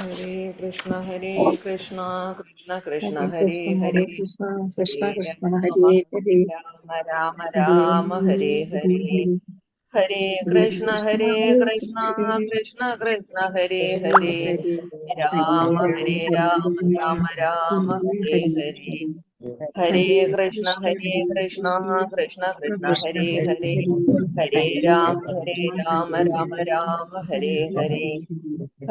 ഹരേ Krishna Krishna Krishna Hare ഹരേ Krishna, ഹരേ Hare Krishna, ഹരേ Krishna Krishna, Rama Hare Hare, Rama Rama Hare Rama Hare Hare, ഹരേ Hare ഹരേ Hare, Krishna Krishna, Hare Krishna Hare, Krishna Krishna ഹരേ Hare ഹരേ Hare, Rama Hare ഹരേ Ram, Hare Rama Ram, Rama Rama Hare Hare ഹരേ Hare, ഹരേ Hare Krishna Krishna, Hare Krishna Krishna, Krishna Krishna Krishna Krishna, ഹരേ Hare ഹരേ Hare, ഹരേ Hare Rama Ram, Rama Hare Rama Ram, Rama Hare Hare ഹരേ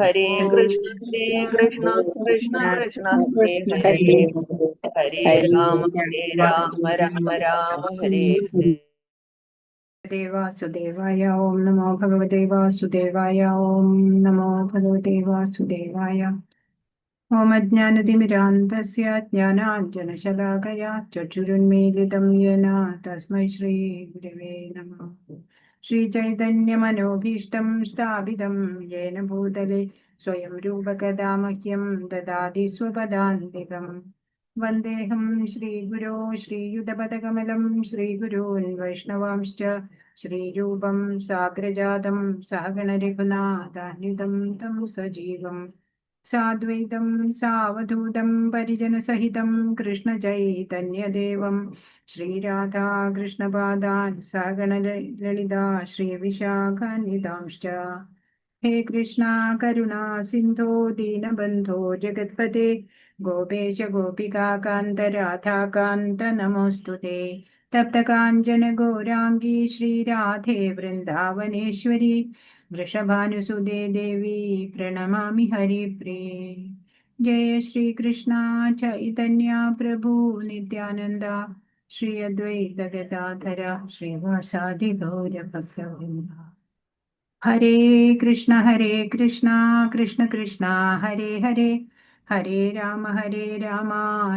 Hare, ഹരേ Hare Krishna Krishna, Krishna Krishna Krishna Krishna ഹരേ Krishna, ഹരേ Hare ഹരേ Hare Rama Ram, Rama Rama Hare Hare ഹരേ Hare. वासुदेवाय ओम नमो भगवते वासुदेवाय ओम नमो भगवते वासुदेवाय ओम अज्ञानतिमिरान्धस्य ज्ञानाञ्जनशलाकया चक्षुरुन्मीलितं येन तस्मै श्रीगुरवे नमः। श्रीचैतन्यमनोभीष्टं स्थापितं येन भूतले स्वयं रूपकदा मह्यं ददाति स्वपदान्तिकम् वन्देऽहं श्रीगुरो श्रीयुतपदकमलं श्रीगुरून् वैष्णवांश्च श्रीरूपं साग्रजातं सहगणरघुनाथान्वितं तं सजीवम् साद्वैतं सावधूतं परिजनसहितं कृष्णचैतन्यदेवं श्रीराधा कृष्णपादान् सहगणललिता श्रीविशाखान्वितांश्च हे कृष्णा करुणा सिन्धो दीनबन्धो जगत्पते गोपेश गोपिकान्त राधाकान्त नमोऽस्तु ते तप्तकाञ्चन गौराङ्गी श्रीराधे वृन्दावनेश्वरी वृषभानुसुते देवी प्रणमामि हरिप्रिये। जय श्री कृष्णा चैतन्य प्रभु नित्यानंद श्री अद्वैत गदाधर श्रीवासादि गौर भक्तवृंद। हरे कृष्ण कृष्ण कृष्ण हरे हरे हरे राम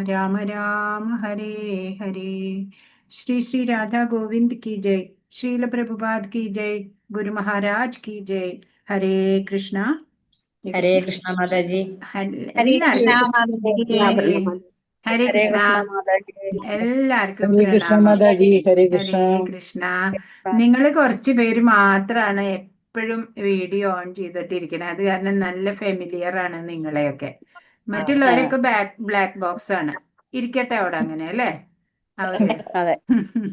राम राम हरे हरे। श्री श्री राधा गोविंद की जय। श्रील प्रभुपाद की जय। गुरु महाराज की जय। हरे कृष्ण ഹരേ കൃഷ്ണ മാതാജി. ഹരേ കൃഷ്ണ എല്ലാവർക്കും മാതാജി. ഹരേ ഹരേ കൃഷ്ണ കൃഷ്ണ മാതാജി. എല്ലാവർക്കും Hare Krishna പ്രണാമം. Mataji, Hare ഹരേ Krishna. കൃഷ്ണ. നിങ്ങൾ കുറച്ച് പേര് മാത്രമാണ് എപ്പോഴും വീഡിയോ ഓൺ ചെയ്തിട്ടിരിക്കണേ. അത് കാരണം നല്ല ഫെമിലിയർ ആണ് നിങ്ങളെയൊക്കെ. മറ്റുള്ളവരൊക്കെ ബ്ലാക്ക് ബോക്സ് ആണ്. ഇരിക്കട്ടെ അവിടെ അങ്ങനെ അല്ലേ? ഓക്കെ. അതെ,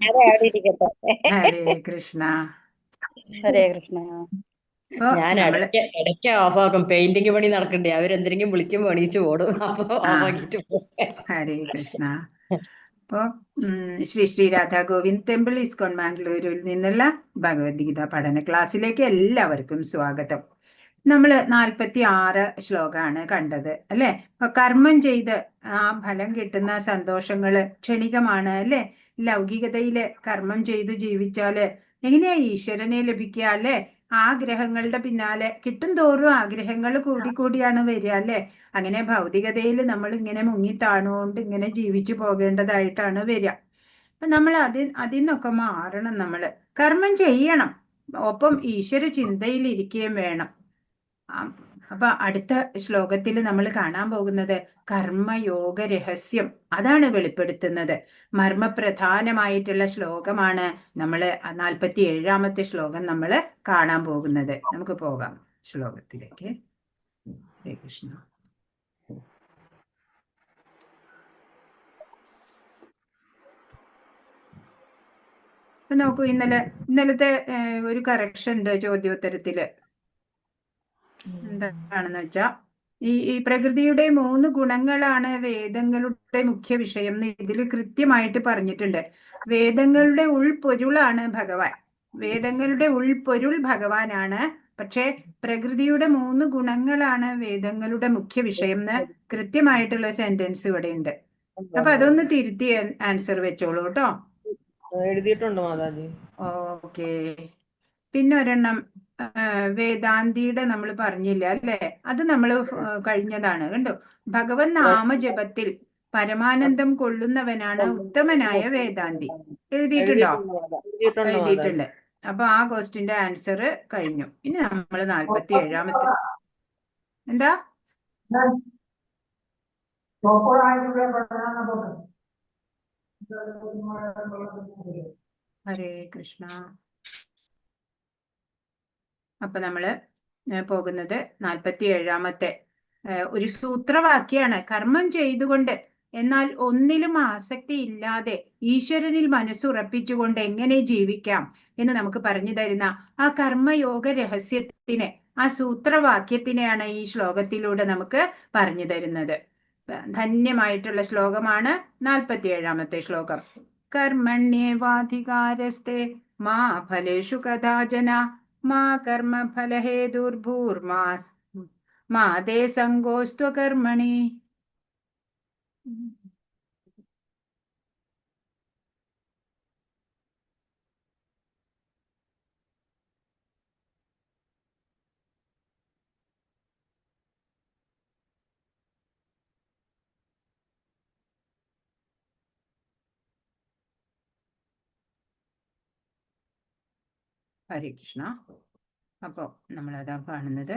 അതെ, അവിടെ ഇരിക്കട്ടെ. ഹരേ കൃഷ്ണ. ഹരേ കൃഷ്ണ. അപ്പൊ ഞാൻ നമ്മള് ഇടയ്ക്ക് ഓഫാക്കും. പെയിന്റിങ് പണി നടക്കണ്ടേ, അവരെന്തെങ്കിലും വിളിക്കുമ്പോ എണീച്ച് ഓടും. അപ്പൊ ഓഫാക്കിട്ട് പോകും. ഹരേ കൃഷ്ണ. അപ്പോൾ ശ്രീ ശ്രീ രാധാ ഗോവിന്ദ് ടെമ്പിൾ ഇസ്കോൺ മാംഗ്ലൂരിൽ നിന്നുള്ള ഭഗവത്ഗീത പഠന ക്ലാസ്സിലേക്ക് എല്ലാവർക്കും സ്വാഗതം. നമ്മൾ 46 ശ്ലോകമാണ് കണ്ടത് അല്ലെ? അപ്പൊ കർമ്മം ചെയ്ത് ആ ഫലം കിട്ടുന്ന സന്തോഷങ്ങള് ക്ഷണികമാണ് അല്ലെ? ലൗകികതയില് കർമ്മം ചെയ്ത് ജീവിച്ചാല് എങ്ങനെയാ ഈശ്വരനെ ലഭിക്കുക അല്ലെ? ആഗ്രഹങ്ങളുടെ പിന്നാലെ കിട്ടും തോറും ആഗ്രഹങ്ങൾ കൂടിയാണ് വരിക അല്ലെ? അങ്ങനെ ഭൗതികതയിൽ നമ്മൾ ഇങ്ങനെ മുങ്ങിത്താണുകൊണ്ട് ഇങ്ങനെ ജീവിച്ചു പോകേണ്ടതായിട്ടാണ് വരിക. അപ്പൊ നമ്മൾ അതിൽ നിന്നൊക്കെ മാറണം. നമ്മൾ കർമ്മം ചെയ്യണം, ഒപ്പം ഈശ്വര ചിന്തയിൽ ഇരിക്കുകയും വേണം. അപ്പൊ അടുത്ത ശ്ലോകത്തിൽ നമ്മൾ കാണാൻ പോകുന്നത് കർമ്മയോഗ രഹസ്യം, അതാണ് വെളിപ്പെടുത്തുന്നത്. മർമ്മപ്രധാനമായിട്ടുള്ള ശ്ലോകമാണ് നമ്മൾ 47ാമത്തെ ശ്ലോകം നമ്മൾ കാണാൻ പോകുന്നത്. നമുക്ക് പോകാം ശ്ലോകത്തിലേക്ക്. ഹരേ കൃഷ്ണ. നോക്കൂ, ഇന്നലത്തെ ഒരു കറക്ഷൻ ഉണ്ട് ചോദ്യോത്തരത്തില്. എന്താണെന്ന് വെച്ചാ ഈ പ്രകൃതിയുടെ 3 ഗുണങ്ങളാണ് വേദങ്ങളുടെ മുഖ്യ വിഷയം എന്ന് ഇതിൽ കൃത്യമായിട്ട് പറഞ്ഞിട്ടുണ്ട്. വേദങ്ങളുടെ ഉൾപ്പൊരുളാണ് ഭഗവാൻ. വേദങ്ങളുടെ ഉൾപ്പൊരുൾ ഭഗവാനാണ്. പക്ഷെ പ്രകൃതിയുടെ 3 ഗുണങ്ങളാണ് വേദങ്ങളുടെ മുഖ്യ വിഷയം എന്ന് കൃത്യമായിട്ടുള്ള സെന്റൻസ് ഇവിടെ ഉണ്ട്. അപ്പൊ അതൊന്ന് തിരുത്തി ആൻസർ വെച്ചോളൂ കേട്ടോ. എഴുതിയിട്ടുണ്ട് മാതാജി. ഓക്കെ. പിന്നെ ഒരെണ്ണം വേദാന്തിയുടെ നമ്മൾ പറഞ്ഞില്ല അല്ലെ? അത് നമ്മൾ കഴിഞ്ഞതാണ് കണ്ടോ. ഭഗവൻ നാമജപത്തിൽ പരമാനന്ദം കൊള്ളുന്നവനാണ് ഉത്തമനായ വേദാന്തി. എഴുതിയിട്ടുണ്ടോ? എഴുതിയിട്ടുണ്ട്. അപ്പൊ ആ ക്വസ്റ്റിന്റെ ആൻസർ കഴിഞ്ഞു. ഇനി നമ്മൾ 47ാമത്തെ എന്താ ഹരേ കൃഷ്ണ. അപ്പൊ നമ്മള് പോകുന്നത് 47ാമത്തെ ഒരു സൂത്രവാക്യാണ്. കർമ്മം ചെയ്തുകൊണ്ട് എന്നാൽ ഒന്നിലും ആസക്തി ഇല്ലാതെ ഈശ്വരനിൽ മനസ്സുറപ്പിച്ചുകൊണ്ട് എങ്ങനെ ജീവിക്കാം എന്ന് നമുക്ക് പറഞ്ഞു തരുന്ന ആ കർമ്മയോഗ രഹസ്യത്തിന്, ആ സൂത്രവാക്യത്തിനെയാണ് ഈ ശ്ലോകത്തിലൂടെ നമുക്ക് പറഞ്ഞു തരുന്നത്. ധന്യമായിട്ടുള്ള ശ്ലോകമാണ് 47ാമത്തെ ശ്ലോകം. കർമ്മണ്യേവാധികാരസ്തേ മാ ഫലേഷു കഥാചന മാ കർമ്മഫലഹേതുർഭൂർമാ മാ തേ സംഗോസ്ത്വകർമ്മണി. ഹരേ കൃഷ്ണ. അപ്പോ നമ്മളതാ കാണുന്നത്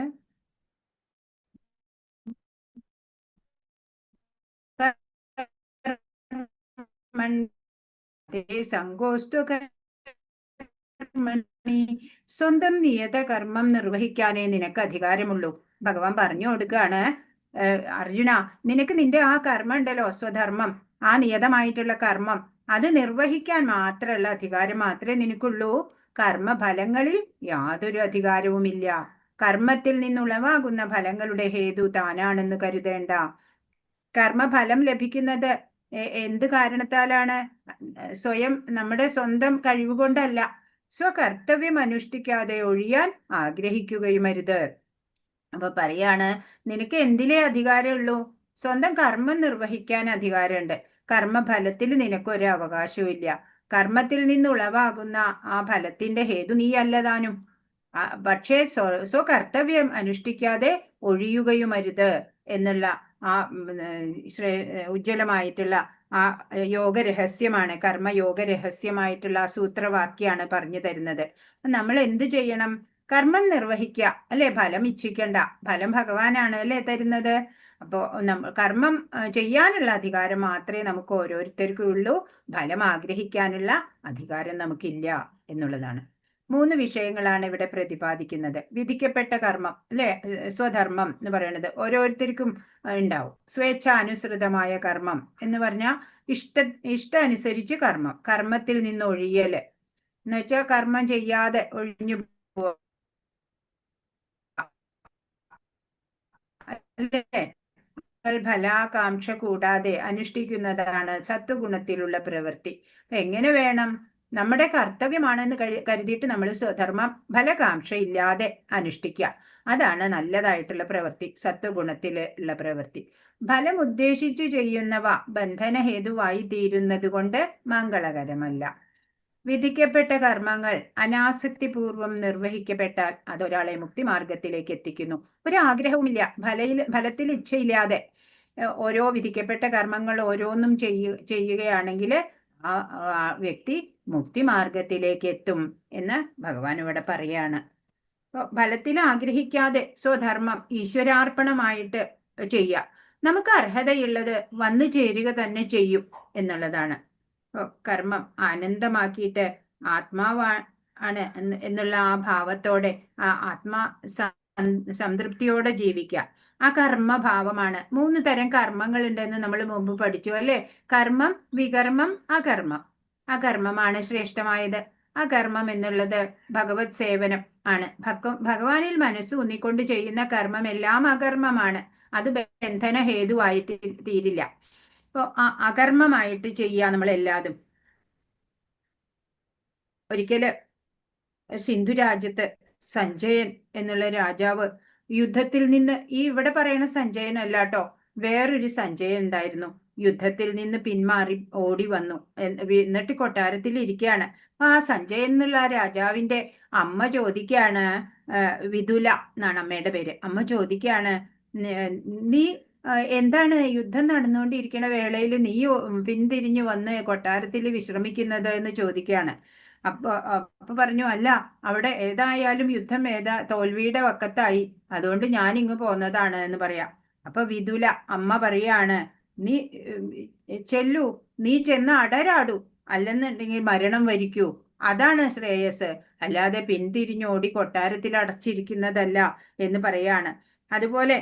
സ്വന്തം നിയത കർമ്മം നിർവഹിക്കാനേ നിനക്ക് അധികാരമുള്ളൂ. ഭഗവാൻ പറഞ്ഞു കൊടുക്കുകയാണ്, അർജുന, നിനക്ക് നിന്റെ ആ കർമ്മം ഉണ്ടല്ലോ, സ്വധർമ്മം, ആ നിയതമായിട്ടുള്ള കർമ്മം, അത് നിർവഹിക്കാൻ മാത്രമുള്ള അധികാരം മാത്രമേ നിനക്കുള്ളൂ. കർമ്മഫലങ്ങളിൽ യാതൊരു അധികാരവുമില്ല. കർമ്മത്തിൽ നിന്നുളവാകുന്ന ഫലങ്ങളുടെ ഹേതു താനാണെന്ന് കരുതേണ്ട. കർമ്മഫലം ലഭിക്കുന്നത് എന്ത് കാരണത്താലാണ്? സ്വയം നമ്മുടെ സ്വന്തം കഴിവുകൊണ്ടല്ല. സ്വകർത്തവ്യം അനുഷ്ഠിക്കാതെ ഒഴിയാൻ ആഗ്രഹിക്കുകയുമരുത്. അപ്പൊ പറയാണ്, നിനക്ക് എന്തിലേ അധികാരമുള്ളൂ? സ്വന്തം കർമ്മം നിർവഹിക്കാൻ അധികാരമുണ്ട്. കർമ്മഫലത്തിൽ നിനക്കൊരു അവകാശവും ഇല്ല. കർമ്മത്തിൽ നിന്നുളവാകുന്ന ആ ഫലത്തിന്റെ ഹേതു നീ അല്ലതാനും. പക്ഷേ സ്വകർത്തവ്യം അനുഷ്ഠിക്കാതെ ഒഴിയുകയുമരുത് എന്നുള്ള ആ ഉജ്ജ്വലമായിട്ടുള്ള ആ യോഗരഹസ്യമാണ്, കർമ്മയോഗ രഹസ്യമായിട്ടുള്ള ആ സൂത്രവാക്യാണ് പറഞ്ഞു തരുന്നത്. നമ്മൾ എന്ത് ചെയ്യണം? കർമ്മം നിർവഹിക്കുക, അല്ലെ? ഫലം ഇച്ഛിക്കണ്ട. ഫലം ഭഗവാനാണ് അല്ലെ തരുന്നത്. അപ്പോ കർമ്മം ചെയ്യാനുള്ള അധികാരം മാത്രമേ നമുക്ക് ഓരോരുത്തർക്കും ഉള്ളൂ. ഫലം ആഗ്രഹിക്കാനുള്ള അധികാരം നമുക്കില്ല എന്നുള്ളതാണ്. 3 വിഷയങ്ങളാണ് ഇവിടെ പ്രതിപാദിക്കുന്നത്. വിധിക്കപ്പെട്ട കർമ്മം, അല്ലെ? സ്വധർമ്മം എന്ന് പറയുന്നത് ഓരോരുത്തർക്കും ഉണ്ടാവും. സ്വേച്ഛാനുസൃതമായ കർമ്മം എന്ന് പറഞ്ഞാൽ ഇഷ്ട അനുസരിച്ച് കർമ്മം, കർമ്മത്തിൽ നിന്ന് ഒഴിയല് എന്ന് വെച്ചാൽ കർമ്മം ചെയ്യാതെ ഒഴിഞ്ഞു പോവുക, അല്ലേ? ഫലാകാംക്ഷ കൂടാതെ അനുഷ്ഠിക്കുന്നതാണ് സത്വഗുണത്തിലുള്ള പ്രവൃത്തി. എങ്ങനെ വേണം? നമ്മുടെ കർത്തവ്യമാണെന്ന് കരുതിയിട്ട് നമ്മൾ സ്വധർമ്മം ഫലകാംക്ഷ ഇല്ലാതെ അനുഷ്ഠിക്കുക. അതാണ് നല്ലതായിട്ടുള്ള പ്രവൃത്തി, സത്വഗുണത്തിലുള്ള പ്രവൃത്തി. ഫലം ഉദ്ദേശിച്ച് ചെയ്യുന്നവ ബന്ധനഹേതുവായി തീരുന്നത് കൊണ്ട് മംഗളകരമല്ല. വിധിക്കപ്പെട്ട കർമ്മങ്ങൾ അനാസക്തിപൂർവം നിർവഹിക്കപ്പെട്ടാൽ അതൊരാളെ മുക്തിമാർഗത്തിലേക്ക് എത്തിക്കുന്നു. ഒരാഗ്രഹവുമില്ല, ഫലത്തിൽ ഇച്ഛയില്ലാതെ ഓരോ വിധിക്കപ്പെട്ട കർമ്മങ്ങൾ ഓരോന്നും ചെയ്യുകയാണെങ്കിൽ ആ വ്യക്തി മുക്തിമാർഗത്തിലേക്ക് എത്തും എന്ന് ഭഗവാൻ ഇവിടെ പറയാണ്. ഫലത്തിൽ ആഗ്രഹിക്കാതെ സ്വധർമ്മം ഈശ്വരാർപ്പണമായിട്ട് ചെയ്യുക. നമുക്ക് അർഹതയുള്ളത് വന്നു ചേരുക തന്നെ ചെയ്യും എന്നുള്ളതാണ്. കർമ്മം ആനന്ദമാക്കിയിട്ട് ആത്മാവാണ് എന്നുള്ള ആ ഭാവത്തോടെ, ആ ആത്മാ സംതൃപ്തിയോടെ ജീവിക്കുക. ആ കർമ്മഭാവമാണ്. 3 തരം കർമ്മങ്ങൾ ഉണ്ടെന്ന് നമ്മൾ മുമ്പ് പഠിച്ചു, അല്ലെ? കർമ്മം, വികർമ്മം, അകർമ്മം. അകർമ്മമാണ് ശ്രേഷ്ഠമായത്. അകർമ്മം എന്നുള്ളത് ഭഗവത് സേവനം ആണ്. ഭഗവാനിൽ മനസ്സ് ഊന്നിക്കൊണ്ട് ചെയ്യുന്ന കർമ്മം എല്ലാം അകർമ്മമാണ്. അത് ബന്ധന ഹേതുവായിട്ട് തീരില്ല. അപ്പോ അകർമ്മമായിട്ട് ചെയ്യുക നമ്മളെല്ലാതും. ഒരിക്കല് സിന്ധു രാജ്യത്ത് സഞ്ജയൻ എന്നുള്ള രാജാവ് യുദ്ധത്തിൽ നിന്ന്, ഈ ഇവിടെ പറയുന്ന സഞ്ജയൻ അല്ലാട്ടോ, വേറൊരു സഞ്ജയൻ ഉണ്ടായിരുന്നു. യുദ്ധത്തിൽ നിന്ന് പിന്മാറി ഓടി വന്നു. എന്നിട്ട് കൊട്ടാരത്തിൽ ഇരിക്കുകയാണ്. ആ സഞ്ജയൻ എന്നുള്ള രാജാവിന്റെ അമ്മ ചോദിക്കുകയാണ്, വിദുല എന്നാണ് അമ്മയുടെ പേര്. അമ്മ ചോദിക്കുകയാണ്, നീ എന്താണ് യുദ്ധം നടന്നുകൊണ്ടിരിക്കുന്ന വേളയിൽ നീ പിന്തിരിഞ്ഞു വന്ന് കൊട്ടാരത്തിൽ വിശ്രമിക്കുന്നത് എന്ന് ചോദിക്കുകയാണ്. അപ്പൊ പറഞ്ഞു, അല്ല, അവിടെ ഏതായാലും യുദ്ധം തോൽവിയുടെ വക്കത്തായി, അതുകൊണ്ട് ഞാൻ ഇങ്ങ് പോന്നതാണ് എന്ന് പറയാം. അപ്പൊ വിദുല അമ്മ പറയാണ്, നീ ചെല്ലു, നീ ചെന്ന് അടരാടൂ, അല്ലെന്നുണ്ടെങ്കിൽ മരണം വരിക്കൂ. അതാണ് ശ്രേയസ്, അല്ലാതെ പിന്തിരിഞ്ഞോടി കൊട്ടാരത്തിൽ അടച്ചിരിക്കുന്നതല്ല എന്ന് പറയാണ്. അതുപോലെ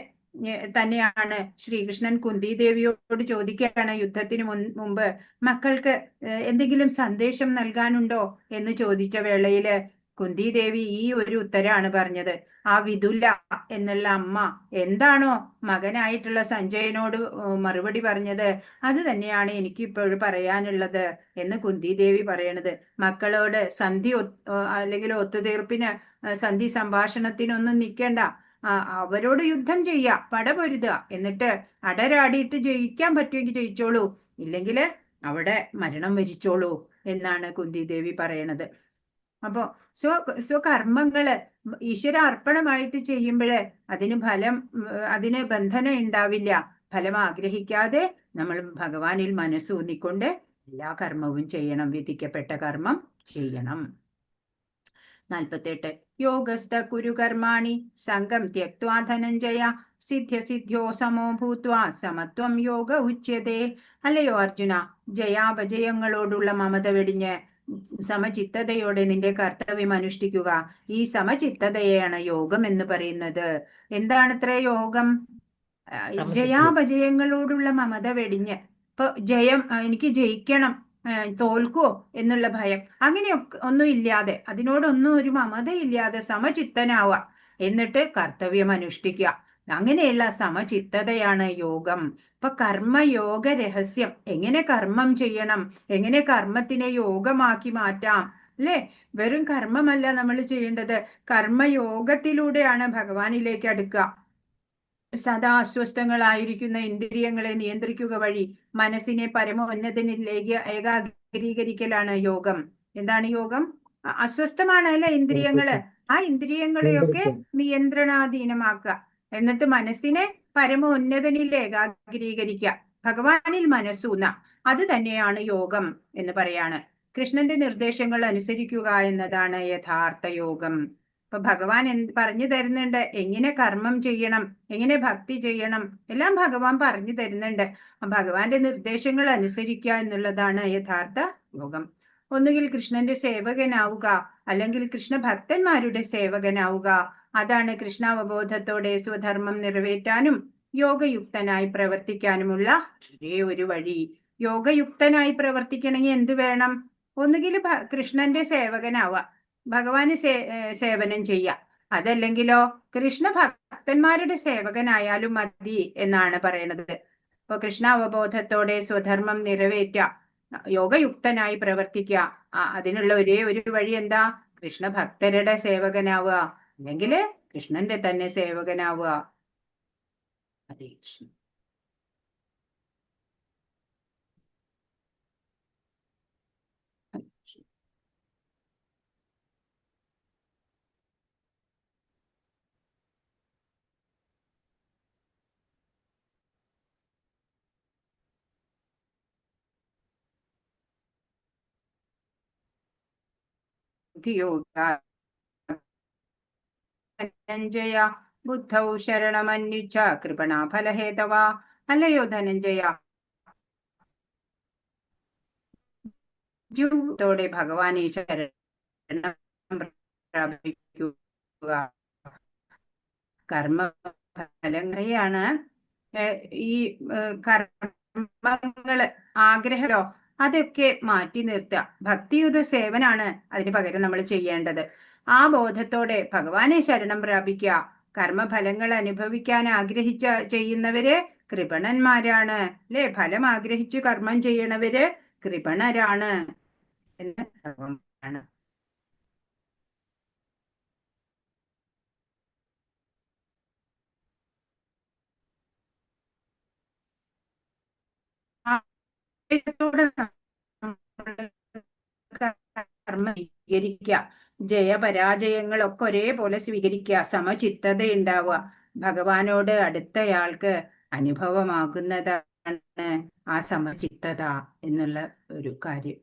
തന്നെയാണ് ശ്രീകൃഷ്ണൻ കുന്തിദേവിയോട് ചോദിക്കുകയാണ് യുദ്ധത്തിന് മുമ്പ് മക്കൾക്ക് എന്തെങ്കിലും സന്ദേശം നൽകാനുണ്ടോ എന്ന് ചോദിച്ച വേളയില് കുന്തിദേവി ഈ ഒരു ഉത്തരാണ് പറഞ്ഞത്. ആ വിതുല എന്നുള്ള അമ്മ എന്താണോ മകനായിട്ടുള്ള സഞ്ജയനോട് മറുപടി പറഞ്ഞത് അത് തന്നെയാണ് എനിക്കിപ്പോഴും പറയാനുള്ളത് എന്ന് കുന്തിദേവി പറയണത്. മക്കളോട് അല്ലെങ്കിൽ ഒത്തുതീർപ്പിന് സന്ധി സംഭാഷണത്തിനൊന്നും നിൽക്കേണ്ട, അവരോട് യുദ്ധം ചെയ്യുക, പടപൊരുതുക, എന്നിട്ട് അടരാടിയിട്ട് ജയിക്കാൻ പറ്റുമെങ്കിൽ ജയിച്ചോളൂ, ഇല്ലെങ്കിൽ അവിടെ മരണം വരിച്ചോളൂ എന്നാണ് കുന്തിദേവി പറയണത്. അപ്പോ സ്വകർമ്മങ്ങള് ഈശ്വര അർപ്പണമായിട്ട് ചെയ്യുമ്പോഴേ അതിന് ബന്ധനം ഉണ്ടാവില്ല. ഫലം ആഗ്രഹിക്കാതെ നമ്മൾ ഭഗവാനിൽ മനസ്സൂന്നിക്കൊണ്ട് എല്ലാ കർമ്മവും ചെയ്യണം, വിധിക്കപ്പെട്ട കർമ്മം ചെയ്യണം. 48 യോഗസ്ഥ കുരു കർമാണി സംഘം ത്യക്ത്വാ ധനഞ്ജയ സിദ്ധ്യോ സമോ ഭൂത്വാ സമത്വം യോഗ ഉച്യതേ. അല്ലയോ അർജുന, ജയാപജയങ്ങളോടുള്ള മമത വെടിഞ്ഞ് സമചിത്തതയോടെ നിന്റെ കർത്തവ്യം അനുഷ്ഠിക്കുക. ഈ സമചിത്തതയാണ് യോഗം എന്ന് പറയുന്നത്. എന്താണത്രേ യോഗം? ജയാപജയങ്ങളോടുള്ള മമത വെടിഞ്ഞ്, ഇപ്പൊ എനിക്ക് ജയിക്കണം, തോൽക്കുവോ എന്നുള്ള ഭയം അങ്ങനെയൊക്കെ ഒന്നും ഇല്ലാതെ, അതിനോടൊന്നും ഒരു മമതയില്ലാതെ സമചിത്തനാവുക, എന്നിട്ട് കർത്തവ്യം അനുഷ്ഠിക്കുക. അങ്ങനെയുള്ള സമചിത്തതയാണ് യോഗം. ഇപ്പൊ കർമ്മയോഗ രഹസ്യം, എങ്ങനെ കർമ്മം ചെയ്യണം, എങ്ങനെ കർമ്മത്തിനെ യോഗമാക്കി മാറ്റാം, അല്ലേ? വെറും കർമ്മമല്ല നമ്മൾ ചെയ്യേണ്ടത്, കർമ്മയോഗത്തിലൂടെയാണ് ഭഗവാനിലേക്ക് അടുക്കുക. സദാ അസ്വസ്ഥങ്ങളായിരിക്കുന്ന ഇന്ദ്രിയങ്ങളെ നിയന്ത്രിക്കുക വഴി മനസ്സിനെ പരമോന്നതനിലേക്ക് ഏകാഗ്രീകരിക്കലാണ് യോഗം. എന്താണ് യോഗം? അസ്വസ്ഥമാണ് അല്ലെ ഇന്ദ്രിയങ്ങള്, ആ ഇന്ദ്രിയങ്ങളെയൊക്കെ നിയന്ത്രണാധീനമാക്കുക, എന്നിട്ട് മനസ്സിനെ പരമോന്നതനിൽ ഏകാഗ്രീകരിക്കുക, ഭഗവാനിൽ മനസ്സൂന്ന, അത് തന്നെയാണ് യോഗം എന്ന് പറയാണ്. കൃഷ്ണന്റെ നിർദ്ദേശങ്ങൾ അനുസരിക്കുക എന്നതാണ് യഥാർത്ഥ യോഗം. അപ്പൊ ഭഗവാൻ പറഞ്ഞു തരുന്നുണ്ട്, എങ്ങനെ കർമ്മം ചെയ്യണം, എങ്ങനെ ഭക്തി ചെയ്യണം, എല്ലാം ഭഗവാൻ പറഞ്ഞു തരുന്നുണ്ട്. ഭഗവാന്റെ നിർദ്ദേശങ്ങൾ അനുസരിക്കുക എന്നുള്ളതാണ് യഥാർത്ഥ യോഗം. ഒന്നുകിൽ കൃഷ്ണന്റെ സേവകനാവുക, അല്ലെങ്കിൽ കൃഷ്ണ ഭക്തന്മാരുടെ സേവകനാവുക. അതാണ് കൃഷ്ണാവബോധത്തോടെ സ്വധർമ്മം നിറവേറ്റാനും യോഗയുക്തനായി പ്രവർത്തിക്കാനുമുള്ള ഒരേ ഒരു വഴി. യോഗയുക്തനായി പ്രവർത്തിക്കണമെങ്കിൽ എന്ത് വേണം? ഒന്നുകിൽ കൃഷ്ണന്റെ സേവകനാവുക, ഭഗവാന് സേവനം ചെയ്യുക, അതല്ലെങ്കിലോ കൃഷ്ണ ഭക്തന്മാരുടെ സേവകനായാലും മതി എന്നാണ് പറയണത്. ഇപ്പൊ കൃഷ്ണാവബോധത്തോടെ സ്വധർമ്മം നിറവേറ്റുക, യോഗയുക്തനായി പ്രവർത്തിക്കുക, അതിനുള്ള ഒരേ ഒരു വഴി എന്താ? കൃഷ്ണ ഭക്തരുടെ സേവകനാവുക, അല്ലെങ്കിൽ കൃഷ്ണന്റെ തന്നെ സേവകനാവുക. ഹരേ കൃഷ്ണ. ധനഞ്ജയ ബുദ്ധൗ ശരണമന്യുച്ച കൃപണാഫലഹേതവാ. അല്ലയോ ധനഞ്ജയ, ോടെ ഭഗവാനെ ശരണം പ്രാപിക്കുക. കർമ്മഫലങ്ങളെയാണ് ഈ കർമ്മങ്ങള് ആഗ്രഹമോ അതൊക്കെ മാറ്റി നിർത്തുക. ഭക്തിയുത സേവനാണ് അതിന് പകരം നമ്മൾ ചെയ്യേണ്ടത്. ആ ബോധത്തോടെ ഭഗവാനെ ശരണം പ്രാപിക്കുക. കർമ്മഫലങ്ങൾ അനുഭവിക്കാൻ ചെയ്യുന്നവര് കൃപണന്മാരാണ്, അല്ലെ? ഫലം ആഗ്രഹിച്ച് കർമ്മം ചെയ്യണവര് കൃപണരാണ് എന്ന് കർമ്മം സ്വീകരിക്കുക. ജയപരാജയങ്ങളൊക്കെ ഒരേപോലെ സ്വീകരിക്കുക. സമചിത്തത ഉണ്ടാവുക. ഭഗവാനോട് അടുത്തയാൾക്ക് അനുഭവമാകുന്നതാണ് ആ സമചിത്തത എന്നുള്ള ഒരു കാര്യം.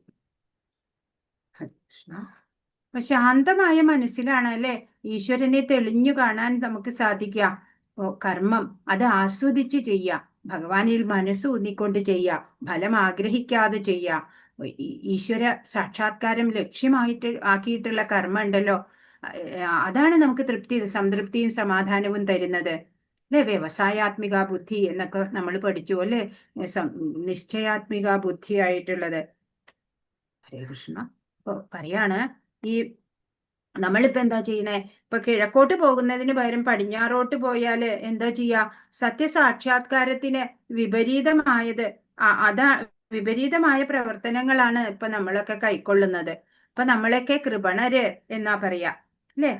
അപ്പൊ ശാന്തമായ മനസ്സിലാണ് അല്ലെ ഈശ്വരനെ തെളിഞ്ഞു കാണാൻ നമുക്ക് സാധിക്കുക. കർമ്മം അത് ആസ്വദിച്ച് ചെയ്യുക, ഭഗവാനിൽ മനസ്സൂന്നിക്കൊണ്ട് ചെയ്യുക, ഫലം ആഗ്രഹിക്കാതെ ചെയ്യുക. ഈശ്വര സാക്ഷാത്കാരം ലക്ഷ്യമായിട്ട് ആക്കിയിട്ടുള്ള കർമ്മം ഉണ്ടല്ലോ, അതാണ് നമുക്ക് സംതൃപ്തിയും സമാധാനവും തരുന്നത്. അല്ലെ? വ്യവസായാത്മിക ബുദ്ധി എന്നൊക്കെ നമ്മൾ പഠിച്ചു അല്ലെ? നിശ്ചയാത്മിക ബുദ്ധി ആയിട്ടുള്ളത്. ഹരേ കൃഷ്ണ. ഇപ്പൊ പറയാണ്, ഈ നമ്മളിപ്പോ എന്താ ചെയ്യണേ? ഇപ്പൊ കിഴക്കോട്ട് പോകുന്നതിന് പകരം പടിഞ്ഞാറോട്ട് പോയാല് എന്താ ചെയ്യാ? സത്യസാക്ഷാത്കാരത്തിന് വിപരീതമായത് അതാ വിപരീതമായ പ്രവർത്തനങ്ങളാണ് ഇപ്പൊ നമ്മളൊക്കെ കൈക്കൊള്ളുന്നത്. ഇപ്പൊ നമ്മളൊക്കെ കൃപണര് എന്നാ പറയാ അല്ലെ?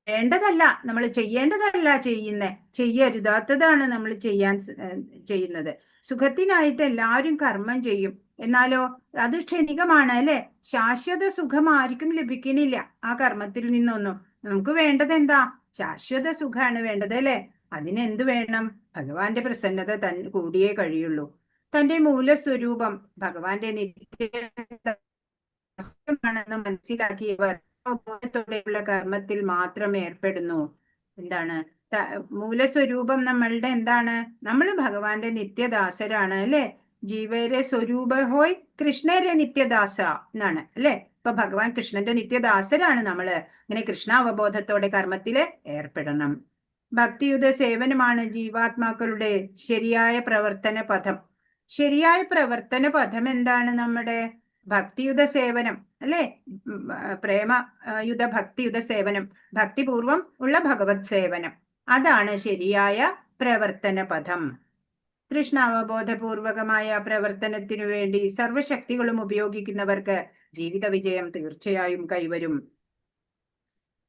വേണ്ടതല്ല, നമ്മൾ ചെയ്യേണ്ടതല്ല ചെയ്യുന്നേ, ചെയ്യരുതാത്തതാണ് നമ്മൾ ചെയ്യുന്നത്. സുഖത്തിനായിട്ട് എല്ലാവരും കർമ്മം ചെയ്യും, എന്നാലോ അത് ക്ഷണികമാണ് അല്ലെ? ശാശ്വത സുഖം ആർക്കും ലഭിക്കണില്ല ആ കർമ്മത്തിൽ നിന്നൊന്നും. നമുക്ക് വേണ്ടത് എന്താ? ശാശ്വത സുഖമാണ് വേണ്ടത് അല്ലെ? അതിനെന്ത് വേണം? ഭഗവാന്റെ പ്രസന്നത കൂടിയേ കഴിയുള്ളൂ. തന്റെ മൂലസ്വരൂപം ഭഗവാന്റെ നിത്യമാണെന്ന് മനസ്സിലാക്കിയവർ ബോധത്തോടെയുള്ള കർമ്മത്തിൽ മാത്രം ഏർപ്പെടുന്നു. എന്താണ് മൂലസ്വരൂപം? നമ്മളുടെ എന്താണ്? നമ്മൾ ഭഗവാന്റെ നിത്യദാസരാണ് അല്ലെ? ജീവരെ സ്വരൂപ ഹോയ് കൃഷ്ണരെ നിത്യദാസ എന്നാണ് അല്ലെ? ഇപ്പൊ ഭഗവാൻ കൃഷ്ണന്റെ നിത്യദാസരാണ് നമ്മള്. ഇങ്ങനെ കൃഷ്ണ അവബോധത്തോടെ കർമ്മത്തില് ഏർപ്പെടണം. ഭക്തിയുത സേവനമാണ് ജീവാത്മാക്കളുടെ ശരിയായ പ്രവർത്തന പഥം. ശരിയായ പ്രവർത്തന പഥം എന്താണ്? നമ്മുടെ ഭക്തിയുത സേവനം അല്ലെ? പ്രേമയുത ഭക്തിയുത സേവനം, ഭക്തിപൂർവം ഉള്ള ഭഗവത് സേവനം, അതാണ് ശരിയായ പ്രവർത്തന പഥം. കൃഷ്ണാവബോധപൂർവകമായ പ്രവർത്തനത്തിനു വേണ്ടി സർവശക്തികളും ഉപയോഗിക്കുന്നവർക്ക് ജീവിത വിജയം തീർച്ചയായും കൈവരും.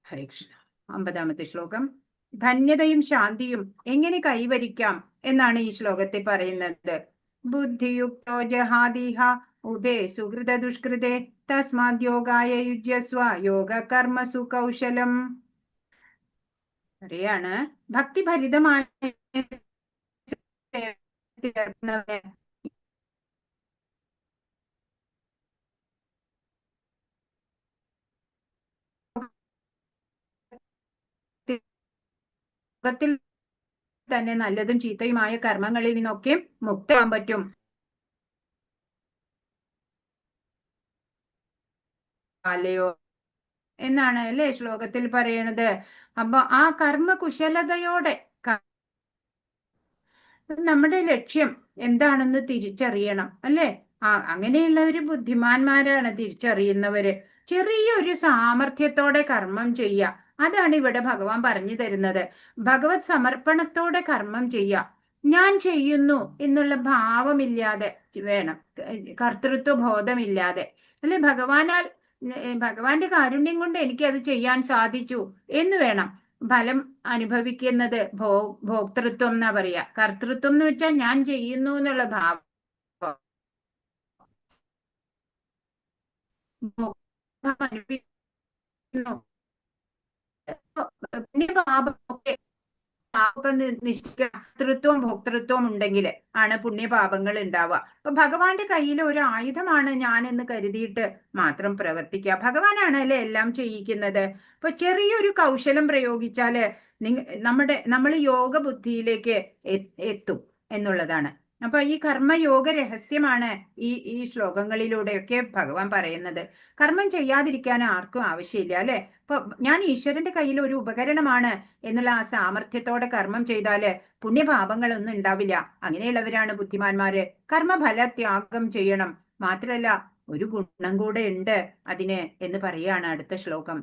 ഹരേ കൃഷ്ണ. 50-ാമത്തെ ശ്ലോകം. ധന്യതയും ശാന്തിയും എങ്ങനെ കൈവരിക്കാം എന്നാണ് ഈ ശ്ലോകത്തിൽ പറയുന്നത്. ബുദ്ധിയുക്തോ ജഹാദീഹ ഉഭേ സുഹൃത ദുഷ്കൃതേ തസ്മാദ് യോഗായ യുജ്യസ്വ യോഗ കർമ്മസു കൗശലം. അറിയാണ്, ഭക്തിഭരിതമായ ത്തിൽ തന്നെ നല്ലതും ചീത്തയുമായ കർമ്മങ്ങളിൽ നിന്നൊക്കെ മുക്തമാകാൻ പറ്റും. അല്ലയോ എന്നാണ് അല്ലേ ശ്ലോകത്തിൽ പറയണത്. അപ്പൊ ആ കർമ്മകുശലതയോടെ നമ്മുടെ ലക്ഷ്യം എന്താണെന്ന് തിരിച്ചറിയണം അല്ലേ? അങ്ങനെയുള്ളവര് ബുദ്ധിമാന്മാരാണ്, തിരിച്ചറിയുന്നവര്. ചെറിയൊരു സാമർഥ്യത്തോടെ കർമ്മം ചെയ്യുക, അതാണ് ഇവിടെ ഭഗവാൻ പറഞ്ഞു തരുന്നത്. ഭഗവത് സമർപ്പണത്തോടെ കർമ്മം ചെയ്യുക. ഞാൻ ചെയ്യുന്നു എന്നുള്ള ഭാവമില്ലാതെ വേണം, കർത്തൃത്വ ബോധമില്ലാതെ അല്ലെ? ഭഗവാന്റെ കാരുണ്യം കൊണ്ട് എനിക്കത് ചെയ്യാൻ സാധിച്ചു എന്ന് വേണം. ഫലം അനുഭവിക്കുന്നത് ഭോക്തൃത്വം എന്നാ പറയാ. കർത്തൃത്വം എന്ന് വെച്ചാൽ ഞാൻ ചെയ്യുന്നു എന്നുള്ള ഭാവം. കർത്തൃത്വവും ഭോക്തൃത്വവും ഉണ്ടെങ്കിൽ ആണ് പുണ്യപാപങ്ങൾ ഉണ്ടാവുക. അപ്പൊ ഭഗവാന്റെ കയ്യിൽ ഒരു ആയുധമാണ് ഞാൻ എന്ന് കരുതിയിട്ട് മാത്രം പ്രവർത്തിക്കുക. ഭഗവാനാണ് അല്ലെ എല്ലാം ചെയ്യിക്കുന്നത്. അപ്പൊ ചെറിയൊരു കൗശലം പ്രയോഗിച്ചാല് നമ്മൾ യോഗ ബുദ്ധിയിലേക്ക് എത്തും എന്നുള്ളതാണ്. അപ്പൊ ഈ കർമ്മയോഗ രഹസ്യമാണ് ഈ ശ്ലോകങ്ങളിലൂടെയൊക്കെ ഭഗവാൻ പറയുന്നത്. കർമ്മം ചെയ്യാതിരിക്കാൻ ആർക്കും ആവശ്യമില്ല അല്ലെ? ഇപ്പൊ ഞാൻ ഈശ്വരന്റെ കയ്യിൽ ഒരു ഉപകരണമാണ് എന്നുള്ള ആ സാമർഥ്യത്തോടെ കർമ്മം ചെയ്താല് പുണ്യപാപങ്ങളൊന്നും ഉണ്ടാവില്ല. അങ്ങനെയുള്ളവരാണ് ബുദ്ധിമാന്മാര്. കർമ്മഫല ത്യാഗം ചെയ്യണം. മാത്രല്ല ഒരു ഗുണം കൂടെ ഉണ്ട് അതിന് എന്ന് പറയാണ് അടുത്ത ശ്ലോകം.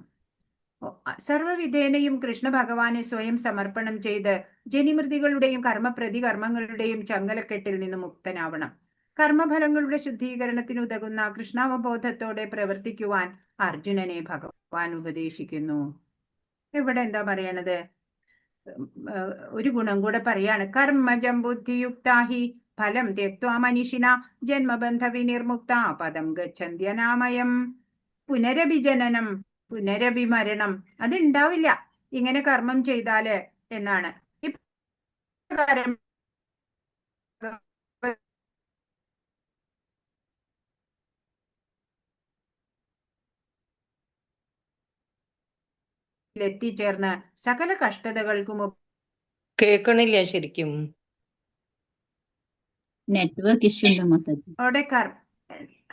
സർവവിധേനയും കൃഷ്ണ ഭഗവാനെ സ്വയം സമർപ്പണം ചെയ്ത് ജനിമൃതികളുടെയും കർമ്മപ്രതികർമ്മങ്ങളുടെയും ചങ്ങലക്കെട്ടിൽ നിന്ന് മുക്തനാവണം. കർമ്മഫലങ്ങളുടെ ശുദ്ധീകരണത്തിന് ഉതകുന്ന കൃഷ്ണാവബോധത്തോടെ പ്രവർത്തിക്കുവാൻ അർജുനനെ ഭഗവാൻ ഉപദേശിക്കുന്നു. ഇവിടെ എന്താ പറയണത്? ഒരു ഗുണം കൂടെ പറയാണ്. കർമ്മജം ബുദ്ധിയുക്താഹി ഫലം ത്യക്ത്വാ മനിഷിന ജന്മബന്ധ വിനിർമുക്ത പദം ഗച്ഛന്ത്യനാമയം. പുനരഭിജനനം, പുനരഭിമരണം അതുണ്ടാവില്ല ഇങ്ങനെ കർമ്മം ചെയ്താല് എന്നാണ്. ഇപ്രകാരം എത്തിച്ചേർന്ന് സകല കഷ്ടതകൾക്കും കേൾക്കണില്ല ശരിക്കും. നെറ്റ്വർക്ക് ഇഷ്യൂ ഉണ്ട് മൊത്തത്തിൽ. അവിടെ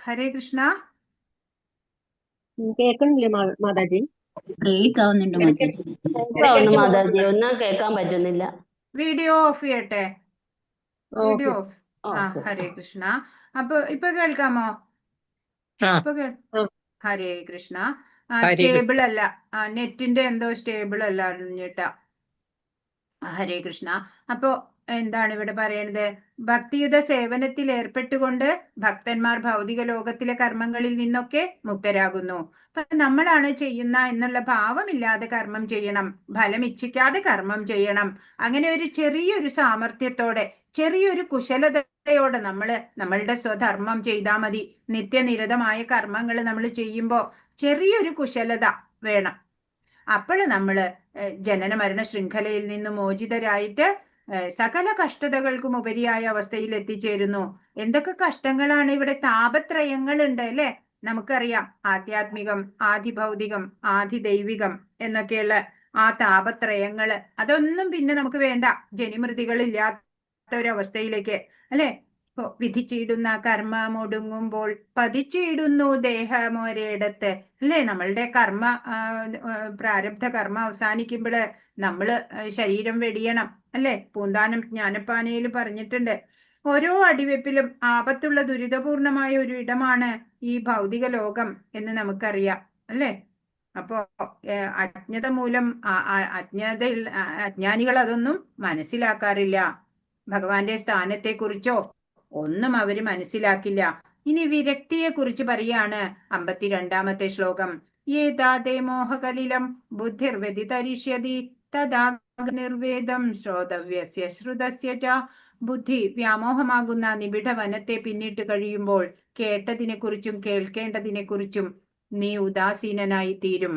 ഹരേ കൃഷ്ണ. കേൾക്കണില്ലേ മാതാജി? ബ്രേക്ക് ആവുന്നുണ്ട് മൊത്തത്തിൽ. മാതാജി ഒന്നും കേൾക്കാൻ പറ്റുന്നില്ല. വീഡിയോ ഓഫ് ചെയ്യട്ടെ? Video okay off. Hare Krishna. അപ്പൊ ഇപ്പൊ കേൾക്കാമോ? ആ ഇപ്പൊ ഹരേ കൃഷ്ണ. ഹരി സ്റ്റേബിൾ അല്ല, നെറ്റിന്റെ എന്തോ സ്റ്റേബിൾ അല്ല അറിഞ്ഞിട്ടാ. ഹരേ കൃഷ്ണ. അപ്പോ എന്താണ് ഇവിടെ പറയണത്? ഭക്തിയുത സേവനത്തിൽ ഏർപ്പെട്ടുകൊണ്ട് ഭക്തന്മാർ ഭൗതിക ലോകത്തിലെ കർമ്മങ്ങളിൽ നിന്നൊക്കെ മുക്തരാകുന്നു. അപ്പൊ നമ്മളാണ് ചെയ്യുന്ന എന്നുള്ള ഭാവമില്ലാതെ കർമ്മം ചെയ്യണം, ഫലം ഇച്ഛിക്കാതെ കർമ്മം ചെയ്യണം. അങ്ങനെ ഒരു ചെറിയൊരു സാമർഥ്യത്തോടെ, ചെറിയൊരു കുശലതയോടെ നമ്മളുടെ സ്വധർമ്മം ചെയ്താൽ മതി. നിത്യനിരതമായ കർമ്മങ്ങൾ നമ്മൾ ചെയ്യുമ്പോൾ ചെറിയൊരു കുശലത വേണം. അപ്പോൾ നമ്മൾ ജനന മരണ ശൃംഖലയിൽ നിന്ന് മോചിതരായിട്ട് സകല കഷ്ടതകൾക്കും ഉപരിയായ അവസ്ഥയിൽ എത്തിച്ചേരുന്നു. എന്തൊക്കെ കഷ്ടങ്ങളാണ് ഇവിടെ! താപത്രയങ്ങളുണ്ട് അല്ലെ? നമുക്കറിയാം, ആധ്യാത്മികം, ആധിഭൗതികം, ആധിദൈവികം എന്നൊക്കെയുള്ള ആ താപത്രയങ്ങള്. അതൊന്നും പിന്നെ നമുക്ക് വേണ്ട, ജനിമൃതികളില്ലാത്ത ഒരവസ്ഥയിലേക്ക് അല്ലെ? വിധിച്ചിടുന്ന കർമ്മമൊടുങ്ങുമ്പോൾ പതിച്ചിടുന്നു ദേഹമൊരിടത്ത് അല്ലേ? നമ്മളുടെ കർമ്മ പ്രാരബ്ധ കർമ്മ അവസാനിക്കുമ്പോൾ നമ്മള് ശരീരം വെടിയണം അല്ലെ? പൂന്താനം ജ്ഞാനപ്പാനയിൽ പറഞ്ഞിട്ടുണ്ട്. ഓരോ അടിവെപ്പിലും ആപത്തുള്ള ദുരിതപൂർണമായ ഒരു ഇടമാണ് ഈ ഭൗതിക ലോകം എന്ന് നമുക്കറിയാം അല്ലെ? അപ്പോ അജ്ഞത മൂലം അജ്ഞാനികൾ അതൊന്നും മനസ്സിലാക്കാറില്ല. ഭഗവാന്റെ സ്ഥാനത്തെക്കുറിച്ചോ ഒന്നും അവര് മനസ്സിലാക്കില്ല. ഇനി വിരക്തിയെ കുറിച്ച് പറയാണ് 52-ാമത്തെ ശ്ലോകം. യേതാദേ മോഹകലിലം ബുദ്ധിർവ്യതിതരിഷ്യതി തദാ നിർവേദം ശ്രോതവ്യസ്യ ശ്രുതസ്യ ച. ബുദ്ധി വ്യാമോഹമാകുന്ന നിബിഡ വനത്തെ പിന്നിട്ട് കഴിയുമ്പോൾ കേട്ടതിനെ കുറിച്ചും കേൾക്കേണ്ടതിനെ കുറിച്ചും നീ ഉദാസീനനായി തീരും.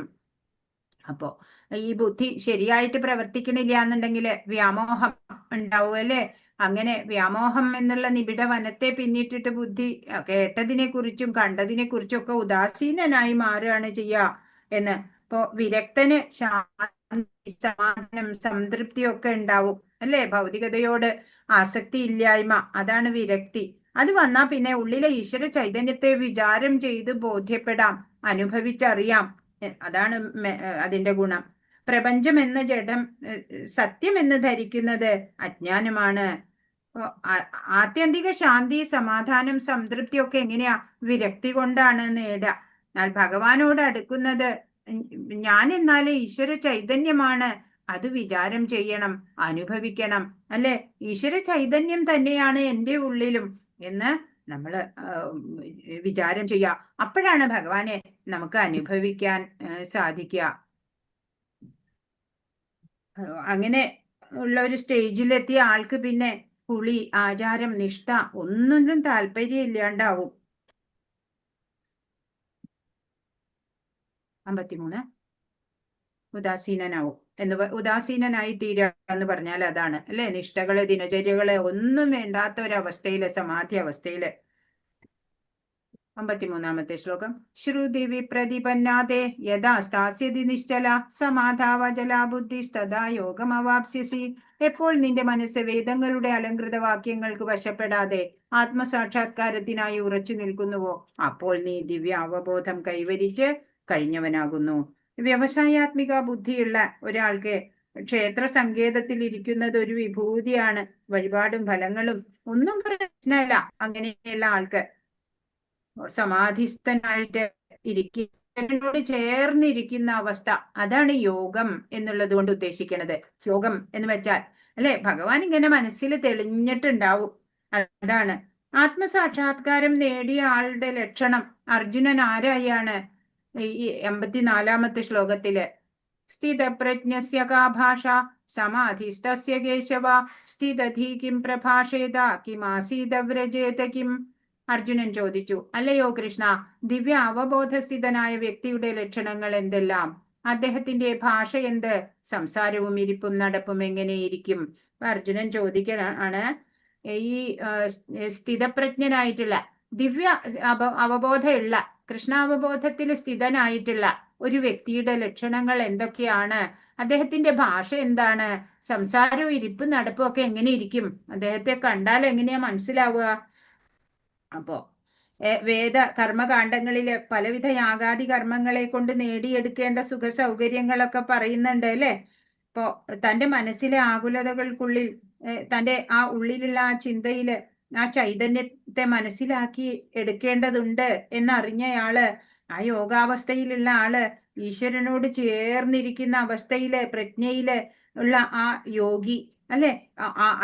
അപ്പോ ഈ ബുദ്ധി ശരിയായിട്ട് പ്രവർത്തിക്കണില്ല എന്നുണ്ടെങ്കിൽ വ്യാമോഹം ഉണ്ടാവും അല്ലെ? അങ്ങനെ വ്യാമോഹം എന്നുള്ള നിബിഡ വനത്തെ പിന്നിട്ടിട്ട് ബുദ്ധി കേട്ടതിനെ കുറിച്ചും കണ്ടതിനെ കുറിച്ചും ഒക്കെ ഉദാസീനനായി മാറുകയാണ് ചെയ്യുക എന്ന്. ഇപ്പോ വിരക്തന് ശാന്തി, സമാധാനം, സംതൃപ്തിയൊക്കെ ഉണ്ടാവും അല്ലെ? ഭൗതികതയോട് ആസക്തി ഇല്ലായ്മ, അതാണ് വിരക്തി. അത് വന്നാ പിന്നെ ഉള്ളിലെ ഈശ്വര ചൈതന്യത്തെ വിചാരം ചെയ്ത് ബോധ്യപ്പെടാം, അനുഭവിച്ചറിയാം. അതാണ് അതിന്റെ ഗുണം. പ്രപഞ്ചം എന്ന ജഡം സത്യം എന്ന് ധരിക്കുന്നത് അജ്ഞാനമാണ്. ആത്യന്തിക ശാന്തി, സമാധാനം, സംതൃപ്തി ഒക്കെ എങ്ങനെയാ? വിരക്തി കൊണ്ടാണ് നേടുക. എന്നാൽ ഭഗവാനോട് അടുക്കുന്നത് ഞാൻ എന്നാല് ഈശ്വര ചൈതന്യമാണ്, അത് വിചാരം ചെയ്യണം, അനുഭവിക്കണം അല്ലെ? ഈശ്വര ചൈതന്യം തന്നെയാണ് എൻ്റെ ഉള്ളിലും എന്ന് നമ്മൾ വിചാരം ചെയ്യുക. അപ്പോഴാണ് ഭഗവാനെ നമുക്ക് അനുഭവിക്കാൻ സാധിക്കുക. അങ്ങനെ ഉള്ള ഒരു സ്റ്റേജിലെത്തിയ ആൾക്ക് പിന്നെ കുളി, ആചാരം, നിഷ്ഠ ഒന്നിനും താല്പര്യം ഇല്ലാണ്ടാവും. 53 ഉദാസീനനാവും ഉദാസീനനായി തീരുക എന്ന് പറഞ്ഞാൽ അതാണ് അല്ലെ? നിഷ്ഠകള്, ദിനചര്യകള് ഒന്നും വേണ്ടാത്ത ഒരവസ്ഥയില്, സമാധി അവസ്ഥയില്. 53-ാമത്തെ ശ്ലോകം. ശ്രുതി വിപ്രതിപന്നാദേ യഥാ സ്ഥാസ്യതി നിശ്ചല സമാധാവചലാ ബുദ്ധിസ്തദാ യോഗമവാപ്സ്യസി. എപ്പോൾ നിന്റെ മനസ്സ് വേദങ്ങളുടെ അലങ്കൃത വാക്യങ്ങൾക്ക് വശപ്പെടാതെ ആത്മസാക്ഷാത്കാരത്തിനായി ഉറച്ചു നിൽക്കുന്നുവോ, അപ്പോൾ നീ ദിവ്യ അവബോധം കൈവരിച്ച് കഴിഞ്ഞവനാകുന്നു. വ്യവസായാത്മിക ബുദ്ധിയുള്ള ഒരാൾക്ക് ക്ഷേത്ര സങ്കേതത്തിൽ ഇരിക്കുന്നത് ഒരു വിഭൂതിയാണ്. വഴിപാടും ഫലങ്ങളും ഒന്നും പ്രശ്നമല്ല അങ്ങനെയുള്ള ആൾക്ക്. സമാധിസ്ഥനായിട്ട് ഇരിക്കുന്നതിനോട് ചേർന്നിരിക്കുന്ന അവസ്ഥ, അതാണ് യോഗം എന്നുള്ളത് കൊണ്ട് ഉദ്ദേശിക്കുന്നത്. യോഗം എന്ന് വെച്ചാൽ അല്ലെ, ഭഗവാൻ ഇങ്ങനെ മനസ്സിൽ തെളിഞ്ഞിട്ടുണ്ടാവും. അതാണ് ആത്മസാക്ഷാത്കാരം നേടിയ ആളുടെ ലക്ഷണം. അർജുനൻ ആരായാണ്? ഈ 84-ാമത്തെ ശ്ലോകത്തില് സ്ഥിതപ്രജ്ഞസ്യ കാ ഭാഷ സമാധിസ്തസ്യ കേശവ സ്ഥിതധീ കിം പ്രഭാഷേത കിമാസീത വ്രജേത കിം. അർജുനൻ ചോദിച്ചു, അല്ലയോ കൃഷ്ണ, ദിവ്യ അവബോധസ്ഥിതനായ വ്യക്തിയുടെ ലക്ഷണങ്ങൾ എന്തെല്ലാം? അദ്ദേഹത്തിന്റെ ഭാഷ എന്ത്? സംസാരവും ഇരിപ്പും നടപ്പും എങ്ങനെയിരിക്കും? അർജുനൻ ചോദിക്കാണ്, ഈ സ്ഥിതപ്രജ്ഞനായിട്ടുള്ള ദിവ്യ അവബോധമുള്ള, കൃഷ്ണാവബോധത്തിൽ സ്ഥിതനായിട്ടുള്ള ഒരു വ്യക്തിയുടെ ലക്ഷണങ്ങൾ എന്തൊക്കെയാണ്? അദ്ദേഹത്തിന്റെ ഭാഷ എന്താണ്? സംസാരവും ഇരിപ്പും നടപ്പും ഒക്കെ എങ്ങനെ ഇരിക്കും? അദ്ദേഹത്തെ കണ്ടാൽ എങ്ങനെയാ മനസ്സിലാവുക? അപ്പോ വേദ കർമ്മകാണ്ഡങ്ങളില് പലവിധ യാഗാദി കർമ്മങ്ങളെ കൊണ്ട് നേടിയെടുക്കേണ്ട സുഖ സൗകര്യങ്ങളൊക്കെ പറയുന്നുണ്ട് അല്ലെ? ഇപ്പോ തന്റെ മനസ്സിലെ ആകുലതകൾക്കുള്ളിൽ തന്റെ ആ ഉള്ളിലുള്ള ആ ചിന്തയില് ആ ചൈതന്യത്തെ മനസ്സിലാക്കി എടുക്കേണ്ടതുണ്ട് എന്നറിഞ്ഞയാള്, ആ യോഗാവസ്ഥയിലുള്ള ആള്, ഈശ്വരനോട് ചേർന്നിരിക്കുന്ന അവസ്ഥയില് പ്രജ്ഞയില് ഉള്ള ആ യോഗി അല്ലെ,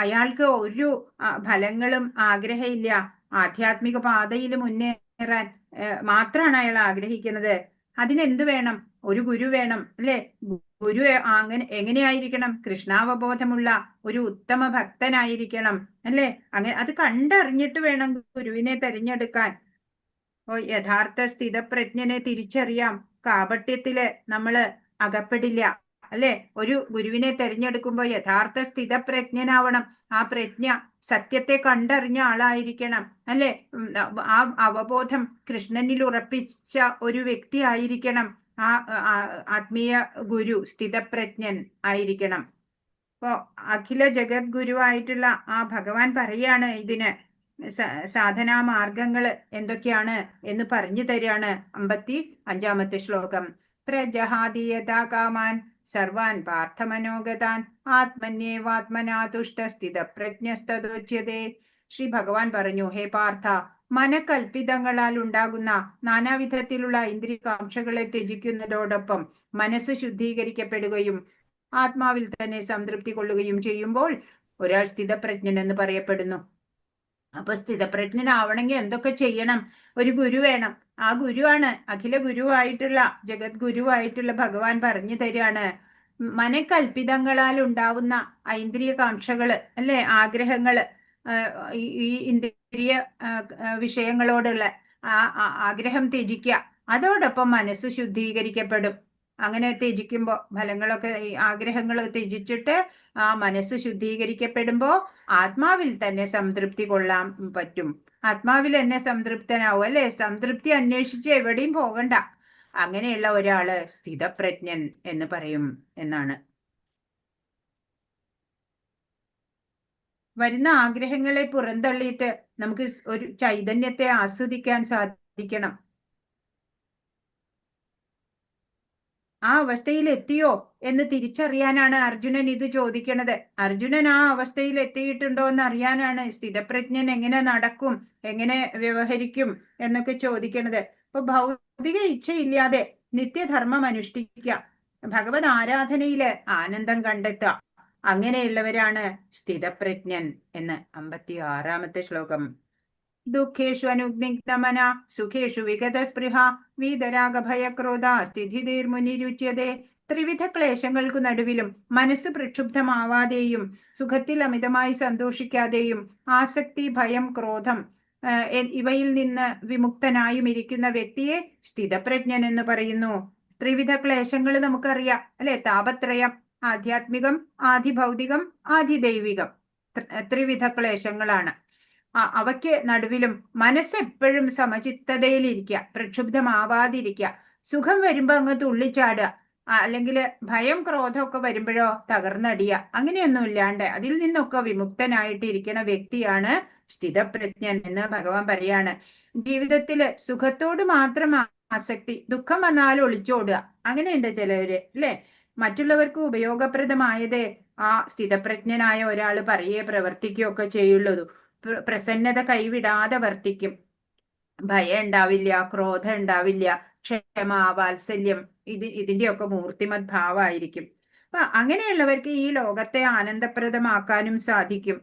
അയാൾക്ക് ഒരു ഫലങ്ങളും ആഗ്രഹമില്ല. ആധ്യാത്മിക പാതയിൽ മുന്നേറാൻ മാത്രമാണ് അയാൾ ആഗ്രഹിക്കുന്നത്. അതിനെന്ത് വേണം? ഒരു ഗുരു വേണം അല്ലെ. ഗുരു എങ്ങനെയായിരിക്കണം? കൃഷ്ണാവബോധമുള്ള ഒരു ഉത്തമ ഭക്തനായിരിക്കണം അല്ലെ. അത് കണ്ടറിഞ്ഞിട്ട് വേണം ഗുരുവിനെ തെരഞ്ഞെടുക്കാൻ. യഥാർത്ഥ സ്ഥിതപ്രജ്ഞനെ തിരിച്ചറിയാം. കാപട്യത്തില് നമ്മള് അകപ്പെടില്ല അല്ലെ. ഒരു ഗുരുവിനെ തെരഞ്ഞെടുക്കുമ്പോൾ യഥാർത്ഥ സ്ഥിതപ്രജ്ഞനാവണം. ആ പ്രജ്ഞ സത്യത്തെ കണ്ടറിഞ്ഞ ആളായിരിക്കണം അല്ലെ. ആ അവബോധം കൃഷ്ണനിൽ ഉറപ്പിച്ച ഒരു വ്യക്തി ആയിരിക്കണം ആ ആത്മീയ ഗുരു, സ്ഥിതപ്രജ്ഞൻ ആയിരിക്കണം. അപ്പോ അഖില ജഗത് ഗുരുവായിട്ടുള്ള ആ ഭഗവാൻ പറയാണ് ഇതിന് സാധനാ മാർഗങ്ങള് എന്തൊക്കെയാണ് എന്ന് പറഞ്ഞു തരികയാണ്. 55-ാമത്തെ ശ്ലോകം. പ്രജഹാദീയതാ കാമാൻ സർവാൻ പാർത്ഥമനോഗതാൻ ആത്മന്യേവാത്മനാ തുഷ്ട സ്ഥിതപ്രജ്ഞസ്തദോച്യതേ. ശ്രീ ഭഗവാൻ പറഞ്ഞു, ഹേ പാർത്ഥ, മനക്കൽപ്പിതങ്ങളാൽ ഉണ്ടാകുന്ന നാനാവിധത്തിലുള്ള ഇന്ദ്രിയകാംക്ഷകളെ ത്യജിക്കുന്നതോടൊപ്പം മനസ്സ് ശുദ്ധീകരിക്കപ്പെടുകയും ആത്മാവിൽ തന്നെ സംതൃപ്തി കൊള്ളുകയും ചെയ്യുമ്പോൾ ഒരാൾ സ്ഥിതപ്രജ്ഞൻ എന്ന് പറയപ്പെടുന്നു. അപ്പൊ സ്ഥിതപ്രജ്ഞനാവണമെങ്കിൽ എന്തൊക്കെ ചെയ്യണം? ഒരു ഗുരു വേണം. ആ ഗുരുവാണ് അഖില ഗുരുവായിട്ടുള്ള ജഗത് ഗുരുവായിട്ടുള്ള ഭഗവാൻ പറഞ്ഞു തരികയാണ്. മനക്കൽപ്പിതങ്ങളാൽ ഉണ്ടാവുന്ന ഐന്ദ്രിയ കാംക്ഷകള് അല്ലെ, ആഗ്രഹങ്ങള്, ഈ ഇന്ദ്രിയ വിഷയങ്ങളോടുള്ള ആഗ്രഹം ത്യജിക്കുക. അതോടൊപ്പം മനസ്സ് ശുദ്ധീകരിക്കപ്പെടും. അങ്ങനെ ത്യജിക്കുമ്പോൾ ഫലങ്ങളൊക്കെ, ആഗ്രഹങ്ങൾ ത്യജിച്ചിട്ട് ആ മനസ്സ് ശുദ്ധീകരിക്കപ്പെടുമ്പോ ആത്മാവിൽ തന്നെ സംതൃപ്തി കൊള്ളാൻ പറ്റും. ആത്മാവിൽ തന്നെ സംതൃപ്തനാവും അല്ലെ. സംതൃപ്തി അന്വേഷിച്ച് എവിടെയും പോകണ്ട. അങ്ങനെയുള്ള ഒരാള് സ്ഥിതപ്രജ്ഞൻ എന്ന് പറയും എന്നാണ്. വരുന്ന ആഗ്രഹങ്ങളെ പുറന്തള്ളിയിട്ട് നമുക്ക് ഒരു ചൈതന്യത്തെ ആസ്വദിക്കാൻ സാധിക്കണം. ആ അവസ്ഥയിൽ എത്തിയോ എന്ന് തിരിച്ചറിയാനാണ് അർജുനൻ ഇത് ചോദിക്കണത്. അർജുനൻ ആ അവസ്ഥയിൽ എത്തിയിട്ടുണ്ടോ എന്ന് അറിയാനാണ് സ്ഥിതപ്രജ്ഞൻ എങ്ങനെ നടക്കും, എങ്ങനെ വ്യവഹരിക്കും എന്നൊക്കെ ചോദിക്കണത്. അപ്പൊ ഭൗതിക ഇച്ഛയില്ലാതെ നിത്യധർമ്മം അനുഷ്ഠിക്കുക, ഭഗവത് ആരാധനയില് ആനന്ദം കണ്ടെത്തുക, അങ്ങനെയുള്ളവരാണ് സ്ഥിതപ്രജ്ഞൻ എന്ന് 56-ാമത്തെ ശ്ലോകം. ദുഃഖേഷു അനുഗ്നിഗ്ധമന സുഖേഷു വിഗതസ്പൃഹ വീതരാഗഭയക്രോധ സ്ഥിതിർമുനിരുച്യതേ. ത്രിവിധ ക്ലേശങ്ങൾക്കു നടുവിലും മനസ്സ് പ്രക്ഷുബ്ധമാവാതെയും സുഖത്തിൽ അമിതമായി സന്തോഷിക്കാതെയും ആസക്തി, ഭയം, ക്രോധം ഇവയിൽ നിന്ന് വിമുക്തനായും ഇരിക്കുന്ന വ്യക്തിയെ സ്ഥിതപ്രജ്ഞൻ എന്ന് പറയുന്നു. ത്രിവിധ ക്ലേശങ്ങൾ നമുക്കറിയാം അല്ലെ. താപത്രയം, ആധ്യാത്മികം, ആധിഭൗതികം, ആധിദൈവികം, ത്രിവിധ ക്ലേശങ്ങളാണ്. അവയ്ക്ക് നടുവിലും മനസ്സെപ്പോഴും സമചിത്തതയിലിരിക്കുക, പ്രക്ഷുബ്ധമാവാതിരിക്കുക. സുഖം വരുമ്പോ അങ്ങ് തുള്ളിച്ചാടുക, അല്ലെങ്കിൽ ഭയം, ക്രോധമൊക്കെ വരുമ്പോഴോ തകർന്നടിയ, അങ്ങനെയൊന്നും ഇല്ലാണ്ട് അതിൽ നിന്നൊക്കെ വിമുക്തനായിട്ടിരിക്കണ വ്യക്തിയാണ് സ്ഥിതപ്രജ്ഞൻ എന്ന് ഭഗവാൻ പറയാണ്. ജീവിതത്തില് സുഖത്തോട് മാത്രം ആസക്തി, ദുഃഖം വന്നാൽ ഒളിച്ചോടുക, അങ്ങനെയുണ്ട് ചിലവര് അല്ലെ. മറ്റുള്ളവർക്ക് ഉപയോഗപ്രദമായതേ ആ സ്ഥിതപ്രജ്ഞനായ ഒരാൾ പറയേ പ്രവർത്തിക്കുകയൊക്കെ ചെയ്യുള്ളൂ. പ്രസന്നത കൈവിടാതെ വർത്തിക്കും. ഭയം ഉണ്ടാവില്ല, ക്രോധം ഉണ്ടാവില്ല, ക്ഷമ, വാത്സല്യം, ഇതിന്റെയൊക്കെ മൂർത്തിമത് ഭാവമായിരിക്കും. അപ്പൊ അങ്ങനെയുള്ളവർക്ക് ഈ ലോകത്തെ ആനന്ദപ്രദമാക്കാനും സാധിക്കും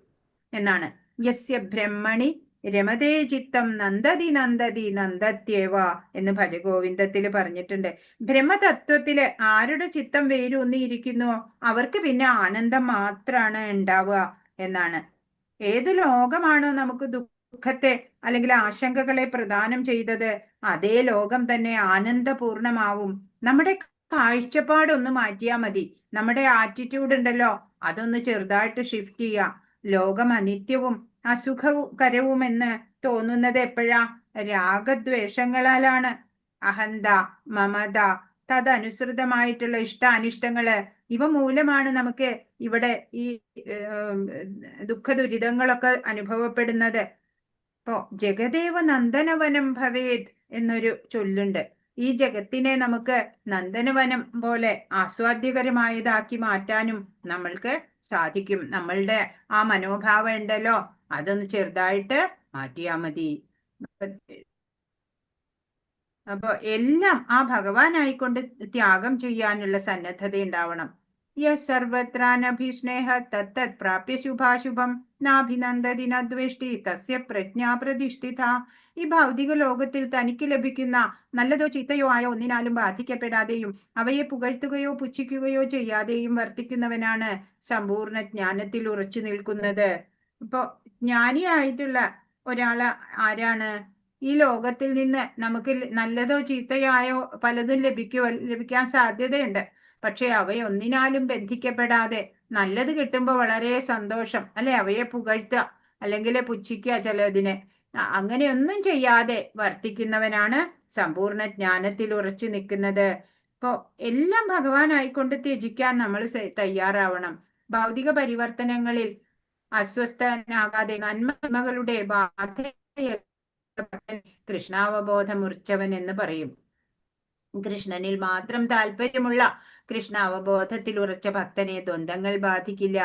എന്നാണ്. യസ്യ ബ്രഹ്മണി രമതേ ചിത്തം നന്ദതി നന്ദതി നന്ദത്യേവ എന്ന് ഭജഗോവിന്ദത്തില് പറഞ്ഞിട്ടുണ്ട്. ബ്രഹ്മതത്വത്തില് ആരുടെ ചിത്തം വേരൂന്നിയിരിക്കുന്നുവോ അവർക്ക് പിന്നെ ആനന്ദം മാത്രമാണ് ഉണ്ടാവുക എന്നാണ്. ഏതു ലോകമാണോ നമുക്ക് ദുഃഖത്തെ അല്ലെങ്കിൽ ആശങ്കകളെ പ്രദാനം ചെയ്തത്, അതേ ലോകം തന്നെ ആനന്ദപൂർണമാവും. നമ്മുടെ കാഴ്ചപ്പാടൊന്ന് മാറ്റിയാൽ മതി. നമ്മുടെ ആറ്റിറ്റ്യൂഡ് ഉണ്ടല്ലോ, അതൊന്ന് ചെറുതായിട്ട് ഷിഫ്റ്റ് ചെയ്യുക. ലോകം അനിത്യവും അസുഖകരവുമെന്ന് തോന്നുന്നത് എപ്പോഴാ? രാഗദ്വേഷങ്ങളാലാണ്. അഹന്ത, മമത, തദനുസൃതമായിട്ടുള്ള ഇഷ്ടാനിഷ്ടങ്ങള്, ഇവ മൂലമാണ് നമുക്ക് ഇവിടെ ഈ ദുഃഖ ദുരിതങ്ങളൊക്കെ അനുഭവപ്പെടുന്നത്. ഇപ്പോ ജഗദേവ നന്ദനവനം ഭവേത് എന്നൊരു ചൊല്ലുണ്ട്. ഈ ജഗത്തിനെ നമുക്ക് നന്ദനവനം പോലെ ആസ്വാദ്യകരമായതാക്കി മാറ്റാനും നമ്മൾക്ക് സാധിക്കും. നമ്മളുടെ ആ മനോഭാവം ഉണ്ടല്ലോ, അതൊന്ന് ചെറുതായിട്ട് മാറ്റിയാ മതി. അപ്പൊ എല്ലാം ആ ഭഗവാനായിക്കൊണ്ട് ത്യാഗം ചെയ്യാനുള്ള സന്നദ്ധത ഉണ്ടാവണം. സർവത്രാനഭിസ്നേഹ തത്തത് പ്രാപ്യ ശുഭാശുഭം നാഭിനന്ദതി നദ്വേഷ്ടി തസ്യ പ്രജ്ഞാ പ്രതിഷ്ഠിത. ഈ ഭൗതിക ലോകത്തിൽ തനിക്ക് ലഭിക്കുന്ന നല്ലതോ ചീത്തയോ ആയ ഒന്നിനാലും ബാധിക്കപ്പെടാതെയും അവയെ പുകഴ്ത്തുകയോ പുച്ഛിക്കുകയോ ചെയ്യാതെയും വർത്തിക്കുന്നവനാണ് സമ്പൂർണ്ണ ജ്ഞാനത്തിൽ ഉറച്ചു നിൽക്കുന്നത്. ഇപ്പൊ ജ്ഞാനിയായിട്ടുള്ള ഒരാള് ആരാണ്? ഈ ലോകത്തിൽ നിന്ന് നമുക്ക് നല്ലതോ ചീത്തയായോ പലതും ലഭിക്കാൻ സാധ്യതയുണ്ട്. പക്ഷെ അവയൊന്നിനാലും ബന്ധിക്കപ്പെടാതെ നല്ലത് കിട്ടുമ്പോൾ വളരെ സന്തോഷം, അല്ലെ? അവയെ പുകഴ്ത്തുക അല്ലെങ്കിൽ പുച്ഛിക്കുക ചിലതിനെ, അങ്ങനെയൊന്നും ചെയ്യാതെ വർത്തിക്കുന്നവനാണ് സമ്പൂർണ്ണ ജ്ഞാനത്തിൽ ഉറച്ചു നിൽക്കുന്നത്. ഇപ്പോ എല്ലാം ഭഗവാനായിക്കൊണ്ട് ത്യജിക്കാൻ നമ്മൾ തയ്യാറാവണം. ഭൗതിക പരിവർത്തനങ്ങളിൽ അസ്വസ്ഥനാകാതെ നന്മകളുടെ ബാധ കൃഷ്ണാവബോധമുറിച്ചവൻ എന്ന് പറയും. കൃഷ്ണനിൽ മാത്രം താല്പര്യമുള്ള കൃഷ്ണാവബോധത്തിൽ ഉറച്ച ഭക്തനെ ദ്വന്ദ്ങ്ങൾ ബാധിക്കില്ല.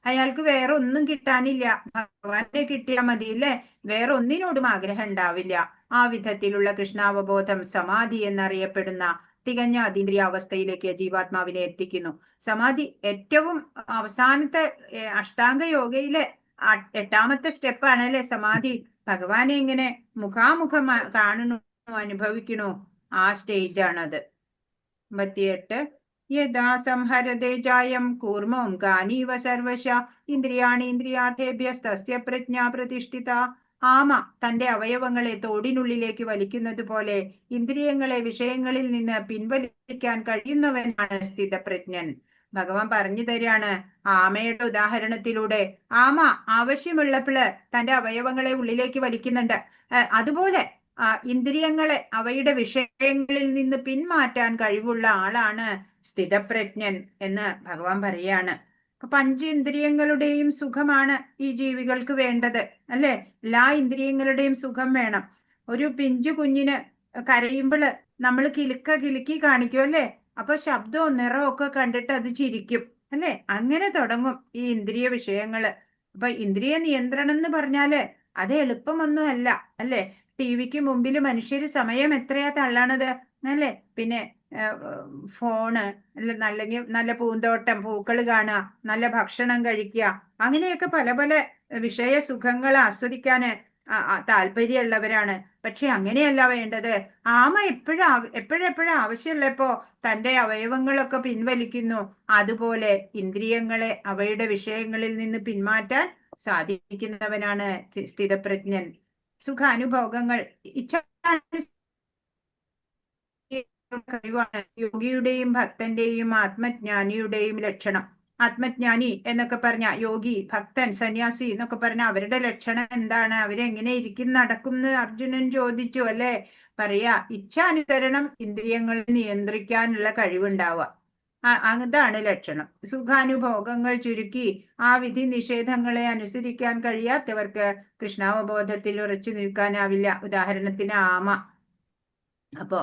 അയാൾക്ക് വേറെ ഒന്നും കിട്ടാനില്ല, ഭഗവാനെ കിട്ടിയാൽ മതി, അല്ലേ? വേറെ ഒന്നിനോടും ആഗ്രഹം ഉണ്ടാവില്ല. ആ വിധത്തിലുള്ള കൃഷ്ണാവബോധം സമാധി എന്നറിയപ്പെടുന്ന തികഞ്ഞ അതീന്ദ്രിയ അവസ്ഥയിലേക്ക് ജീവാത്മാവിനെ എത്തിക്കുന്നു. സമാധി ഏറ്റവും അവസാനത്തെ അഷ്ടാംഗ യോഗയിലെ 8ാമത്തെ സ്റ്റെപ്പാണ്, അല്ലെ? സമാധി. ഭഗവാനെ ഇങ്ങനെ മുഖാമുഖം കാണണു, അനുഭവിക്കണു, ആ സ്റ്റേജാണത്. 58 യഥാ സംഹരതേ ജായം കൂർമ്മം ഗാനീവ സർവശ ഇന്ദ്രിയാണി ഇന്ദ്രിയാർത്ഥേഭ്യസ്തസ്യ പ്രജ്ഞാ പ്രതിഷ്ഠിത. ആമ തന്റെ അവയവങ്ങളെ തോടിനുള്ളിലേക്ക് വലിക്കുന്നത് പോലെ ഇന്ദ്രിയങ്ങളെ വിഷയങ്ങളിൽ നിന്ന് പിൻവലിക്കാൻ കഴിയുന്നവനാണ് സ്ഥിതപ്രജ്ഞൻ. ഭഗവാൻ പറഞ്ഞു തരാണ് ആമയുടെ ഉദാഹരണത്തിലൂടെ. ആമ ആവശ്യമുള്ളപ്പോൾ തന്റെ അവയവങ്ങളെ ഉള്ളിലേക്ക് വലിക്കുന്നുണ്ട്. അതുപോലെ ഇന്ദ്രിയങ്ങളെ അവയുടെ വിഷയങ്ങളിൽ നിന്ന് പിന്മാറ്റാൻ കഴിവുള്ള ആളാണ് സ്ഥിതപ്രജ്ഞൻ എന്ന് ഭഗവാൻ പറയാണ്. അപ്പൊ 5 ഇന്ദ്രിയങ്ങളുടെയും സുഖമാണ് ഈ ജീവികൾക്ക് വേണ്ടത്, അല്ലെ? എല്ലാ ഇന്ദ്രിയങ്ങളുടെയും സുഖം വേണം. ഒരു പിഞ്ചു കുഞ്ഞിന് കരയുമ്പോൾ നമ്മൾ കിലുക്കി കാണിക്കും, അല്ലെ? അപ്പൊ ശബ്ദവും നിറവും ഒക്കെ കണ്ടിട്ട് അത് ചിരിക്കും, അല്ലെ? അങ്ങനെ തുടങ്ങും ഈ ഇന്ദ്രിയ വിഷയങ്ങള്. അപ്പൊ ഇന്ദ്രിയ നിയന്ത്രണം എന്ന് പറഞ്ഞാല് അത് എളുപ്പമൊന്നും അല്ല, അല്ലെ? ടിവിക്ക് മുമ്പിൽ മനുഷ്യര് സമയം എത്രയാ തള്ളണത്, അല്ലെ? പിന്നെ ഫോണ്, അല്ലെങ്കിൽ നല്ല പൂന്തോട്ടം, പൂക്കൾ കാണുക, നല്ല ഭക്ഷണം കഴിക്കുക, അങ്ങനെയൊക്കെ പല പല വിഷയ സുഖങ്ങൾ ആസ്വദിക്കാന് താല്പര്യമുള്ളവരാണ്. പക്ഷെ അങ്ങനെയല്ല വേണ്ടത്. ആമ എപ്പോഴെപ്പോഴും ആവശ്യമുള്ളപ്പോ തന്റെ അവയവങ്ങളൊക്കെ പിൻവലിക്കുന്നു. അതുപോലെ ഇന്ദ്രിയങ്ങളെ അവയുടെ വിഷയങ്ങളിൽ നിന്ന് പിന്മാറ്റാൻ സാധിക്കുന്നവനാണ് സ്ഥിതപ്രജ്ഞൻ. സുഖാനുഭോഗങ്ങൾ കഴിവാണ് യോഗിയുടെയും ഭക്തന്റെയും ആത്മജ്ഞാനിയുടെയും ലക്ഷണം. ആത്മജ്ഞാനി എന്നൊക്കെ പറഞ്ഞ യോഗി, ഭക്തൻ, സന്യാസി എന്നൊക്കെ പറഞ്ഞ അവരുടെ ലക്ഷണം എന്താണ്? അവരെങ്ങനെ ഇരിക്കും നടക്കും എന്ന് അർജുനൻ ചോദിച്ചു, അല്ലെ? പറയാ ഇച്ഛാനുസരണം ഇന്ദ്രിയങ്ങൾ നിയന്ത്രിക്കാനുള്ള കഴിവുണ്ടാവുക, അതാണ് ലക്ഷണം. സുഖാനുഭോഗങ്ങൾ ചുരുക്കി ആ വിധി നിഷേധങ്ങളെ അനുസരിക്കാൻ കഴിയാത്തവർക്ക് കൃഷ്ണാവബോധത്തിൽ ഉറച്ചു നിൽക്കാനാവില്ല. ഉദാഹരണത്തിന് ആമ. അപ്പോ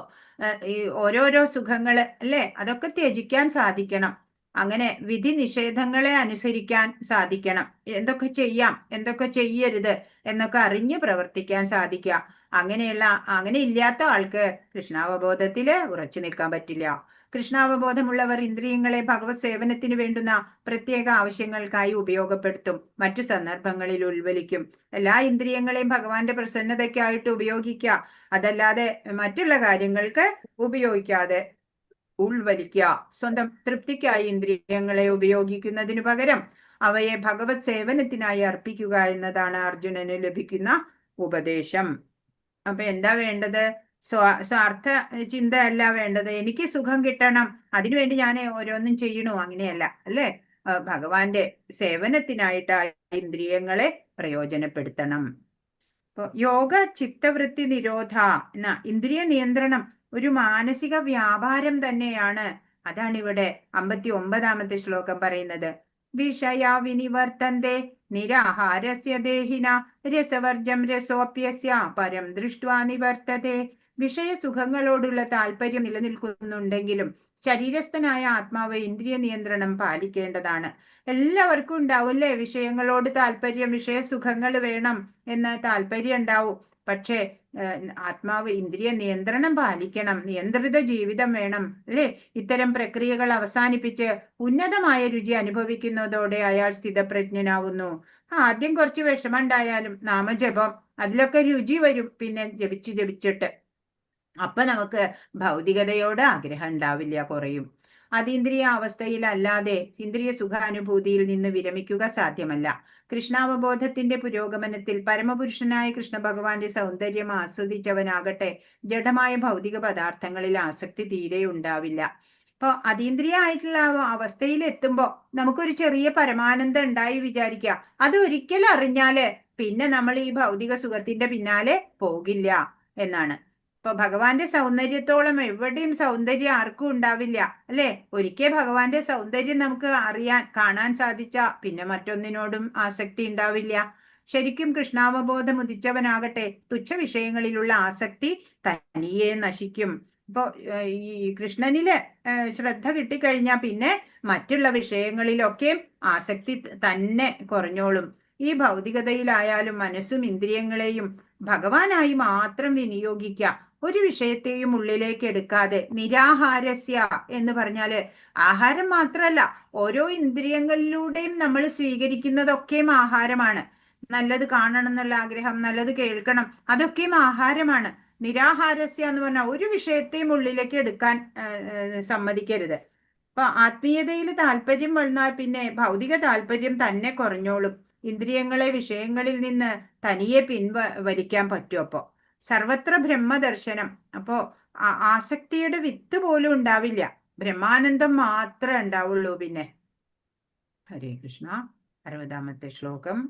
ഈ ഓരോരോ സുഖങ്ങള്, അല്ലെ? അതൊക്കെ ത്യജിക്കാൻ സാധിക്കണം. അങ്ങനെ വിധി നിഷേധങ്ങളെ അനുസരിക്കാൻ സാധിക്കണം. എന്തൊക്കെ ചെയ്യാം, എന്തൊക്കെ ചെയ്യരുത് എന്നൊക്കെ അറിഞ്ഞ് പ്രവർത്തിക്കാൻ സാധിക്കുക. അങ്ങനെ ഇല്ലാത്ത ആൾക്ക് കൃഷ്ണാവബോധത്തില് ഉറച്ചു നിൽക്കാൻ പറ്റില്ല. കൃഷ്ണാവബോധമുള്ളവർ ഇന്ദ്രിയങ്ങളെ ഭഗവത് സേവനത്തിന് വേണ്ടുന്ന പ്രത്യേക ആവശ്യങ്ങൾക്കായി ഉപയോഗപ്പെടുത്തും, മറ്റു സന്ദർഭങ്ങളിൽ ഉൾവലിക്കും. എല്ലാ ഇന്ദ്രിയങ്ങളെയും ഭഗവാന്റെ പ്രസന്നതയ്ക്കായിട്ട് ഉപയോഗിക്കുക, അതല്ലാതെ മറ്റുള്ള കാര്യങ്ങൾക്ക് ഉപയോഗിക്കാതെ ഉൾവലിക്കുക. സ്വന്തം തൃപ്തിക്കായി ഇന്ദ്രിയങ്ങളെ ഉപയോഗിക്കുന്നതിനു പകരം അവയെ ഭഗവത് സേവനത്തിനായി അർപ്പിക്കുക എന്നതാണ് അർജുനന് ലഭിക്കുന്ന ഉപദേശം. അപ്പൊ എന്താ വേണ്ടത്? സ്വാർത്ഥ ചിന്ത അല്ല വേണ്ടത്. എനിക്ക് സുഖം കിട്ടണം, അതിനുവേണ്ടി ഞാൻ ഓരോന്നും ചെയ്യണു, അങ്ങനെയല്ല, അല്ലെ? ഭഗവാന്റെ സേവനത്തിനായിട്ട് ഇന്ദ്രിയങ്ങളെ പ്രയോജനപ്പെടുത്തണം. ഇപ്പൊ യോഗ ചിത്തവൃത്തി നിരോധ എന്ന ഇന്ദ്രിയ നിയന്ത്രണം ഒരു മാനസിക വ്യാപാരം തന്നെയാണ്. അതാണ് ഇവിടെ 59ാമത്തെ ശ്ലോകം പറയുന്നത്. വിഷയാ വിനിവർത്തന്തേ നിരാഹാരസ്യ ദേഹിന രസവർജം രസോപ്യസ്യ പരം ദൃഷ്ട്വാ നിവർത്തതേ വിഷയസുഖങ്ങളോടുള്ള താല്പര്യം നിലനിൽക്കുന്നുണ്ടെങ്കിലും ശരീരസ്ഥനായ ആത്മാവ് ഇന്ദ്രിയ നിയന്ത്രണം പാലിക്കേണ്ടതാണ്. എല്ലാവർക്കും ഉണ്ടാവും അല്ലേ വിഷയങ്ങളോട് താല്പര്യം, വിഷയസുഖങ്ങൾ വേണം എന്ന് താല്പര്യം ഉണ്ടാവും. പക്ഷേ ആത്മാവ് ഇന്ദ്രിയ നിയന്ത്രണം പാലിക്കണം, നിയന്ത്രിത ജീവിതം വേണം അല്ലേ. ഇത്തരം പ്രക്രിയകൾ അവസാനിപ്പിച്ച് ഉന്നതമായ രുചി അനുഭവിക്കുന്നതോടെ അയാൾ സ്ഥിതപ്രജ്ഞനാവുന്നു. ആദ്യം കുറച്ച് വിഷമം ഉണ്ടായാലും നാമജപം അതിലൊക്കെ രുചി വരും, പിന്നെ ജപിച്ചിട്ട്. അപ്പൊ നമുക്ക് ഭൗതികതയോട് ആഗ്രഹം ഉണ്ടാവില്ല, കുറയും. അതീന്ദ്രിയ അവസ്ഥയിലല്ലാതെ ഇന്ദ്രിയ സുഖാനുഭൂതിയിൽ നിന്ന് വിരമിക്കുക സാധ്യമല്ല. കൃഷ്ണാവബോധത്തിന്റെ പുരോഗമനത്തിൽ പരമപുരുഷനായ കൃഷ്ണ ഭഗവാന്റെ സൗന്ദര്യം ആസ്വദിച്ചവനാകട്ടെ ജഡമായ ഭൗതിക പദാർത്ഥങ്ങളിൽ ആസക്തി തീരെ ഉണ്ടാവില്ല. അപ്പൊ അതീന്ദ്രിയ ആയിട്ടുള്ള അവസ്ഥയിൽ എത്തുമ്പോ നമുക്കൊരു ചെറിയ പരമാനന്ദം ഉണ്ടായി വിചാരിക്കുക. അത് ഒരിക്കലും അറിഞ്ഞാല് പിന്നെ നമ്മൾ ഈ ഭൗതിക സുഖത്തിന്റെ പിന്നാലെ പോകില്ല എന്നാണ്. ഇപ്പൊ ഭഗവാന്റെ സൗന്ദര്യത്തോളം എവിടെയും സൗന്ദര്യം ആർക്കും ഉണ്ടാവില്ല അല്ലെ. ഒരിക്കൽ ഭഗവാന്റെ സൗന്ദര്യം നമുക്ക് കാണാൻ സാധിച്ച പിന്നെ മറ്റൊന്നിനോടും ആസക്തി ഉണ്ടാവില്ല. ശരിക്കും കൃഷ്ണാവബോധം ഉദിച്ചവനാകട്ടെ തുച്ഛ വിഷയങ്ങളിലുള്ള ആസക്തി തനിയെ നശിക്കും. ഇപ്പൊ ഈ കൃഷ്ണനില് ശ്രദ്ധ കിട്ടിക്കഴിഞ്ഞാൽ പിന്നെ മറ്റുള്ള വിഷയങ്ങളിലൊക്കെ ആസക്തി തന്നെ കുറഞ്ഞോളും. ഈ ഭൗതികതയിലായാലും മനസ്സും ഇന്ദ്രിയങ്ങളെയും ഭഗവാനായി മാത്രം വിനിയോഗിക്കുക. ഒരു വിഷയത്തെയും ഉള്ളിലേക്ക് എടുക്കാതെ നിരാഹാരസ്യ എന്ന് പറഞ്ഞാല് ആഹാരം മാത്രല്ല, ഓരോ ഇന്ദ്രിയങ്ങളിലൂടെയും നമ്മൾ സ്വീകരിക്കുന്നതൊക്കെയും ആഹാരമാണ്. നല്ലത് കാണണം എന്നുള്ള ആഗ്രഹം, നല്ലത് കേൾക്കണം, അതൊക്കെയും ആഹാരമാണ്. നിരാഹാരസ്യ എന്ന് പറഞ്ഞാൽ ഒരു വിഷയത്തെയും ഉള്ളിലേക്ക് എടുക്കാൻ സമ്മതിക്കരുത്. അപ്പൊ ആത്മീയതയിൽ താല്പര്യം വന്നാൽ പിന്നെ ഭൗതിക താല്പര്യം തന്നെ കുറഞ്ഞോളും. ഇന്ദ്രിയങ്ങളെ വിഷയങ്ങളിൽ നിന്ന് തനിയെ പിൻവലിക്കാൻ പറ്റും. അപ്പോ സർവത്ര ബ്രഹ്മദർശനം. അപ്പോ ആസക്തിയുടെ വിത്ത് പോലും ഉണ്ടാവില്ല, ബ്രഹ്മാനന്ദം മാത്രമേ ഉണ്ടാവുള്ളൂ. പിന്നെ ഹരേ കൃഷ്ണ. 60ാമത്തെ ശ്ലോകം.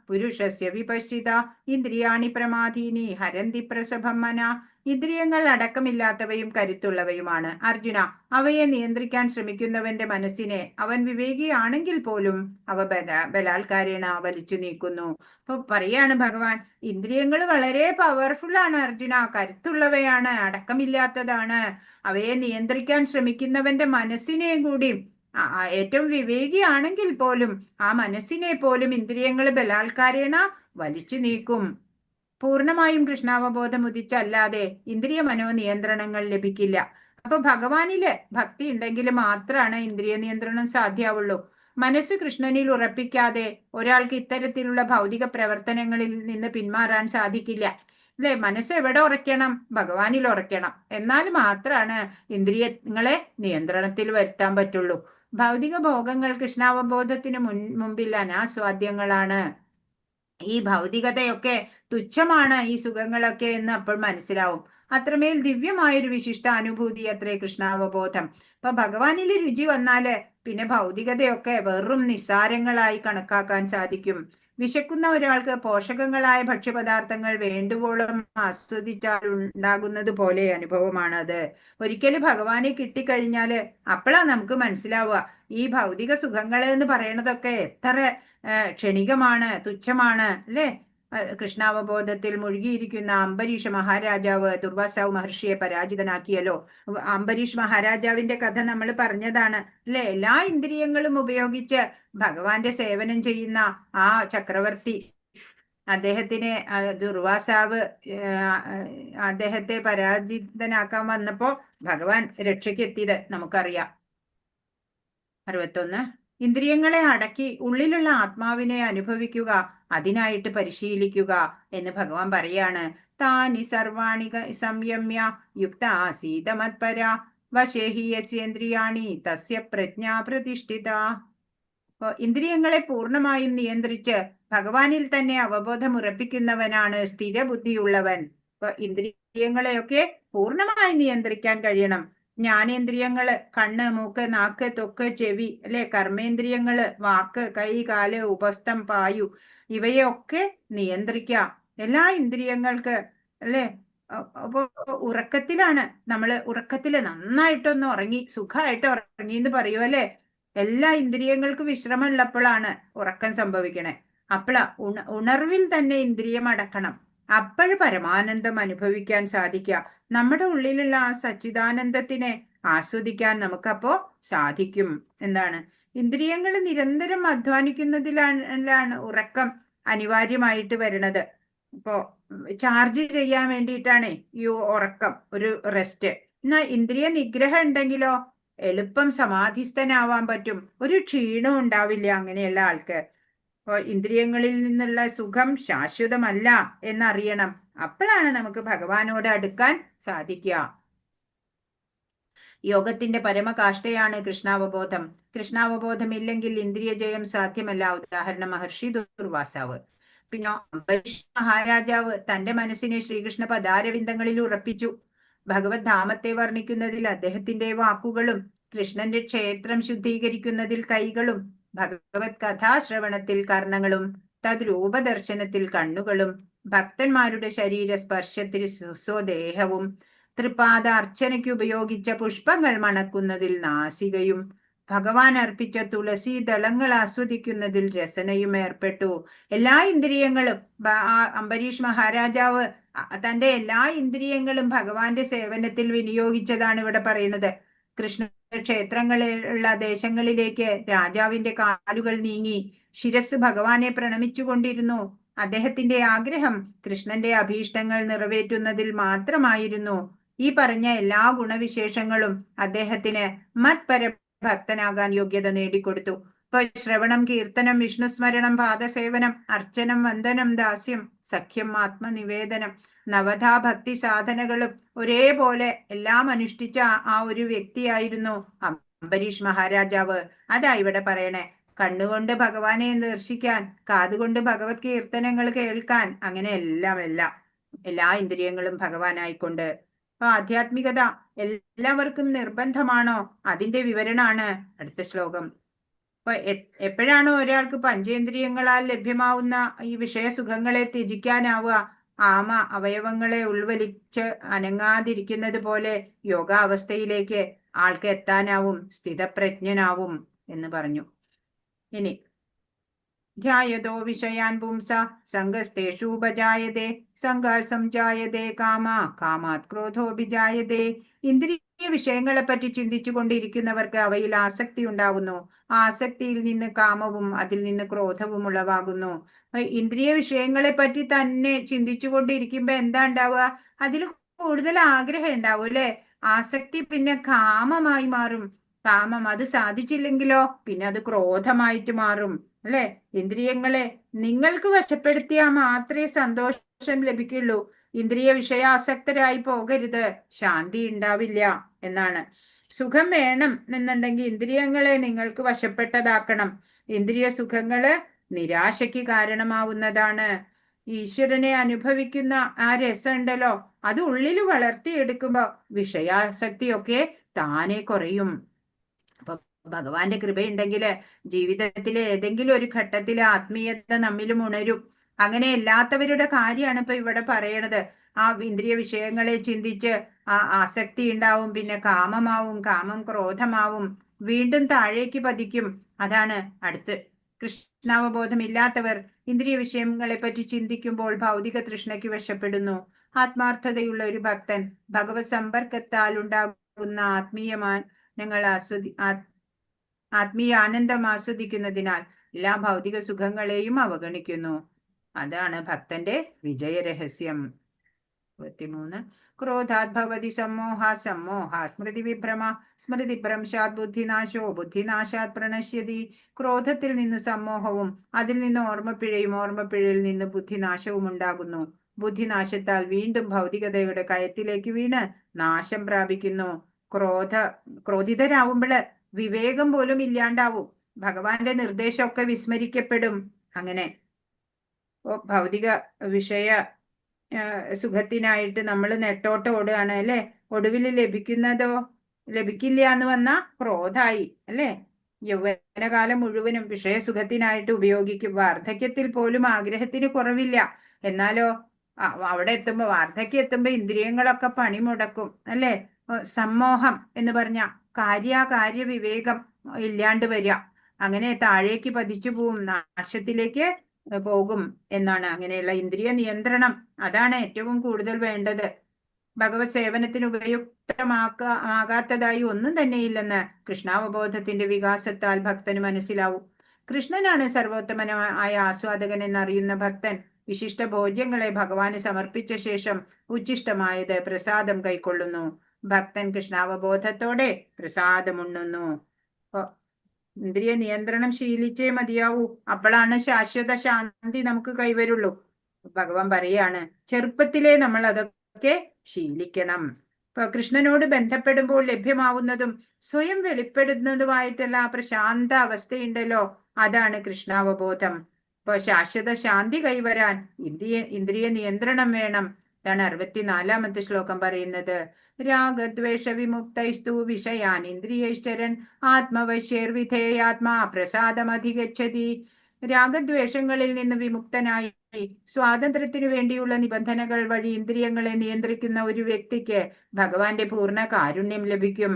പുരുഷസ്യ വിപശ്ചിത ഇന്ദ്രിയാണി പ്രമാധീനി ഹരന്തി പ്രസഭം മന. ഇന്ദ്രിയങ്ങൾ അടക്കമില്ലാത്തവയും കരുത്തുള്ളവയുമാണ് അർജുന. അവയെ നിയന്ത്രിക്കാൻ ശ്രമിക്കുന്നവന്റെ മനസ്സിനെ അവൻ വിവേകിയാണെങ്കിൽ പോലും അവ ബലാത്കാരേണ വലിച്ചു നീക്കുന്നു. അപ്പൊ പറയാണ് ഭഗവാൻ, ഇന്ദ്രിയങ്ങൾ വളരെ പവർഫുൾ ആണ് അർജുന, കരുത്തുള്ളവയാണ്, അടക്കമില്ലാത്തതാണ്. അവയെ നിയന്ത്രിക്കാൻ ശ്രമിക്കുന്നവന്റെ മനസ്സിനെ കൂടി, ഏറ്റവും വിവേകിയാണെങ്കിൽ പോലും ആ മനസ്സിനെ പോലും ഇന്ദ്രിയങ്ങൾ ബലാത്കാരേണ വലിച്ചു നീക്കും. പൂർണ്ണമായും കൃഷ്ണാവബോധം ഉദിച്ചല്ലാതെ ഇന്ദ്രിയ മനോനിയന്ത്രണങ്ങൾ ലഭിക്കില്ല. അപ്പൊ ഭഗവാനില് ഭക്തി ഉണ്ടെങ്കിൽ മാത്രമാണ് ഇന്ദ്രിയ നിയന്ത്രണം സാധ്യമാവുള്ളൂ. മനസ്സ് കൃഷ്ണനിൽ ഉറപ്പിക്കാതെ ഒരാൾക്ക് ഇത്തരത്തിലുള്ള ഭൗതിക പ്രവർത്തനങ്ങളിൽ നിന്ന് പിന്മാറാൻ സാധിക്കില്ല അല്ലെ. മനസ്സ് എവിടെ ഉറയ്ക്കണം? ഭഗവാനിൽ ഉറയ്ക്കണം. എന്നാൽ മാത്രമാണ് ഇന്ദ്രിയങ്ങളെ നിയന്ത്രണത്തിൽ വരുത്താൻ പറ്റുള്ളൂ. ഭൗതിക ഭോഗങ്ങൾ കൃഷ്ണാവബോധത്തിന് മുമ്പിൽ അനാസ്വാദ്യങ്ങളാണ്. ഈ ഭൗതികതയൊക്കെ തുച്ഛമാണ്, ഈ സുഖങ്ങളൊക്കെ എന്ന് അപ്പോൾ മനസ്സിലാവും. അത്രമേൽ ദിവ്യമായൊരു വിശിഷ്ട അനുഭൂതി അത്രേ കൃഷ്ണാവബോധം. അപ്പൊ ഭഗവാനിൽ രുചി വന്നാല് പിന്നെ ഭൗതികതയൊക്കെ വെറും നിസ്സാരങ്ങളായി കണക്കാക്കാൻ സാധിക്കും. വിശക്കുന്ന ഒരാൾക്ക് പോഷകങ്ങളായ ഭക്ഷ്യപദാർത്ഥങ്ങൾ വേണ്ടുവോളം ആസ്വദിച്ചാൽ ഉണ്ടാകുന്നത് പോലെ അനുഭവമാണത്. ഒരിക്കലും ഭഗവാനെ കിട്ടിക്കഴിഞ്ഞാല് അപ്പോഴാ നമുക്ക് മനസ്സിലാവുക ഈ ഭൗതിക സുഖങ്ങൾ എന്ന് പറയുന്നതൊക്കെ എത്ര ക്ഷണികമാണ്, തുച്ഛമാണ് അല്ലെ. കൃഷ്ണാവബോധത്തിൽ മുഴുകിയിരിക്കുന്ന അംബരീഷ് മഹാരാജാവ് ദുർവാസാവ് മഹർഷിയെ പരാജിതനാക്കിയല്ലോ. അംബരീഷ് മഹാരാജാവിന്റെ കഥ നമ്മൾ പറഞ്ഞതാണ് അല്ലെ. എല്ലാ ഇന്ദ്രിയങ്ങളും ഉപയോഗിച്ച് ഭഗവാന്റെ സേവനം ചെയ്യുന്ന ആ ചക്രവർത്തി, അദ്ദേഹത്തിനെ ദുർവാസാവ് അദ്ദേഹത്തെ പരാജിതനാക്കാൻ വന്നപ്പോ ഭഗവാൻ രക്ഷയ്ക്കെത്തിയത് നമുക്കറിയാം. 61. ഇന്ദ്രിയങ്ങളെ അടക്കി ഉള്ളിലുള്ള ആത്മാവിനെ അനുഭവിക്കുക, അതിനായിട്ട് പരിശീലിക്കുക എന്ന് ഭഗവാൻ പറയാണ്. താനി സർവാണി സംയമ്യ യുക്ത ആസീത മത്പര വശേഹി യസ്യേന്ദ്രിയാണി തസ്യ പ്രജ്ഞാ പ്രതിഷ്ഠിത. ഇന്ദ്രിയങ്ങളെ പൂർണ്ണമായും നിയന്ത്രിച്ച് ഭഗവാനിൽ തന്നെ അവബോധം ഉറപ്പിക്കുന്നവനാണ് സ്ഥിരബുദ്ധിയുള്ളവൻ. ഇന്ദ്രിയങ്ങളെയൊക്കെ പൂർണ്ണമായി നിയന്ത്രിക്കാൻ കഴിയണം. ജ്ഞാനേന്ദ്രിയങ്ങള് കണ്ണ്, മൂക്ക്, നാക്ക്, ത്വക്ക്, ചെവി അല്ലെ, കർമ്മേന്ദ്രിയങ്ങള് വാക്ക്, കൈ, കാല്, ഉപസ്ഥം, പായു, ഇവയൊക്കെ നിയന്ത്രിക്കാം. എല്ലാ ഇന്ദ്രിയങ്ങൾക്ക് അല്ലെ. അപ്പൊ ഉറക്കത്തിലാണ് നമ്മള്, ഉറക്കത്തില് നന്നായിട്ടൊന്ന് ഉറങ്ങി സുഖമായിട്ട് ഉറങ്ങി എന്ന് പറയൂ അല്ലെ. എല്ലാ ഇന്ദ്രിയങ്ങൾക്കും വിശ്രമം ഉള്ളപ്പോഴാണ് ഉറക്കം സംഭവിക്കണേ. അപ്പോഴാ ഉണർവിൽ തന്നെ ഇന്ദ്രിയം അടക്കണം. അപ്പോൾ പരമാനന്ദം അനുഭവിക്കാൻ സാധിക്കുക. നമ്മുടെ ഉള്ളിലുള്ള ആ സച്ചിദാനന്ദത്തിനെ ആസ്വദിക്കാൻ നമുക്കപ്പോ സാധിക്കും. എന്താണ്? ഇന്ദ്രിയങ്ങൾ നിരന്തരം അധ്വാനിക്കുന്നതിലാണ് ഉറക്കം അനിവാര്യമായിട്ട് വരുന്നത്. ഇപ്പോ ചാർജ് ചെയ്യാൻ വേണ്ടിയിട്ടാണ് ഈ ഉറക്കം, ഒരു റെസ്റ്റ്. എന്നാൽ ഇന്ദ്രിയ നിഗ്രഹം ഉണ്ടെങ്കിലോ എളുപ്പം സമാധിസ്ഥനാവാൻ പറ്റും. ഒരു ക്ഷീണവും ഉണ്ടാവില്ല അങ്ങനെയുള്ള ആൾക്ക്. അപ്പോൾ ഇന്ദ്രിയങ്ങളിൽ നിന്നുള്ള സുഖം ശാശ്വതമല്ല എന്നറിയണം. അപ്പോഴാണ് നമുക്ക് ഭഗവാനോട് അടുക്കാൻ സാധിക്കുക. യോഗത്തിന്റെ പരമകാഷ്ഠയാണ് കൃഷ്ണാവബോധം. കൃഷ്ണാവബോധമില്ലെങ്കിൽ ഇന്ദ്രിയ ജയം സാധ്യമല്ല. ഉദാഹരണം മഹർഷി ദുർവാസാവ്. പിന്നെ അംബരീഷ് മഹാരാജാവ് തന്റെ മനസ്സിനെ ശ്രീകൃഷ്ണ പദാരവിന്ദങ്ങളിൽ ഉറപ്പിച്ചു. ഭഗവത് ധാമത്തെ വർണ്ണിക്കുന്നതിൽ അദ്ദേഹത്തിന്റെ വാക്കുകളും, കൃഷ്ണന്റെ ക്ഷേത്രം ശുദ്ധീകരിക്കുന്നതിൽ കൈകളും, ഭഗവത് കഥാശ്രവണത്തിൽ കർണങ്ങളും, തദ്രൂപദർശനത്തിൽ കണ്ണുകളും, ഭക്തന്മാരുടെ ശരീര സ്പർശത്തിൽ സ്വദേഹവും, തൃപാദ അർച്ചനയ്ക്ക് ഉപയോഗിച്ച പുഷ്പങ്ങൾ മണക്കുന്നതിൽ നാസികയും, ഭഗവാൻ അർപ്പിച്ച തുളസി ദളങ്ങൾ ആസ്വദിക്കുന്നതിൽ രസനയും ഏർപ്പെട്ടു. എല്ലാ ഇന്ദ്രിയങ്ങളും അംബരീഷ് മഹാരാജാവ് തന്റെ എല്ലാ ഇന്ദ്രിയങ്ങളും ഭഗവാന്റെ സേവനത്തിൽ വിനിയോഗിച്ചതാണ് ഇവിടെ പറയുന്നത്. കൃഷ്ണ ക്ഷേത്രങ്ങളിലുള്ള ദേശങ്ങളിലേക്ക് രാജാവിന്റെ കാലുകൾ നീങ്ങി ശിരസ് ഭഗവാനെ പ്രണമിച്ചുകൊണ്ടിരുന്നു. അദ്ദേഹത്തിന്റെ ആഗ്രഹം കൃഷ്ണന്റെ അഭീഷ്ടങ്ങൾ നിറവേറ്റുന്നതിൽ മാത്രമായിരുന്നു. ഈ പറഞ്ഞ എല്ലാ ഗുണവിശേഷങ്ങളും അദ്ദേഹത്തിന് മത്പര ഭക്തനാകാൻ യോഗ്യത നേടിക്കൊടുത്തു. ഇപ്പൊ ശ്രവണം, കീർത്തനം, വിഷ്ണുസ്മരണം, പാദസേവനം, അർച്ചനം, വന്ദനം, ദാസ്യം, സഖ്യം, ആത്മനിവേദനം, നവധാ ഭക്തി സാധനകളും ഒരേപോലെ എല്ലാം അനുഷ്ഠിച്ച ആ ഒരു വ്യക്തിയായിരുന്നു അംബരീഷ് മഹാരാജാവ്. അതാ ഇവിടെ പറയണേ, കണ്ണുകൊണ്ട് ഭഗവാനെ ദർശിക്കാൻ, കാതുകൊണ്ട് ഭഗവത് കീർത്തനങ്ങൾ കേൾക്കാൻ, അങ്ങനെ എല്ലാ ഇന്ദ്രിയങ്ങളും ഭഗവാനായിക്കൊണ്ട്. അപ്പൊ ആധ്യാത്മികത എല്ലാവർക്കും നിർബന്ധമാണോ? അതിന്റെ വിവരണമാണ് അടുത്ത ശ്ലോകം. അപ്പൊ എപ്പോഴാണോ ഒരാൾക്ക് പഞ്ചേന്ദ്രിയങ്ങളാൽ ലഭ്യമാവുന്ന ഈ വിഷയസുഖങ്ങളെ ത്യജിക്കാനാവുക? ആമ അവയവങ്ങളെ ഉൾവലിച്ച് അനങ്ങാതിരിക്കുന്നത് പോലെ യോഗാവസ്ഥയിലേക്ക് ആൾക്ക് എത്താനാവും, സ്ഥിതപ്രജ്ഞനാവും എന്ന് പറഞ്ഞു. ഇനി ധ്യായതോ വിഷയാൻ പുംസ സംഗസ്തേഷൂപജായതേ സംഗാൽ സംജായതേ കാമാത് ക്രോധോഭിജായതേ. ഇന്ദ്രിയ വിഷയങ്ങളെ പറ്റി ചിന്തിച്ചു കൊണ്ടിരിക്കുന്നവർക്ക് അവയിൽ ആസക്തി ഉണ്ടാകുന്നു. ആസക്തിയിൽ നിന്ന് കാമവും അതിൽ നിന്ന് ക്രോധവും ഉളവാകുന്നു. ഇന്ദ്രിയ വിഷയങ്ങളെ പറ്റി തന്നെ ചിന്തിച്ചു കൊണ്ടിരിക്കുമ്പോ എന്താ ഉണ്ടാവുക? അതിൽ കൂടുതൽ ആഗ്രഹം ഉണ്ടാവും അല്ലെ? ആസക്തി പിന്നെ കാമമായി മാറും. കാമം അത് സാധിച്ചില്ലെങ്കിലോ പിന്നെ അത് ക്രോധമായിട്ട് മാറും അല്ലെ? ഇന്ദ്രിയങ്ങളെ നിങ്ങൾക്ക് വശപ്പെടുത്തിയാൽ മാത്രമേ സന്തോഷം ലഭിക്കുള്ളൂ. ഇന്ദ്രിയ വിഷയാസക്തരായി പോകരുത്, ശാന്തി ഉണ്ടാവില്ല എന്നാണ്. സുഖം വേണം എന്നുണ്ടെങ്കിൽ ഇന്ദ്രിയങ്ങളെ നിങ്ങൾക്ക് വശപ്പെട്ടതാക്കണം. ഇന്ദ്രിയ സുഖങ്ങള് നിരാശയ്ക്ക് കാരണമാവുന്നതാണ്. ഈശ്വരനെ അനുഭവിക്കുന്ന ആ രസം ഉണ്ടല്ലോ, അത് ഉള്ളിൽ വളർത്തിയെടുക്കുമ്പോ വിഷയാസക്തിയൊക്കെ താനെ കുറയും. അപ്പൊ ഭഗവാന്റെ കൃപയുണ്ടെങ്കിൽ ജീവിതത്തിലെ ഏതെങ്കിലും ഒരു ഘട്ടത്തിൽ ആത്മീയത നമ്മിലും ഉണരും. അങ്ങനെ അല്ലാത്തവരുടെ കാര്യമാണ് ഇപ്പൊ ഇവിടെ പറയണത്. ആ ഇന്ദ്രിയ വിഷയങ്ങളെ ചിന്തിച്ച് ആ ആസക്തി ഉണ്ടാവും, പിന്നെ കാമമാവും, കാമം ക്രോധമാവും, വീണ്ടും താഴേക്ക് പതിക്കും. അതാണ് അടുത്ത്. കൃഷ്ണാവബോധമില്ലാത്തവർ ഇന്ദ്രിയ വിഷയങ്ങളെ പറ്റി ചിന്തിക്കുമ്പോൾ ഭൗതിക തൃഷ്ണയ്ക്ക് വശപ്പെടുന്നു. ആത്മാർത്ഥതയുള്ള ഒരു ഭക്തൻ ഭഗവത് സമ്പർക്കത്താൽ ഉണ്ടാകുന്ന ആത്മീയ ആനന്ദം ആസ്വദിക്കുന്നതിനാൽ എല്ലാ ഭൗതിക സുഖങ്ങളെയും അവഗണിക്കുന്നു. അതാണ് ഭക്തന്റെ വിജയരഹസ്യം. 23 ക്രോധാത് ഭവതി സമ്മോഹ സ്മൃതി വിഭ്രമ സ്മൃതിഭ്രംശാത് ബുദ്ധിനാശോ ബുദ്ധിനാശാത് പ്രണശ്യതി. ക്രോധത്തിൽ നിന്ന് സമ്മോഹവും അതിൽ നിന്ന് ഓർമ്മപ്പിഴയും ഓർമ്മപ്പിഴയിൽ നിന്ന് ബുദ്ധിനാശവും ഉണ്ടാകുന്നു. ബുദ്ധിനാശത്താൽ വീണ്ടും ഭൗതികതയുടെ കയത്തിലേക്ക് വീണ് നാശം പ്രാപിക്കുന്നു. ക്രോധിതരാവുമ്പോൾ വിവേകം പോലും ഇല്ലാണ്ടാവും. ഭഗവാന്റെ നിർദ്ദേശമൊക്കെ വിസ്മരിക്കപ്പെടും. അങ്ങനെ ഭൗതിക വിഷയ സുഖത്തിനായിട്ട് നമ്മൾ നെട്ടോട്ട് ഓടുകയാണ് അല്ലെ? ഒടുവിൽ ലഭിക്കില്ല എന്ന് വന്ന ക്രോധായി അല്ലെ? യൗവനകാലം മുഴുവനും വിഷയസുഖത്തിനായിട്ട് ഉപയോഗിക്കും. വാർദ്ധക്യത്തിൽ പോലും ആഗ്രഹത്തിന് കുറവില്ല. എന്നാലോ അവിടെ എത്തുമ്പോ, വാർദ്ധക്യം എത്തുമ്പോ ഇന്ദ്രിയങ്ങളൊക്കെ പണിമുടക്കും അല്ലെ? സമ്മോഹം എന്ന് പറഞ്ഞ കാര്യ വിവേകം ഇല്ലാണ്ട് വരിക. അങ്ങനെ താഴേക്ക് പതിച്ചു പോവും, നാശത്തിലേക്ക് പോകും എന്നാണ്. അങ്ങനെയുള്ള ഇന്ദ്രിയ നിയന്ത്രണം അതാണ് ഏറ്റവും കൂടുതൽ വേണ്ടത്. ഭഗവത് സേവനത്തിന് ഉപയുക്തമാകാത്തതായി ഒന്നും തന്നെയില്ലെന്ന് കൃഷ്ണാവബോധത്തിന്റെ വികാസത്താൽ ഭക്തന് മനസ്സിലാവും. കൃഷ്ണനാണ് സർവോത്തമനായ ആസ്വാദകൻ എന്നറിയുന്ന ഭക്തൻ വിശിഷ്ട ഭോജ്യങ്ങളെ ഭഗവാന് സമർപ്പിച്ച ശേഷം ഉച്ഛിഷ്ടമായത് പ്രസാദം കൈക്കൊള്ളുന്നു. ഭക്തൻ കൃഷ്ണാവബോധത്തോടെ പ്രസാദമുണ്ണുന്നു. ഇന്ദ്രിയ നിയന്ത്രണം ശീലിച്ചേ മതിയാവൂ. അപ്പോഴാണ് ശാശ്വത ശാന്തി നമുക്ക് കൈവരുള്ളൂ. ഭഗവാൻ പറയാണ്, ചെറുപ്പത്തിലേ നമ്മൾ അതൊക്കെ ശീലിക്കണം. ഇപ്പൊ കൃഷ്ണനോട് ബന്ധപ്പെടുമ്പോൾ ലഭ്യമാവുന്നതും സ്വയം വെളിപ്പെടുന്നതുമായിട്ടുള്ള ആ പ്രശാന്ത അവസ്ഥയുണ്ടല്ലോ, അതാണ് കൃഷ്ണാവബോധം. ഇപ്പൊ ശാശ്വത ശാന്തി കൈവരാൻ ഇന്ദ്രിയ നിയന്ത്രണം വേണം. ഇതാണ് 64-ാമത്തെ ശ്ലോകം പറയുന്നത്. രാഗദ്വേഷ വിമുക്തൈസ്തു വിഷയാൻ ഇന്ദ്രിയൈശ്വരൻ ആത്മവശ്യേർവിധേയാത്മാ പ്രസാദമധിഗച്ഛതി. രാഗദ്വേഷങ്ങളിൽ നിന്ന് വിമുക്തനായി സ്വാതന്ത്ര്യത്തിനു വേണ്ടിയുള്ള നിബന്ധനകൾ വഴി ഇന്ദ്രിയങ്ങളെ നിയന്ത്രിക്കുന്ന ഒരു വ്യക്തിക്ക് ഭഗവാന്റെ പൂർണ്ണ കാരുണ്യം ലഭിക്കും.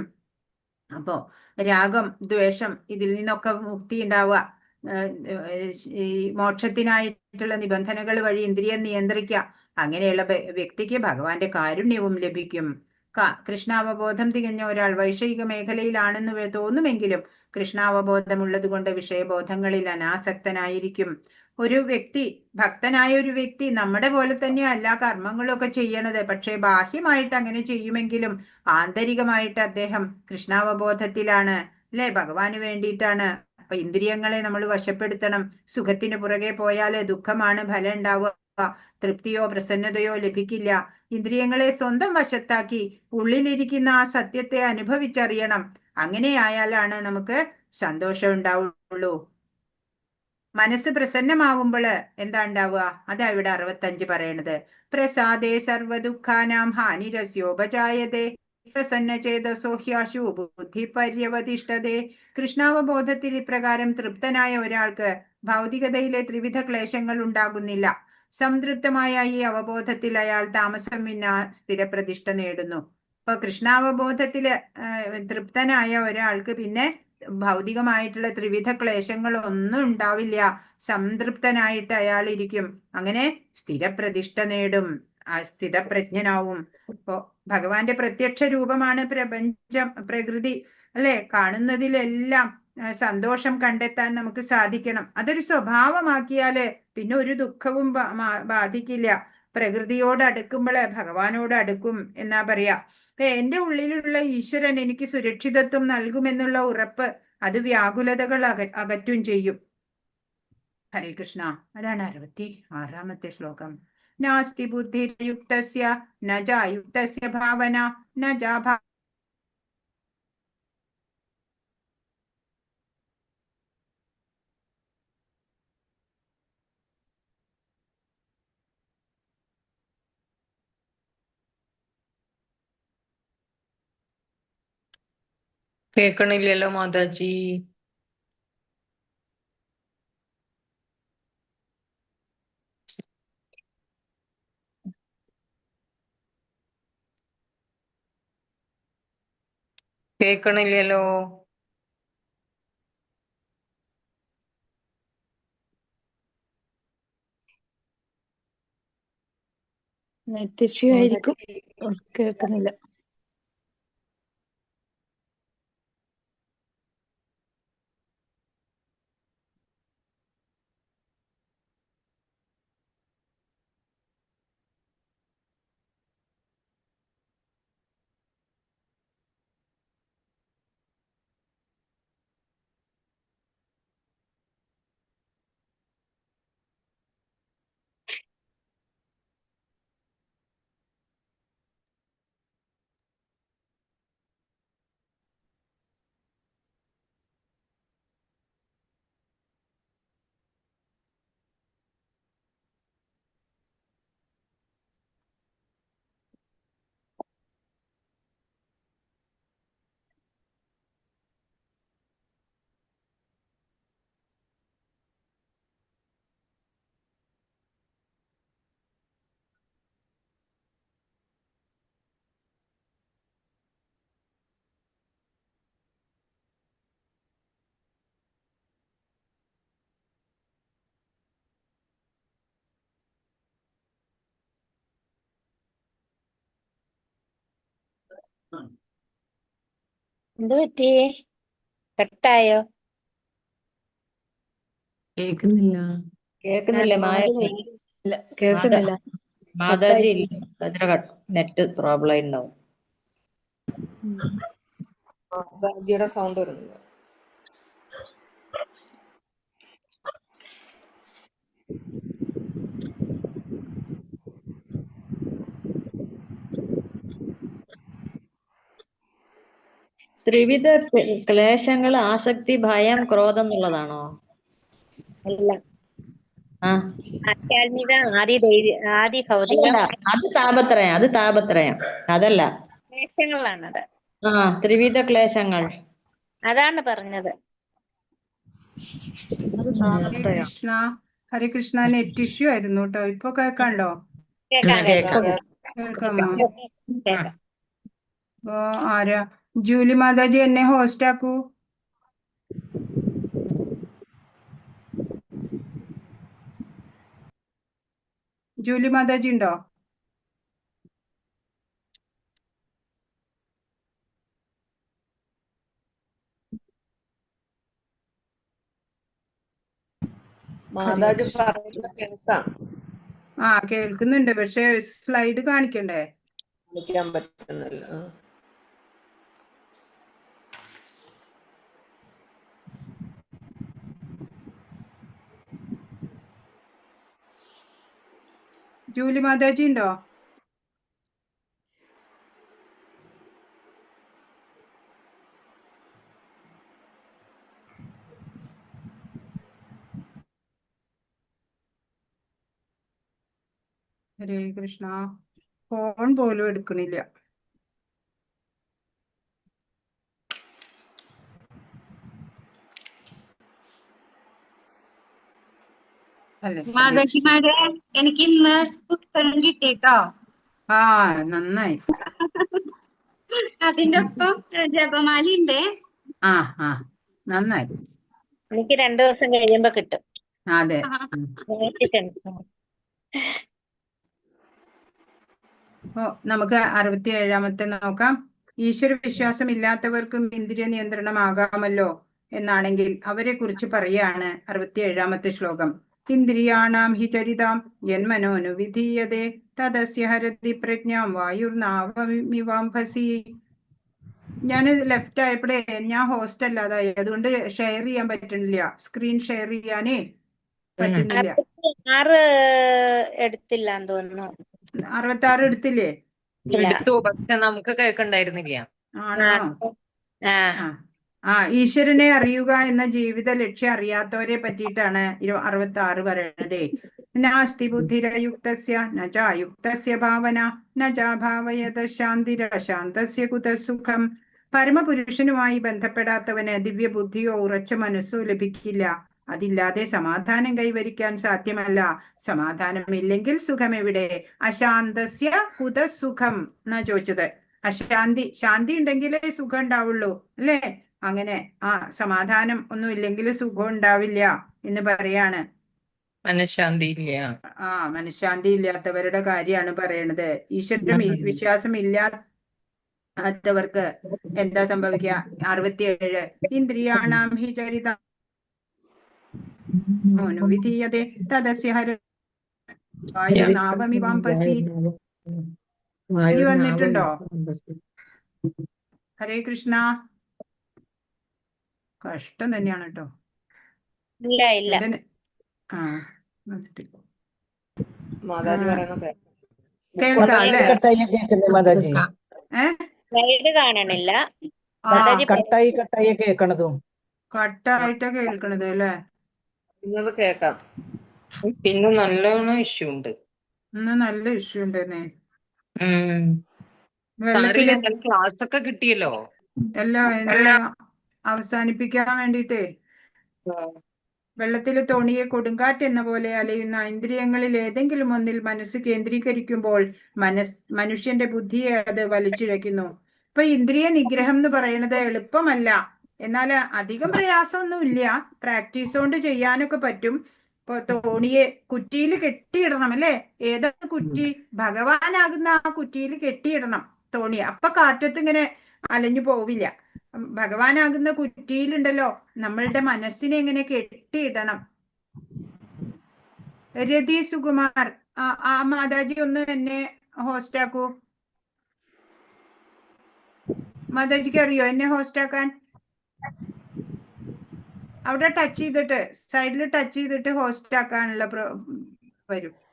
അപ്പോ രാഗം, ദ്വേഷം ഇതിൽ നിന്നൊക്കെ മുക്തി ഉണ്ടാവുക, ഈ മോക്ഷത്തിനായിട്ടുള്ള നിബന്ധനകൾ വഴി ഇന്ദ്രിയം നിയന്ത്രിക്കുക, അങ്ങനെയുള്ള വ്യക്തിക്ക് ഭഗവാന്റെ കാരുണ്യവും ലഭിക്കും. കൃഷ്ണാവബോധം തികഞ്ഞ ഒരാൾ വൈഷയിക മേഖലയിലാണെന്ന് തോന്നുമെങ്കിലും കൃഷ്ണാവബോധമുള്ളത് കൊണ്ട് വിഷയബോധങ്ങളിൽ അനാസക്തനായിരിക്കും. ഒരു വ്യക്തി, ഭക്തനായ ഒരു വ്യക്തി നമ്മുടെ പോലെ തന്നെ അല്ല കർമ്മങ്ങളൊക്കെ ചെയ്യണത്. പക്ഷെ ബാഹ്യമായിട്ട് അങ്ങനെ ചെയ്യുമെങ്കിലും ആന്തരികമായിട്ട് അദ്ദേഹം കൃഷ്ണാവബോധത്തിലാണ്, അല്ലെ? ഭഗവാന് വേണ്ടിയിട്ടാണ്. അപ്പൊ ഇന്ദ്രിയങ്ങളെ നമ്മൾ വശപ്പെടുത്തണം. സുഖത്തിന് പുറകെ പോയാൽ ദുഃഖമാണ് ഫലം ഉണ്ടാവുക. തൃപ്തിയോ പ്രസന്നതയോ ലഭിക്കില്ല. ഇന്ദ്രിയങ്ങളെ സ്വന്തം വശത്താക്കി ഉള്ളിലിരിക്കുന്ന ആ സത്യത്തെ അനുഭവിച്ചറിയണം. അങ്ങനെയായാലാണ് നമുക്ക് സന്തോഷം ഉണ്ടാവുള്ളൂ. മനസ്സ് പ്രസന്നമാവുമ്പോൾ എന്താ ഉണ്ടാവുക? അതാ ഇവിടെ 65 പറയണത്. പ്രസാദേ സർവദുഃഖാനാം ഹാനിരസ്യോപജായതേ പ്രസന്ന ചേതസോ ഹ്യാശു ബുദ്ധി പര്യവതിഷ്ഠതേ. കൃഷ്ണാവബോധത്തിൽ ഇപ്രകാരം തൃപ്തനായ ഒരാൾക്ക് ഭൗതികതയിലെ ത്രിവിധ ക്ലേശങ്ങൾ ഉണ്ടാകുന്നില്ല. സംതൃപ്തമായ ഈ അവബോധത്തിൽ അയാൾ താമസം വിന്ന സ്ഥിരപ്രതിഷ്ഠ നേടുന്നു. ഇപ്പൊ കൃഷ്ണാവബോധത്തില് തൃപ്തനായ ഒരാൾക്ക് പിന്നെ ഭൗതികമായിട്ടുള്ള ത്രിവിധ ക്ലേശങ്ങളൊന്നും ഉണ്ടാവില്ല. സംതൃപ്തനായിട്ട് അയാൾ ഇരിക്കും. അങ്ങനെ സ്ഥിരപ്രതിഷ്ഠ നേടും, സ്ഥിതപ്രജ്ഞനാവും. ഇപ്പോ ഭഗവാന്റെ പ്രത്യക്ഷ രൂപമാണ് പ്രപഞ്ചം, പ്രകൃതി, അല്ലെ? കാണുന്നതിലെല്ലാം സന്തോഷം കണ്ടെത്താൻ നമുക്ക് സാധിക്കണം. അതൊരു സ്വഭാവമാക്കിയാല് പിന്നെ ഒരു ദുഃഖവും ബാധിക്കില്ല. പ്രകൃതിയോട് അടുക്കുമ്പോൾ ഭഗവാനോട് അടുക്കും എന്നാ പറയാ. എന്റെ ഉള്ളിലുള്ള ഈശ്വരൻ എനിക്ക് സുരക്ഷിതത്വം നൽകുമെന്നുള്ള ഉറപ്പ്, അത് വ്യാകുലതകൾ അകറ്റും ചെയ്യും. ഹരേ കൃഷ്ണ. അതാണ് 66-ാമത്തെ ശ്ലോകം. നാസ്തി ബുദ്ധിയുക്തസ്യ ന ജായുക്തസ്യ ഭാവന ന ജാ കേക്കണില്ലല്ലോ മാതാജി. കേക്കണില്ലല്ലോ. നെറ്റ് ഇഷ്യൂ ആയിരിക്കും, കേൾക്കുന്നില്ല. എന്ത് പറ്റി? കട്ടായോ? കേൾക്കുന്നില്ല. കേൾക്കുന്നില്ലേ മായാജി? ഇല്ല കേൾക്കുന്നില്ല. മാതാജി ഇല്ല, മാതാജിയുടെ നെറ്റ് പ്രോബ്ലം ഉണ്ടാവും. മാതാജിയുടെ സൗണ്ട് വരുന്നുണ്ട്. ത്രിവിധ ക്ലേശങ്ങൾ ആസക്തി, ഭയം, ക്രോധം എന്നുള്ളതാണോ? അല്ല. ആ ആധ്യാത്മിക, ആദി ഭൗതിക അല്ലല്ല, അത് താപത്രയം അതല്ല. ക്ലേശങ്ങളാണത്. ആ ത്രിവിധ ക്ലേശങ്ങൾ അതാണ് പറഞ്ഞത്. അത് ഹരേ താപത്രയം. കൃഷ്ണ. ഹരേ കൃഷ്ണ. നെറ്റ് ഇഷ്യൂ ആയിരുന്നു കേട്ടോ. ഇപ്പൊ കേൾക്കാണ്ടോ? കേൾക്കാം കേൾക്കാം. കേൾക്കാമോ? കേൾക്കാം. അപ്പൊ ആരാ? ജൂലി മാതാജി എന്നെ ഹോസ്റ്റ് ആക്കൂ. ജൂലി മാതാജി ഉണ്ടോ? മാതാജി പറയുന്നത് കേൾക്കാം, ആ കേൾക്കുന്നുണ്ട്, പക്ഷെ സ്ലൈഡ് കാണിക്കണ്ടേ? കാണിക്കാൻ പറ്റുന്നില്ല. ജൂലി മാതാജി ഉണ്ടോ? ഹരേ കൃഷ്ണ. ഫോൺ പോലും എടുക്കണില്ല. അല്ലേ? മാതാജിമാരെ, എനിക്ക് ഇന്ന് പുസ്തകം കിട്ടിട്ടോ. ആ നന്നായി. അതിന്റെ ഒപ്പം ജപമാല ഉണ്ട്. ആ ആ നന്നായി. എനിക്ക് 2 ദിവസം കഴിയുമ്പോ കിട്ടും. അതെ. വായിച്ചിട്ടുണ്ട്. ഓ നമുക്ക് 67-ാമത്തെ നോക്കാം. ഈശ്വര വിശ്വാസം ഇല്ലാത്തവർക്കും ഇന്ദ്രിയ നിയന്ത്രണമാകാമല്ലോ എന്നാണെങ്കിൽ അവരെ കുറിച്ച് പറയാണ് 67-ാമത്തെ ശ്ലോകം. ഇന്ദ്രിയാണാം ഹി ചരിതാം യന്മനോനു വിധീയതേ തദസ്യ ഹരതി പ്രജ്ഞാം വായുർനാവമിവാംഭസി. ഞാൻ ലെഫ്റ്റ് ആയപ്പോഴേ ഞാൻ ഹോസ്റ്റ് അല്ലാതായി, അതുകൊണ്ട് ഷെയർ ചെയ്യാൻ പറ്റുന്നില്ല. സ്ക്രീൻ ഷെയർ ചെയ്യാനേ പറ്റുന്നില്ല. 66 എടുത്തില്ലാന്ന് തോന്നുന്നു. 66 എടുത്തില്ലേ? ഇല്ല. എടുത്തു, പക്ഷെ നമുക്ക് കേൾക്കണ്ടായിരുന്നില്ല. ആണോ? ആ ആ ആ ഈശ്വരനെ അറിയുക എന്ന ജീവിത ലക്ഷ്യം അറിയാത്തവരെ പറ്റിയിട്ടാണ് 66 പറയണതേ. നാസ്തി ബുദ്ധിരയുക്തസ്യ നചായുക്തസ്യ ഭാവന നചാഭാവയത ശാന്തിരശാന്തസ്യ കുതസുഖം. പരമപുരുഷനുമായി ബന്ധപ്പെടാത്തവന് ദിവ്യ ബുദ്ധിയോ ഉറച്ച മനസ്സോ ലഭിക്കില്ല. അതില്ലാതെ സമാധാനം കൈവരിക്കാൻ സാധ്യമല്ല. സമാധാനമില്ലെങ്കിൽ സുഖമെവിടെ? അശാന്തസ്യ കുതസുഖം എന്നാ ചോദിച്ചത്. ശാന്തി ഉണ്ടെങ്കിലേ സുഖം ഉണ്ടാവുള്ളൂ അല്ലേ? അങ്ങനെ സമാധാനം ഒന്നും ഇല്ലെങ്കിൽ സുഖം ഉണ്ടാവില്ല എന്ന് പറയാണ്. മനഃശാന്തി ഇല്ല. മനഃശാന്തി ഇല്ലാത്തവരുടെ കാര്യമാണ് പറയണത്. ഈശ്വര വിശ്വാസം ഇല്ലാത്തവർക്ക് എന്താ സംഭവിക്കുക? 67 ഇന്ദ്രിയാണാം ഹി ചരിതം വിധീയതേ തദസ്യ വായുർനാവമിവാംഭസി. വന്നിട്ടുണ്ടോ? ഹരേ കൃഷ്ണ. കഷ്ടം തന്നെയാണ് കേട്ടോ. ഇല്ല. മാതാജി പറയുന്നത് കേൾക്കാം അല്ലേ? സ്ലൈഡ് കാണണില്ല. കട്ടായി കേൾക്കണതും. കട്ടായിട്ടാ കേൾക്കണത് അല്ലേ? ഇന്നത് കേൾക്കാം. പിന്നെ നല്ലോണം ഇഷ്യൂ ഉണ്ട്. ഇന്ന് നല്ല ഇഷ്യൂ ഉണ്ടെന്നേ. വെള്ളത്തില് ക്ലാസ് ഒക്കെ കിട്ടിയല്ലോ. എല്ലാം അവസാനിപ്പിക്കാൻ വേണ്ടിട്ടേ വെള്ളത്തിലെ തോണിയെ കൊടുങ്കാറ്റ് എന്ന പോലെ അലയുന്ന ഇന്ദ്രിയങ്ങളിൽ ഏതെങ്കിലും ഒന്നിൽ മനസ്സ് കേന്ദ്രീകരിക്കുമ്പോൾ മനുഷ്യന്റെ ബുദ്ധിയെ അത് വലിച്ചിഴയ്ക്കുന്നു. ഇപ്പൊ ഇന്ദ്രിയ നിഗ്രഹം എന്ന് പറയുന്നത് എളുപ്പമല്ല, എന്നാൽ അധികം പ്രയാസമൊന്നുമില്ല. പ്രാക്ടീസ് കൊണ്ട് ചെയ്യാനൊക്കെ പറ്റും. ഇപ്പൊ തോണിയെ കുറ്റിയിൽ കെട്ടിയിടണം അല്ലേ? ഏതാണ് കുറ്റി? ഭഗവാനാകുന്ന ആ കുറ്റിയിൽ കെട്ടിയിടണം തോണി. അപ്പൊ കാറ്റത്ത് ഇങ്ങനെ അലഞ്ഞു പോവില്ല. ഭഗവാനാകുന്ന കുറ്റിയിലുണ്ടല്ലോ നമ്മളുടെ മനസ്സിനെ എങ്ങനെ കെട്ടിയിടണം. രതി സുകുമാർ, ആ മാതാജി ഒന്ന് എന്നെ ഹോസ്റ്റ് ആക്കൂ. മാതാജിക്ക് അറിയോ എന്നെ ഹോസ്റ്റ് ആക്കാൻ? അവിടെ ടച്ച് ചെയ്തിട്ട്, സൈഡിൽ ടച്ച് ചെയ്തിട്ട് ഹോസ്റ്റ് ആക്കാനുള്ള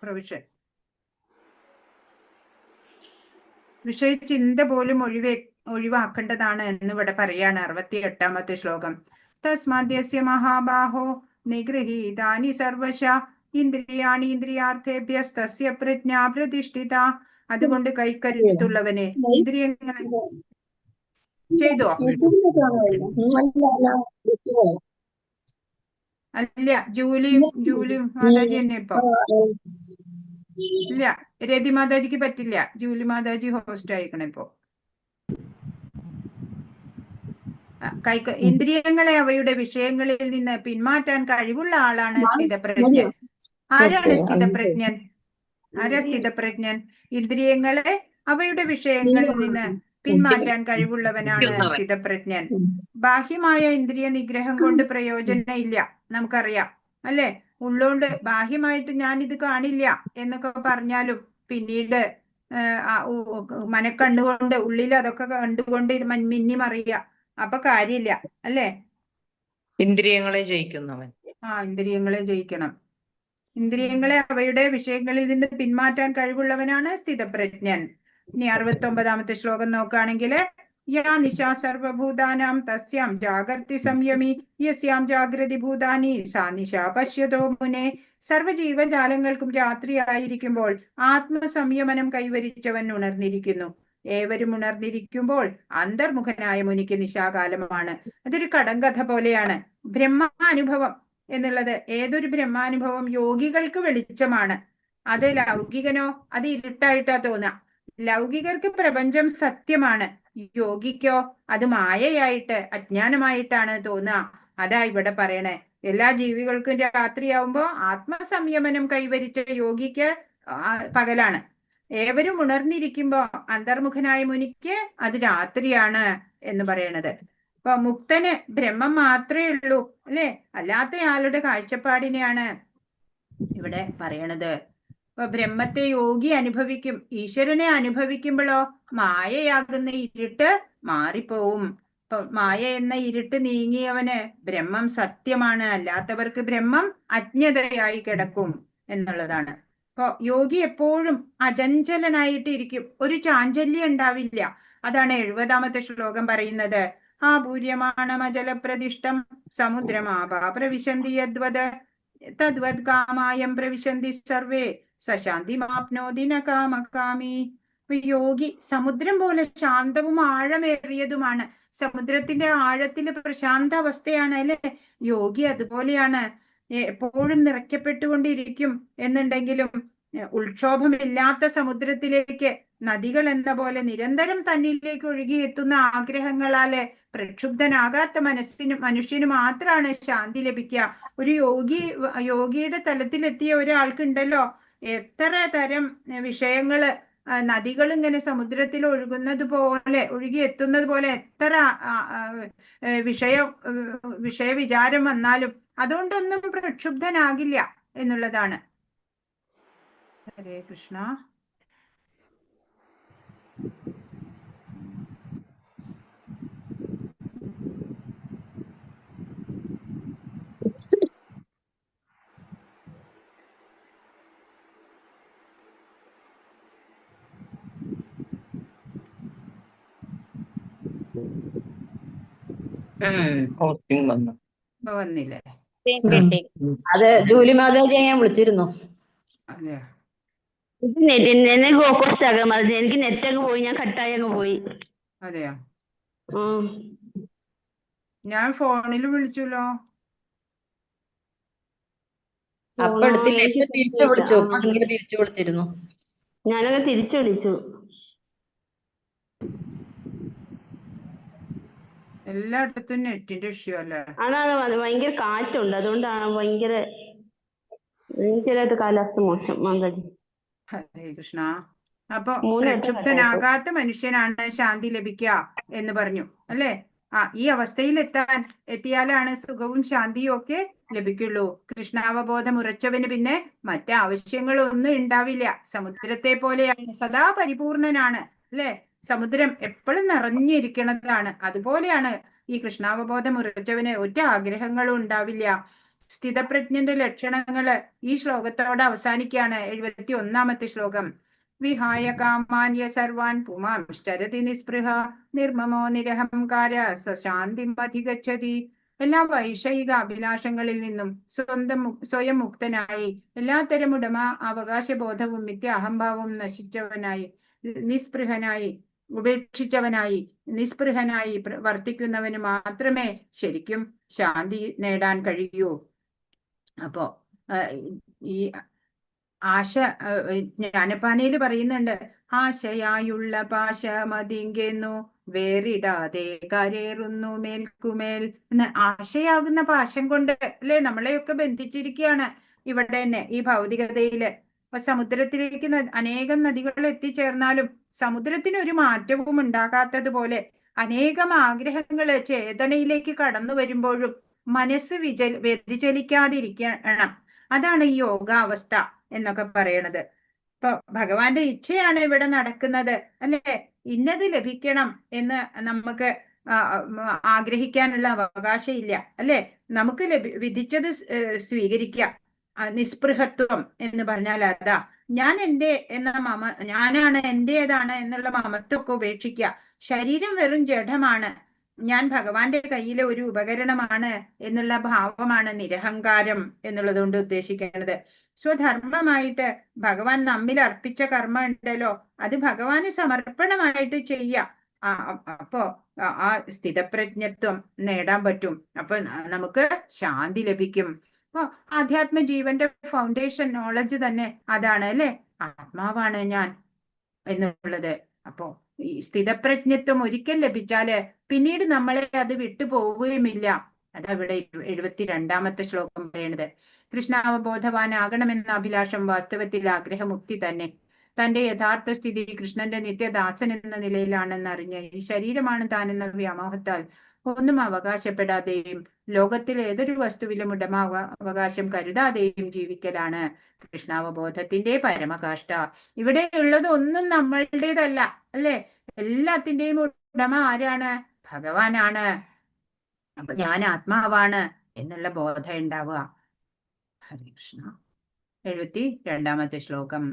പ്രൊവിഷൻ. വിഷയ ചിന്ത പോലും ഒഴിവാക്കേണ്ടതാണ് എന്ന് ഇവിടെ പറയാണ് 68ാമത്തെ ശ്ലോകം. തസ്മാദ്യസ്യ മഹാബാഹോ നിഗൃഹീതാനി സർവശ ഇന്ദ്രിയാണി ഇന്ദ്രിയാർത്ഥേഭ്യസ്തസ്യ പ്രജ്ഞാ പ്രതിഷ്ഠിത. അതുകൊണ്ട് കൈക്കരുത്തുള്ളവനെ ഇന്ദ്രിയങ്ങളെ ചെയ്തോ? അല്ല, ജൂലി മാതാജി തന്നെ ഇപ്പൊ ഇല്ല. രതി മാതാജിക്ക് പറ്റില്ല. ജൂലി മാതാജി ഹോസ്റ്റ് ആയിക്കണം ഇപ്പോ. ഇന്ദ്രിയങ്ങളെ അവയുടെ വിഷയങ്ങളിൽ നിന്ന് പിന്മാറ്റാൻ കഴിവുള്ള ആളാണ് സ്ഥിതപ്രജ്ഞൻ. ആരാണ് സ്ഥിതപ്രജ്ഞൻ? സ്ഥിതപ്രജ്ഞൻ? ഇന്ദ്രിയങ്ങളെ അവയുടെ വിഷയങ്ങളിൽ നിന്ന് പിന്മാറ്റാൻ കഴിവുള്ളവനാണ് സ്ഥിതപ്രജ്ഞൻ. ബാഹ്യമായ ഇന്ദ്രിയ നിഗ്രഹം കൊണ്ട് പ്രയോജനം ഇല്ല, നമുക്കറിയാം അല്ലെ. ഉള്ളോണ്ട് ബാഹ്യമായിട്ട് ഞാൻ ഇത് കാണില്ല എന്നൊക്കെ പറഞ്ഞാലും പിന്നീട് മനക്കണ്ണുകൊണ്ട് ഉള്ളിൽ അതൊക്കെ കണ്ടുകൊണ്ട് മിന്നി മറിയ, അപ്പൊ കാര്യമില്ല അല്ലേ. ഇന്ദ്രിയങ്ങളെ ജയിക്കുന്നവൻ. ഇന്ദ്രിയങ്ങളെ ജയിക്കണം. ഇന്ദ്രിയങ്ങളെ അവയുടെ വിഷയങ്ങളിൽ നിന്ന് പിന്മാറ്റാൻ കഴിവുള്ളവനാണ് സ്ഥിതപ്രജ്ഞൻ. ഇനി 69ാമത്തെ ശ്ലോകം നോക്കുകയാണെങ്കിൽ യാ നിശാ സർവഭൂതാനാം തസ്യാം ജാഗർത്തി സംയമി യസ്യാം ജാഗ്രതി ഭൂതാനി സാ നിശാ പശ്യതോ മുനെ. സർവജീവജാലങ്ങൾക്കും രാത്രിയായിരിക്കുമ്പോൾ ആത്മസംയമനം കൈവരിച്ചവൻ ഉണർന്നിരിക്കുന്നു. ഏവരും ഉണർന്നിരിക്കുമ്പോൾ അന്തർമുഖനായ മുനിക്ക് നിശാകാലമാണ്. അതൊരു കടങ്കഥ പോലെയാണ്. ബ്രഹ്മാനുഭവം എന്നുള്ളത് ഏതൊരു ബ്രഹ്മാനുഭവം യോഗികൾക്ക് വെളിച്ചമാണ്. അത് ലൗകികനോ അത് ഇരുട്ടായിട്ടാ തോന്നുക. ലൗകികർക്ക് പ്രപഞ്ചം സത്യമാണ്, യോഗിക്കോ അത് മായയായിട്ട് അജ്ഞാനമായിട്ടാണ് തോന്നുക. അതാ ഇവിടെ പറയണേ. എല്ലാ ജീവികൾക്കും രാത്രിയാവുമ്പോ ആത്മസംയമനം കൈവരിച്ച യോഗിക്ക് പകലാണ്. ഏവരും ഉണർന്നിരിക്കുമ്പോ അന്തർമുഖനായ മുനിക്ക് അത് രാത്രിയാണ് എന്ന് പറയണത്. അപ്പൊ മുക്തന് ബ്രഹ്മം മാത്രമേ ഉള്ളൂ അല്ലെ, അല്ലാത്തയാളുടെ കാഴ്ചപ്പാടിനെയാണ് ഇവിടെ പറയണത്. അപ്പൊ ബ്രഹ്മത്തെ യോഗി അനുഭവിക്കും. ഈശ്വരനെ അനുഭവിക്കുമ്പോഴോ മായയാകുന്ന ഇരുട്ട് മാറിപ്പോവും. ഇപ്പൊ മായ എന്ന ഇരുട്ട് നീങ്ങിയവന് ബ്രഹ്മം സത്യമാണ്, അല്ലാത്തവർക്ക് ബ്രഹ്മം അജ്ഞതയായി കിടക്കും എന്നുള്ളതാണ്. അപ്പൊ യോഗി എപ്പോഴും അചഞ്ചലനായിട്ടിരിക്കും, ഒരു ചാഞ്ചല്യം ഉണ്ടാവില്ല. അതാണ് 70ാമത്തെ ശ്ലോകം പറയുന്നത്. ആപൂര്യമാണമജലപ്രതിഷ്ഠം സമുദ്രമാപാ പ്രവിശന്തി യദ്വത് തദ്വത് കാമായം പ്രവിശന്തി സർവേ സശാന്തിമാപ്നോതി ന കാമകാമി. യോഗി സമുദ്രം പോലെ ശാന്തവും ആഴമേറിയതുമാണ്. സമുദ്രത്തിന്റെ ആഴത്തില് പ്രശാന്ത അവസ്ഥയാണ് അല്ലെ. യോഗി അതുപോലെയാണ്, എപ്പോഴും നിറയ്ക്കപ്പെട്ടുകൊണ്ടിരിക്കും. എന്നുണ്ടെങ്കിലും ഉൾക്ഷോഭമില്ലാത്ത സമുദ്രത്തിലേക്ക് നദികൾ എന്ന പോലെ നിരന്തരം തന്നിലേക്ക് ഒഴുകിയെത്തുന്ന ആഗ്രഹങ്ങളാല് പ്രക്ഷുബ്ധനാകാത്ത മനുഷ്യന് മാത്രമാണ് ശാന്തി ലഭിക്കുക. ഒരു യോഗിയുടെ തലത്തിലെത്തിയ ഒരാൾക്കുണ്ടല്ലോ എത്ര തരം വിഷയങ്ങള്, നദികൾ ഇങ്ങനെ സമുദ്രത്തിൽ ഒഴുകുന്നത് പോലെ ഒഴുകിയെത്തുന്നത് പോലെ എത്ര വിഷയവിചാരം വന്നാലും അതുകൊണ്ടൊന്നും പ്രക്ഷുബ്ധനാകില്ല എന്നുള്ളതാണ്. ഹരേ കൃഷ്ണ. ഹോസ്റ്റിംഗ് വന്നു. വന്നില്ലേ? അത് ജൂലി മാതാജിയെ ഞാൻ വിളിച്ചിരുന്നു. അതെയോ? എനിക്ക് നെറ്റ് അങ്ങ് പോയി, ഞാൻ കട്ടായി അങ്ങ് പോയി. അതെയോ? ഞാൻ ഫോണിൽ വിളിച്ചല്ലോ. അപ്പൊ എടുത്തില്ല, ഇപ്പൊ തിരിച്ചു വിളിച്ചു. അങ്ങോട്ട് തിരിച്ചു വിളിച്ചിരുന്നു. ഞാനങ്ങ് തിരിച്ചു വിളിച്ചു. എല്ലായിടത്തും നെറ്റിന്റെ ഇഷ്യൂ അല്ലേ? അതാണ് ഭയങ്കര കാറ്റുണ്ട്, അതുകൊണ്ടാണ് ഭയങ്കരമായിട്ട് കാലാവസ്ഥ മോശം. മാതാജി ഹരേ കൃഷ്ണ. അപ്പൊ പ്രക്ഷുബ്ധനാകാത്ത മനുഷ്യനാണ് ശാന്തി ലഭിക്കുക എന്ന് പറഞ്ഞു അല്ലേ. ഈ അവസ്ഥയിൽ എത്തിയാലാണ് സുഖവും ശാന്തിയും ഒക്കെ ലഭിക്കുള്ളൂ. കൃഷ്ണാവബോധം ഉറച്ചവന് പിന്നെ മറ്റാവശ്യങ്ങളൊന്നും ഉണ്ടാവില്ല. സമുദ്രത്തെ പോലെയാണ്, സദാ പരിപൂർണനാണ് അല്ലെ. സമുദ്രം എപ്പോഴും നിറഞ്ഞിരിക്കണതാണ്. അതുപോലെയാണ് ഈ കൃഷ്ണാവബോധം ഉറച്ചവന് ഒറ്റ ആഗ്രഹങ്ങളും ഉണ്ടാവില്ല. സ്ഥിതപ്രജ്ഞന്റെ ലക്ഷണങ്ങള് ഈ ശ്ലോകത്തോടെ അവസാനിക്കുകയാണ്. 71ാമത്തെ ശ്ലോകം. വിഹായ കാമാന്യ സർവാൻ പുമാംശ്ചരതി നിസ്പൃഹ നിർമ്മമോ നിരഹംകാര സശാന്തിമധിഗച്ഛതി. എല്ലാ വൈഷയിക അഭിലാഷങ്ങളിൽ നിന്നും സ്വയം മുക്തനായി, എല്ലാത്തരം ഉടമ അവകാശബോധവും അഹംഭാവവും നശിച്ചവനായി, നിസ്പൃഹനായി ഉപേക്ഷിച്ചവനായി നിസ്പൃഹനായി വർത്തിക്കുന്നവന് മാത്രമേ ശരിക്കും ശാന്തി നേടാൻ കഴിയൂ. അപ്പോ ഈ ആശ ജ്ഞാനപ്പാനയിൽ പറയുന്നുണ്ട്, ആശയായുള്ള പാശമതിങ്കെന്നു വേറിടാതെ കരേറുന്നു മേൽക്കുമേൽ എന്ന്. ആശയാകുന്ന പാശം കൊണ്ട് അല്ലെ നമ്മളെയൊക്കെ ബന്ധിച്ചിരിക്കുകയാണ് ഇവിടെ തന്നെ ഈ ഭൗതികതയില്. അപ്പൊ സമുദ്രത്തിലേക്ക് അനേകം നദികൾ എത്തിച്ചേർന്നാലും സമുദ്രത്തിന് ഒരു മാറ്റവും ഉണ്ടാകാത്തതുപോലെ അനേകം ആഗ്രഹങ്ങള് ചേതനയിലേക്ക് കടന്നു വരുമ്പോഴും മനസ്സ് വ്യതിചലിക്കാതിരിക്കണം. അതാണ് ഈ യോഗാവസ്ഥ എന്നൊക്കെ പറയണത്. ഇപ്പൊ ഭഗവാന്റെ ഇച്ഛയാണ് ഇവിടെ നടക്കുന്നത് അല്ലെ. ഇന്നത് ലഭിക്കണം എന്ന് നമുക്ക് ആഗ്രഹിക്കാനുള്ള അവകാശം ഇല്ല അല്ലെ. നമുക്ക് വിധിച്ചത് സ്വീകരിക്കാം. നിസ്പൃഹത്വം എന്ന് പറഞ്ഞാൽ അതാ. ഞാൻ ഞാനാണ് എന്റേതാണ് എന്നുള്ള മമത്വമൊക്കെ ഉപേക്ഷിക്കുക. ശരീരം വെറും ജഡമാണ്, ഞാൻ ഭഗവാന്റെ കയ്യിലെ ഒരു ഉപകരണമാണ് എന്നുള്ള ഭാവമാണ് നിരഹങ്കാരം എന്നുള്ളത് കൊണ്ട് ഉദ്ദേശിക്കുന്നത്. സ്വധർമ്മമായിട്ട് ഭഗവാൻ നമ്മിൽ അർപ്പിച്ച കർമ്മം ഉണ്ടല്ലോ, അത് ഭഗവാന് സമർപ്പണമായിട്ട് ചെയ്യാം. അപ്പോ ആ സ്ഥിതപ്രജ്ഞത്വം നേടാൻ പറ്റും. അപ്പൊ നമുക്ക് ശാന്തി ലഭിക്കും. അപ്പൊ ആധ്യാത്മ ജീവന്റെ ഫൗണ്ടേഷൻ നോളജ് തന്നെ അതാണ് അല്ലെ. ആത്മാവാണ് ഞാൻ എന്നുള്ളത്. അപ്പോ ഈ സ്ഥിതപ്രജ്ഞത്വം ഒരിക്കൽ ലഭിച്ചാല് പിന്നീട് നമ്മളെ അത് വിട്ടുപോവുകയുമില്ല. അതവിടെ 72ാമത്തെ ശ്ലോകം പറയണത്. കൃഷ്ണാവബോധവാനാകണമെന്ന അഭിലാഷം വാസ്തവത്തിൽ ആഗ്രഹമുക്തി തന്നെ. തന്റെ യഥാർത്ഥ സ്ഥിതി കൃഷ്ണന്റെ നിത്യദാസൻ എന്ന നിലയിലാണെന്ന് അറിഞ്ഞ് ഈ ശരീരമാണ് താനെന്ന വ്യാമോഹത്താൽ ഒന്നും അവകാശപ്പെടാതെയും ലോകത്തിൽ ഏതൊരു വസ്തുവിലും ഉടമാവകാശം കരുതാതെയും ജീവിക്കലാണ് കൃഷ്ണാവബോധത്തിന്റെ പരമകാഷ്ഠ. ഇവിടെയുള്ളത് ഒന്നും നമ്മളുടേതല്ല അല്ലെ. എല്ലാത്തിന്റെയും ഉടമ ആരാണ്? ഭഗവാനാണ്. അപ്പൊ ഞാൻ ആത്മാവാണ് എന്നുള്ള ബോധം ഉണ്ടാവുക. ഹരേ കൃഷ്ണ. 72ാമത്തെ ശ്ലോകം.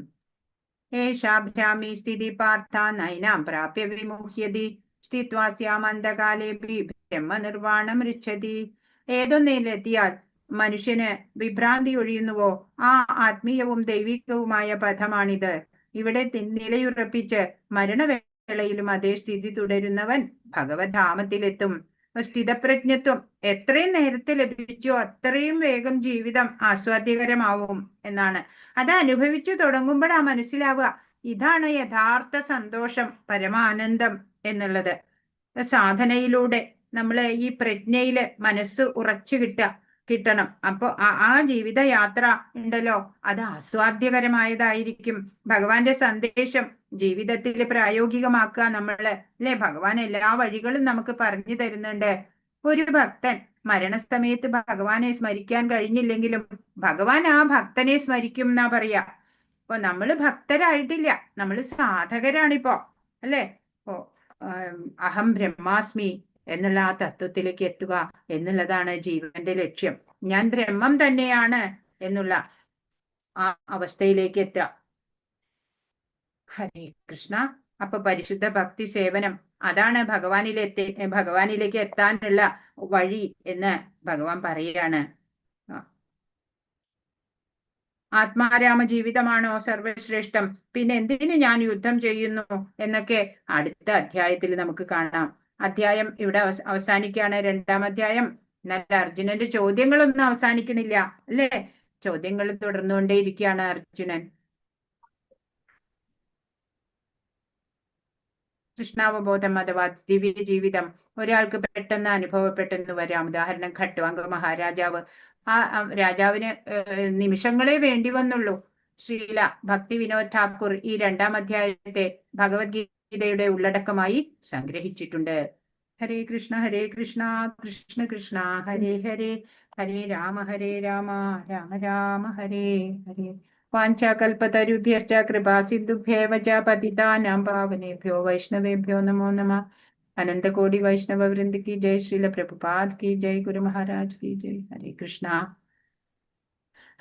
ഏഷാഭ്രാമി സ്ഥിതി പാർത്ഥ നൈനാം പ്രാപ്യ വിമുഹ്യതി സ്ഥിത്വാസ്യാമന്തകാലേ ബ്രഹ്മനിർവാണം ഋച്ഛതി. ഏതൊന്നിലെത്തിയാൽ മനുഷ്യന് വിഭ്രാന്തി ഒഴിയുന്നുവോ ആ ആത്മീയവും ദൈവികവുമായ പഥമാണിത്. ഇവിടെ നിലയുറപ്പിച്ച് മരണവേളയിലും അതേ സ്ഥിതി തുടരുന്നവൻ ഭഗവത്ധാമത്തിലെത്തും. സ്ഥിതപ്രജ്ഞത്വം എത്രയും നേരത്തെ ലഭിച്ചോ അത്രയും വേഗം ജീവിതം ആസ്വാദ്യകരമാവും എന്നാണ്. അത് അനുഭവിച്ചു തുടങ്ങുമ്പോഴാ മനസ്സിലാവുക ഇതാണ് യഥാർത്ഥ സന്തോഷം, പരമാനന്ദം എന്നുള്ളത്. സാധനയിലൂടെ നമ്മള് ഈ പ്രജ്ഞയില് മനസ്സ് ഉറച്ചു കിട്ടണം. അപ്പൊ ആ ജീവിതയാത്ര ഉണ്ടല്ലോ അത് ആസ്വാദ്യകരമായതായിരിക്കും. ഭഗവാന്റെ സന്ദേശം ജീവിതത്തിൽ പ്രായോഗികമാക്കുക നമ്മള് അല്ലെ. ഭഗവാൻ എല്ലാ വഴികളും നമുക്ക് പറഞ്ഞു തരുന്നുണ്ട്. ഒരു ഭക്തൻ മരണസമയത്ത് ഭഗവാനെ സ്മരിക്കാൻ കഴിഞ്ഞില്ലെങ്കിലും ഭഗവാൻ ആ ഭക്തനെ സ്മരിക്കും എന്നാ പറയാ. അപ്പൊ നമ്മള് ഭക്തരായിട്ടില്ല, നമ്മള് സാധകരാണിപ്പോ അല്ലെ. ഓ അഹം ബ്രഹ്മാസ്മി എന്നുള്ള ആ തത്വത്തിലേക്ക് എത്തുക എന്നുള്ളതാണ് ജീവന്റെ ലക്ഷ്യം. ഞാൻ ബ്രഹ്മം തന്നെയാണ് എന്നുള്ള ആ അവസ്ഥയിലേക്ക് എത്തുക. ഹരേ കൃഷ്ണ. അപ്പൊ പരിശുദ്ധ ഭക്തി സേവനം അതാണ് ഭഗവാനിലേക്ക് എത്താനുള്ള വഴി എന്ന് ഭഗവാൻ പറയുകയാണ്. ആത്മാരാമ ജീവിതമാണോ സർവശ്രേഷ്ഠം, പിന്നെ എന്തിനു ഞാൻ യുദ്ധം ചെയ്യുന്നു എന്നൊക്കെ അടുത്ത അധ്യായത്തിൽ നമുക്ക് കാണാം. അധ്യായം ഇവിടെ അവസാനിക്കുകയാണ്. 2ാം അധ്യായം. എന്നാൽ അർജുനന്റെ ചോദ്യങ്ങളൊന്നും അവസാനിക്കണില്ല അല്ലേ. ചോദ്യങ്ങൾ തുടർന്നുകൊണ്ടേയിരിക്കുകയാണ് അർജുനൻ. കൃഷ്ണാവബോധം അഥവാ ദിവ്യ ജീവിതം ഒരാൾക്ക് പെട്ടെന്ന് അനുഭവപ്പെട്ടെന്ന് വരാം. ഉദാഹരണം ഖട്വാങ്ക മഹാരാജാവ്. ആ രാജാവിന് നിമിഷങ്ങളെ വേണ്ടി വന്നുള്ളൂ. ശ്രീല ഭക്തി വിനോദ് ഠാക്കൂർ ഈ 2ാം അധ്യായത്തെ ഭഗവത്ഗീതയുടെ ഉള്ളടക്കമായി സംഗ്രഹിച്ചിട്ടുണ്ട്. ഹരേ കൃഷ്ണ കൃഷ്ണ കൃഷ്ണ ഹരേ ഹരേ, ഹരേ രാമ രാമ രാമ ഹരേ ഹരേ. വാഞ്ചാകൽപതരുഭ്യശ്ച കൃപാ സിന്ധുഭ്യേവ ച പതിതാനാം പാവനേഭ്യോ വൈഷ്ണവേഭ്യോ നമോ നമഃ. അനന്തകോടി വൈഷ്ണവ വൃന്ദ കി ജയ്, ശ്രീല പ്രഭുപാദ് കി ജയ്, ഗുരു മഹാരാജ് കി ജയ്.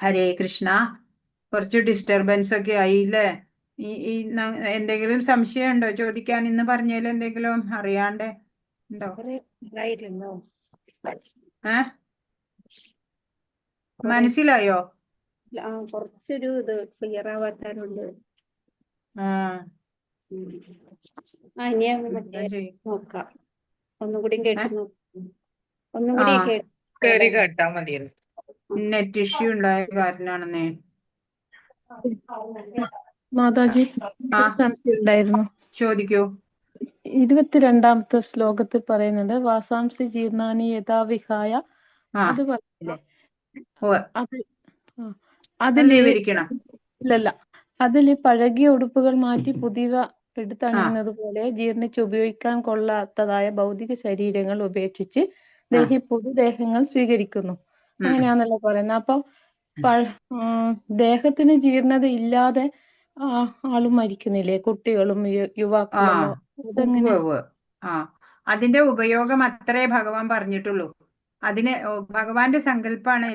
ഹരേ കൃഷ്ണ. കുറച്ച് ഡിസ്റ്റർബൻസ് ഒക്കെ ആയില്ലേ? എന്തെങ്കിലും സംശയം ഉണ്ടോ ചോദിക്കാൻ? ഇന്ന് പറഞ്ഞതിൽ എന്തെങ്കിലും അറിയാണ്ടേ ഉണ്ടോ? മനസ്സിലായോ? കുറച്ചൊരു ഇത് ക്ലിയർ ആവാത്താറുണ്ട്. നോക്കാം, ഒന്നുകൂടി കേട്ടു നോക്കാം. ഒന്നുകൂടി കേറി കേട്ടാ മതിയല്ലോ. നെറ്റ് ഇഷ്യൂ ഉണ്ടായ കാരണാണെന്നേ. മാതാജി സംശയം ഉണ്ടായിരുന്നു. ചോദിക്കൂ. 22ാമത്തെ ശ്ലോകത്തിൽ പറയുന്നുണ്ട് വാസാംസി ജീർണാനി യഥാവിഹായ. അത് പറഞ്ഞില്ലേ? അതില് ഇല്ലല്ല, അതില് പഴകിയ ഉടുപ്പുകൾ മാറ്റി പുതിയവ എടുത്തണിയുന്നത് പോലെ ജീർണിച്ച് ഉപയോഗിക്കാൻ കൊള്ളാത്തതായ ഭൗതിക ശരീരങ്ങൾ ഉപേക്ഷിച്ച് പുതുദേഹങ്ങൾ സ്വീകരിക്കുന്നു. അങ്ങനെയാണല്ലോ പറയുന്നത്. അപ്പൊ ദേഹത്തിന് ജീർണത ഇല്ലാതെ ആളും മരിക്കുന്നില്ലേ? കുട്ടികളും യുവാക്കളും. അതിന്റെ ഉപയോഗം അത്രേ ഭഗവാൻ പറഞ്ഞിട്ടുള്ളൂ. അതിന് ഭഗവാന്റെ സങ്കല്പാണ്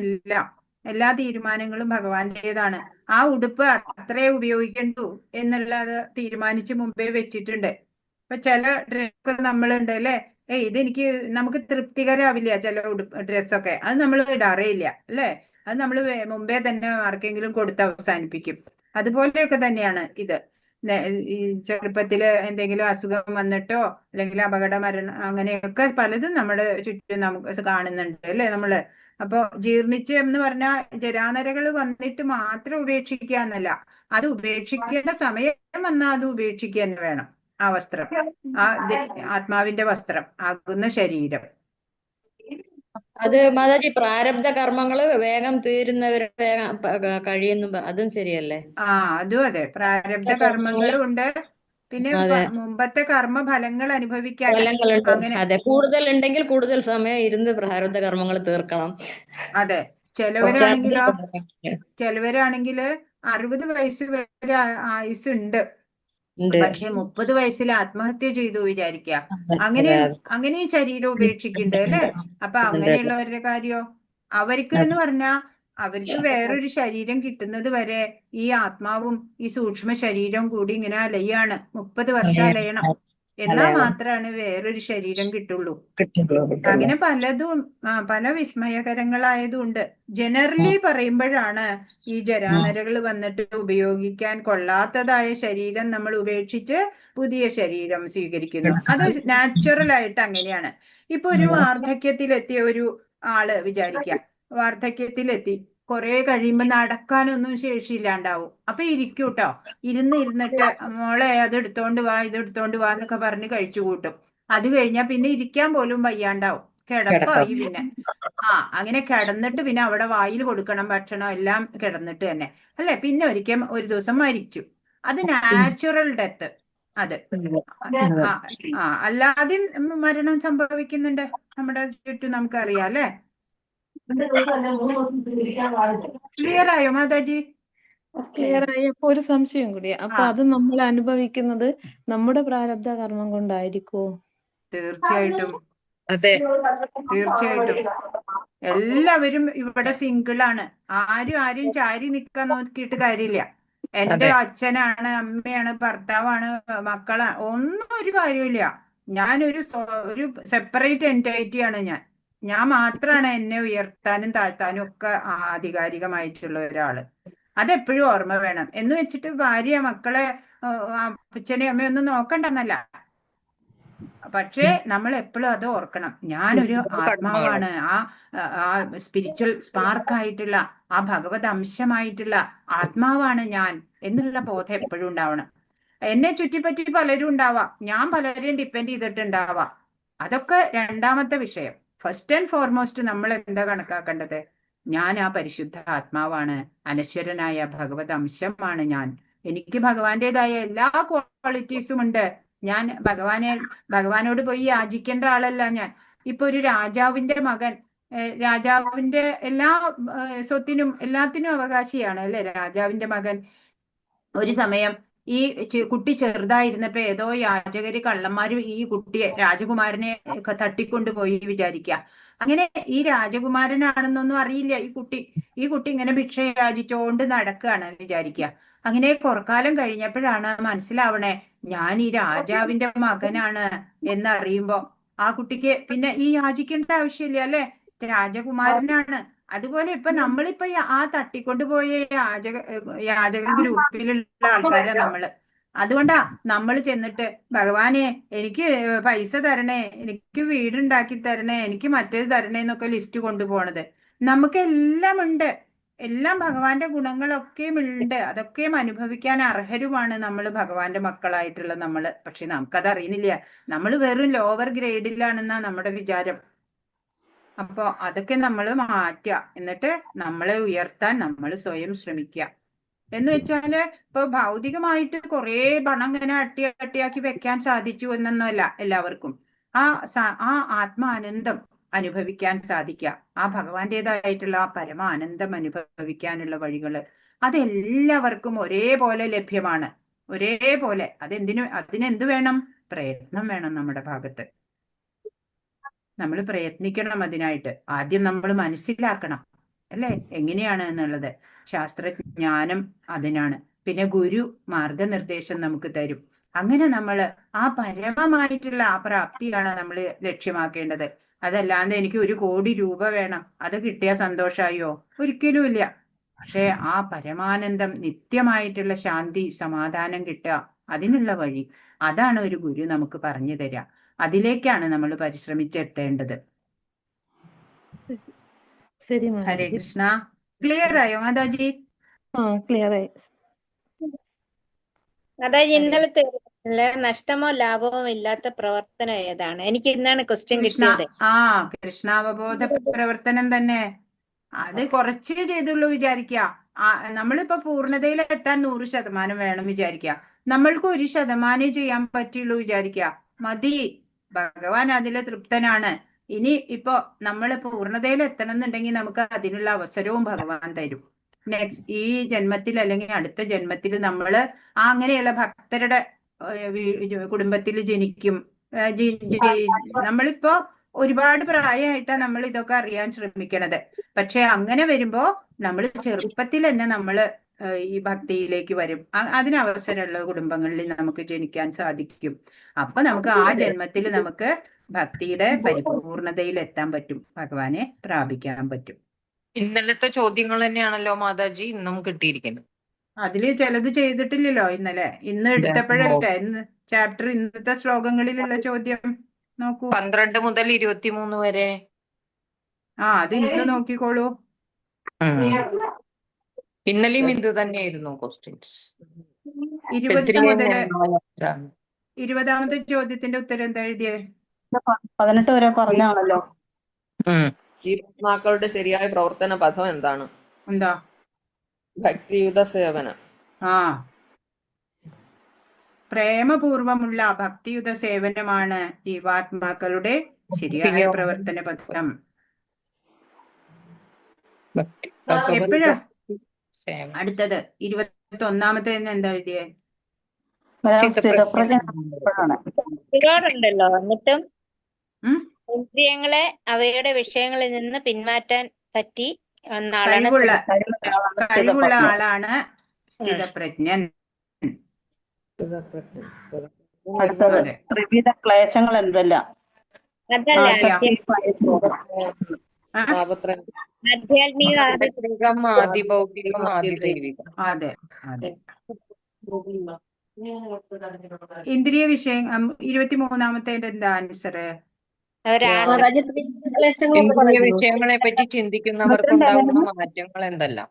എല്ലാ തീരുമാനങ്ങളും ഭഗവാന്റേതാണ്. ആ ഉടുപ്പ് അത്രേ ഉപയോഗിക്കണ്ടു എന്നുള്ളത് തീരുമാനിച്ച് മുമ്പേ വെച്ചിട്ടുണ്ട്. ഇപ്പൊ ചില ഡ്രസ്സൊക്കെ നമ്മളുണ്ട് അല്ലെ, ഇതെനിക്ക് നമുക്ക് തൃപ്തികരാവില്ല ചില ഡ്രസ്സൊക്കെ, അത് നമ്മൾ ഇടാറേ ഇല്ല അല്ലെ. അത് നമ്മൾ മുമ്പേ തന്നെ ആർക്കെങ്കിലും കൊടുത്ത് അവസാനിപ്പിക്കും. അതുപോലെയൊക്കെ തന്നെയാണ് ഇത്. ഈ ചെറുപ്പത്തില് എന്തെങ്കിലും അസുഖം വന്നിട്ടോ അല്ലെങ്കിൽ അപകട മരണം അങ്ങനെയൊക്കെ പലതും നമ്മുടെ ചുറ്റും നമുക്ക് കാണുന്നുണ്ട് അല്ലെ നമ്മള്. അപ്പൊ ജീർണിച്ച് എന്ന് പറഞ്ഞാൽ ജരാനരകൾ വന്നിട്ട് മാത്രം ഉപേക്ഷിക്കുക എന്നല്ല, അത് ഉപേക്ഷിക്കേണ്ട സമയം വന്നാൽ അത് ഉപേക്ഷിക്കുക തന്നെ വേണം. ആ വസ്ത്രം, ആത്മാവിന്റെ വസ്ത്രം ആകുന്ന ശരീരം. അത് മാതാജി പ്രാരബ്ധ കർമ്മങ്ങള് വേഗം തീരുന്നവര് വേഗം കഴിയുന്നു, അതും ശരിയല്ലേ? അതും അതെ, പ്രാരബ്ധ കർമ്മങ്ങളും ഉണ്ട്. പിന്നെ മുമ്പത്തെ കർമ്മ ഫലങ്ങൾ അനുഭവിക്കാൻ അങ്ങനെ. അതെ, കൂടുതൽ ഉണ്ടെങ്കിൽ കൂടുതൽ സമയം ഇരുന്ന് പ്രാരബ്ധ കർമ്മങ്ങൾ തീർക്കണം. അതെ, ചിലവരാണെങ്കില് 60 വയസ്സ് വരെ ആയുസ് ഉണ്ട്, പക്ഷെ 30 വയസ്സിൽ ആത്മഹത്യ ചെയ്തു വിചാരിക്കുക. അങ്ങനെയും ശരീരം ഉപേക്ഷിക്കുന്നുണ്ട് അല്ലെ. അപ്പൊ അങ്ങനെയുള്ളവരുടെ കാര്യോ? അവർക്ക് എന്ന് പറഞ്ഞാ അവർക്ക് വേറൊരു ശരീരം കിട്ടുന്നത് വരെ ഈ ആത്മാവും ഈ സൂക്ഷ്മ ശരീരവും കൂടി ഇങ്ങനെ അലയാണ്. 30 വർഷം അലയണം, എന്നാൽ മാത്രമാണ് വേറൊരു ശരീരം കിട്ടുള്ളൂ. അങ്ങനെ പലതും പല വിസ്മയകരങ്ങളായതും ഉണ്ട്. ജനറലി പറയുമ്പോഴാണ് ഈ ജരാനരകൾ വന്നിട്ട് ഉപയോഗിക്കാൻ കൊള്ളാത്തതായ ശരീരം നമ്മൾ ഉപേക്ഷിച്ച് പുതിയ ശരീരം സ്വീകരിക്കുന്നു. അത് നാച്ചുറൽ ആയിട്ട് അങ്ങനെയാണ്. ഇപ്പൊ ഒരു വാർദ്ധക്യത്തിലെത്തിയ ഒരു ആള് വിചാരിക്കുക, വാർദ്ധക്യത്തിലെത്തി കുറെ കഴിയുമ്പോ നടക്കാനൊന്നും ശേഷിയില്ലാണ്ടാവും. അപ്പൊ ഇരിക്കൂട്ടോ, ഇരുന്നിട്ട് മോളെ അത് എടുത്തോണ്ട് വാ ഇത് എടുത്തോണ്ട് വാ എന്നൊക്കെ പറഞ്ഞ് കഴിച്ചു കൂട്ടും. അത് കഴിഞ്ഞാൽ പിന്നെ ഇരിക്കാൻ പോലും വയ്യാണ്ടാവും, കിടപ്പായി. പിന്നെ അങ്ങനെ കിടന്നിട്ട് പിന്നെ അവിടെ വായിൽ കൊടുക്കണം ഭക്ഷണം എല്ലാം കിടന്നിട്ട് തന്നെ അല്ലെ. പിന്നെ ഒരു ദിവസം മരിച്ചു. അത് നാച്ചുറൽ ഡെത്ത്. അത് അല്ലാതെ മരണം സംഭവിക്കുന്നുണ്ട് നമ്മുടെ ചുറ്റും, നമുക്കറിയാം അല്ലെ. ക്ലിയർ ആയോ മാതാജി? ക്ലിയർ ആയി. അപ്പൊ ഒരു സംശയം കൂടി, അപ്പൊ അത് നമ്മൾ അനുഭവിക്കുന്നത് നമ്മുടെ പ്രാരബ്ധ കർമ്മം കൊണ്ടായിരിക്കോ? തീർച്ചയായിട്ടും, അതെ, തീർച്ചയായിട്ടും. എല്ലാവരും ഇവിടെ സിംഗിളാണ്. ആരും ചാരി നിൽക്കാൻ നോക്കിയിട്ട് കാര്യമില്ല. എന്റെ അച്ഛനാണ്, അമ്മയാണ്, ഭർത്താവാണ്, മക്കളാണ്, ഒന്നും ഒരു കാര്യമില്ല. ഞാനൊരു സെപ്പറേറ്റ് എൻറ്റൈറ്റിയാണ്. ഞാൻ മാത്രമാണ് എന്നെ ഉയർത്താനും താഴ്ത്താനും ഒക്കെ ആധികാരികമായിട്ടുള്ള ഒരാള്. അതെപ്പോഴും ഓർമ്മ വേണം. എന്ന് വെച്ചിട്ട് ഭാര്യ മക്കളെ അച്ഛനെ അമ്മയൊന്നും നോക്കണ്ടെന്നല്ല, പക്ഷേ നമ്മൾ എപ്പോഴും അത് ഓർക്കണം. ഞാനൊരു ആത്മാവാണ്, ആ സ്പിരിച്വൽ സ്പാർക്കായിട്ടുള്ള ആ ഭഗവത് അംശമായിട്ടുള്ള ആത്മാവാണ് ഞാൻ എന്നുള്ള ബോധം എപ്പോഴും ഉണ്ടാവണം. എന്നെ ചുറ്റിപ്പറ്റി പലരും ഉണ്ടാവാം, ഞാൻ പലരെയും ഡിപ്പെൻഡ് ചെയ്തിട്ടുണ്ടാവാം, അതൊക്കെ രണ്ടാമത്തെ വിഷയം. ഫസ്റ്റ് ആൻഡ് ഫോർമോസ്റ്റ് നമ്മൾ എന്താ കണക്കാക്കേണ്ടത്? ഞാൻ ആ പരിശുദ്ധ ആത്മാവാണ്, അനശ്വരനായ ഭഗവത് അംശമാണ് ഞാൻ. എനിക്ക് ഭഗവാന്റേതായ എല്ലാ ക്വാളിറ്റീസും ഉണ്ട്. ഞാൻ ഭഗവാനോട് പോയി യാചിക്കേണ്ട ആളല്ല ഞാൻ. ഇപ്പൊ ഒരു രാജാവിന്റെ മകൻ, രാജാവിന്റെ എല്ലാ സ്വത്തിനും എല്ലാത്തിനും അവകാശിയാണ് അല്ലെ രാജാവിന്റെ മകൻ. ഒരു സമയം ഈ കുട്ടി ചെറുതായിരുന്നപ്പോ ഏതോ യാചകര് കള്ളന്മാര് ഈ കുട്ടിയെ രാജകുമാരനെ തട്ടിക്കൊണ്ടുപോയി വിചാരിക്കുക. അങ്ങനെ ഈ രാജകുമാരനാണെന്നൊന്നും അറിയില്ല ഈ കുട്ടി ഇങ്ങനെ ഭിക്ഷ യാചിച്ചോണ്ട് നടക്കുകയാണ് വിചാരിക്കുക. അങ്ങനെ കുറക്കാലം കഴിഞ്ഞപ്പോഴാണ് മനസ്സിലാവണേ ഞാൻ ഈ രാജാവിന്റെ മകനാണ് എന്നറിയുമ്പോ ആ കുട്ടിക്ക് പിന്നെ ഈ യാചിക്കേണ്ട ആവശ്യമില്ല അല്ലെ, രാജകുമാരനാണ്. അതുപോലെ ഇപ്പൊ നമ്മളിപ്പോ ആ തട്ടിക്കൊണ്ടുപോയ യാചക ഗ്രൂപ്പിലുള്ള ആൾക്കാരാ നമ്മള്. അതുകൊണ്ടാ നമ്മൾ ചെന്നിട്ട് ഭഗവാനെ എനിക്ക് പൈസ തരണേ, എനിക്ക് വീടുണ്ടാക്കി തരണേ, എനിക്ക് മറ്റേത് തരണേ എന്നൊക്കെ ലിസ്റ്റ് കൊണ്ടുപോണത്. നമുക്ക് എല്ലാം ഉണ്ട്, എല്ലാം ഭഗവാന്റെ ഗുണങ്ങളൊക്കെ ഉണ്ട്, അതൊക്കെയും അനുഭവിക്കാൻ അർഹരുമാണ് നമ്മൾ ഭഗവാന്റെ മക്കളായിട്ടുള്ള നമ്മള്. പക്ഷെ നമുക്കത് അറിയുന്നില്ല, നമ്മൾ വെറും ലോവർ ഗ്രേഡിലാണെന്നാ നമ്മുടെ വിചാരം. അപ്പൊ അതൊക്കെ നമ്മൾ മാറ്റുക, എന്നിട്ട് നമ്മളെ ഉയർത്താൻ നമ്മൾ സ്വയം ശ്രമിക്കുക. എന്ന് വെച്ചാല് ഇപ്പൊ ഭൗതികമായിട്ട് കുറെ പണം ഇങ്ങനെ അട്ടിയാക്കി വെക്കാൻ സാധിച്ചു എന്നൊന്നുമല്ല എല്ലാവർക്കും. ആ ആത്മാനന്ദം അനുഭവിക്കാൻ സാധിക്കുക, ആ ഭഗവാന്റേതായിട്ടുള്ള ആ പരമാനന്ദം അനുഭവിക്കാനുള്ള വഴികള് അതെല്ലാവർക്കും ഒരേപോലെ ലഭ്യമാണ്, ഒരേപോലെ. അതിനെന്ത് വേണം? പ്രയത്നം വേണം നമ്മുടെ ഭാഗത്ത്. നമ്മൾ പ്രയത്നിക്കണം അതിനായിട്ട്. ആദ്യം നമ്മൾ മനസ്സിലാക്കണം അല്ലെ എങ്ങനെയാണ് എന്നുള്ളത്. ശാസ്ത്രജ്ഞാനം അതിനാണ്. പിന്നെ ഗുരു മാർഗനിർദ്ദേശം നമുക്ക് തരും. അങ്ങനെ നമ്മൾ ആ പരമമായിട്ടുള്ള ആ പ്രാപ്തിയാണ് നമ്മൾ ലക്ഷ്യമാക്കേണ്ടത്. അതല്ലാതെ എനിക്ക് 1 കോടി രൂപ വേണം, അത് കിട്ടിയാൽ സന്തോഷമായോ? ഒരിക്കലും ഇല്ല. പക്ഷെ ആ പരമാനന്ദം, നിത്യമായിട്ടുള്ള ശാന്തി, സമാധാനം കിട്ടുക, അതിനുള്ള വഴി അതാണ് ഒരു ഗുരു നമുക്ക് പറഞ്ഞു തരിക. അതിലേക്കാണ് നമ്മൾ പരിശ്രമിച്ചെത്തേണ്ടത്. ശരി ഹരേ മാതാജി. കൃഷ്ണ. ക്ലിയർ ആയോ മാതാജി? ക്ലിയർ ആയി. മാതാജി, ഇന്നലത്തെ നഷ്ടമോ ലാഭമോ ഇല്ലാത്ത പ്രവർത്തനം ഏതാണ്? എനിക്ക് ഇന്നാണ് ക്വസ്റ്റ്യൻ കിട്ടിയത്. കൃഷ്ണാവബോധ പ്രവർത്തനം തന്നെ. അത് കുറച്ചേ ചെയ്തുള്ളൂ വിചാരിക്കുക. നമ്മളിപ്പോ പൂർണ്ണതയിൽ എത്താൻ 100% വേണം വിചാരിക്കുക. നമ്മൾക്ക് 1% ചെയ്യാൻ പറ്റുള്ളൂ വിചാരിക്കുക. മതി, ഭഗവാൻ അതിൽ തൃപ്തനാണ്. ഇനി ഇപ്പൊ നമ്മൾ പൂർണ്ണതയിൽ എത്തണം എന്നുണ്ടെങ്കിൽ നമുക്ക് അതിനുള്ള അവസരവും ഭഗവാൻ തരും. ഈ ജന്മത്തിൽ അല്ലെങ്കിൽ അടുത്ത ജന്മത്തിൽ നമ്മൾ അങ്ങനെയുള്ള ഭക്തരുടെ കുടുംബത്തിൽ ജനിക്കും. നമ്മളിപ്പോ ഒരുപാട് പ്രായമായിട്ടാ നമ്മൾ ഇതൊക്കെ അറിയാൻ ശ്രമിക്കണത്. പക്ഷെ അങ്ങനെ വരുമ്പോ നമ്മൾ ചെറുപ്പത്തിൽ തന്നെ നമ്മള് ഈ ഭക്തിയിലേക്ക് വരും. അതിനവസരമുള്ള കുടുംബങ്ങളിൽ നമുക്ക് ജനിക്കാൻ സാധിക്കും. അപ്പൊ നമുക്ക് ആ ജന്മത്തിൽ നമുക്ക് ഭക്തിയുടെ പരിപൂർണതയിൽ എത്താൻ പറ്റും, ഭഗവാനെ പ്രാപിക്കാൻ പറ്റും. ഇന്നലത്തെ ചോദ്യങ്ങൾ തന്നെയാണല്ലോ മാതാജി ഇന്നും കിട്ടിയിരിക്കുന്നത്. അതില് ചിലത് ചെയ്തിട്ടില്ലല്ലോ ഇന്ന് എടുത്തപ്പോഴല്ലേ ചാപ്റ്റർ ഇന്നത്തെ ശ്ലോകങ്ങളിലുള്ള ചോദ്യം നോക്കൂ. 12 മുതൽ 23 വരെ. അത് ഇന്ന് നോക്കിക്കോളൂ. ഇന്നലെയും ഇത് തന്നെയായിരുന്നു ക്വസ്റ്റ്യൻസ്. 20 മുതൽ 20ാമത്തെ ചോദ്യത്തിന്റെ ഉത്തരം എന്താ എഴുതിയേ? 18 വരെ പറഞ്ഞാണല്ലോ. ജീവാത്മാക്കളുടെ ശരിയായ പ്രവർത്തന പഥം എന്താണ്? എന്താ? ഭക്തിയുത സേവനം. പ്രേമപൂർവമുള്ള ഭക്തിയുത സേവനമാണ് ജീവാത്മാക്കളുടെ ശരിയായ പ്രവർത്തന പഥം. എപ്പോഴാ അടുത്തത്? 21ാമത്തെ എന്താ എഴുതിയേ? ഉണ്ടല്ലോ. എന്നിട്ടും ഇന്ദ്രിയങ്ങളെ അവയുടെ വിഷയങ്ങളിൽ നിന്ന് പിന്മാറ്റാൻ പറ്റി കഴിവുള്ള ആളാണ് സ്ഥിതപ്രജ്ഞൻ. ത്രിവിധ ക്ലേശങ്ങൾ എന്തെല്ലാം? അതെ. ഇന്ദ്രിയ വിഷയം 23ാമത്തെ എന്താ ആൻസർ? ഇന്ദ്രിയ വിഷയങ്ങളെ പറ്റി ചിന്തിക്കുന്നവർക്കുണ്ടാകുന്ന മാറ്റങ്ങൾ എന്തെല്ലാം?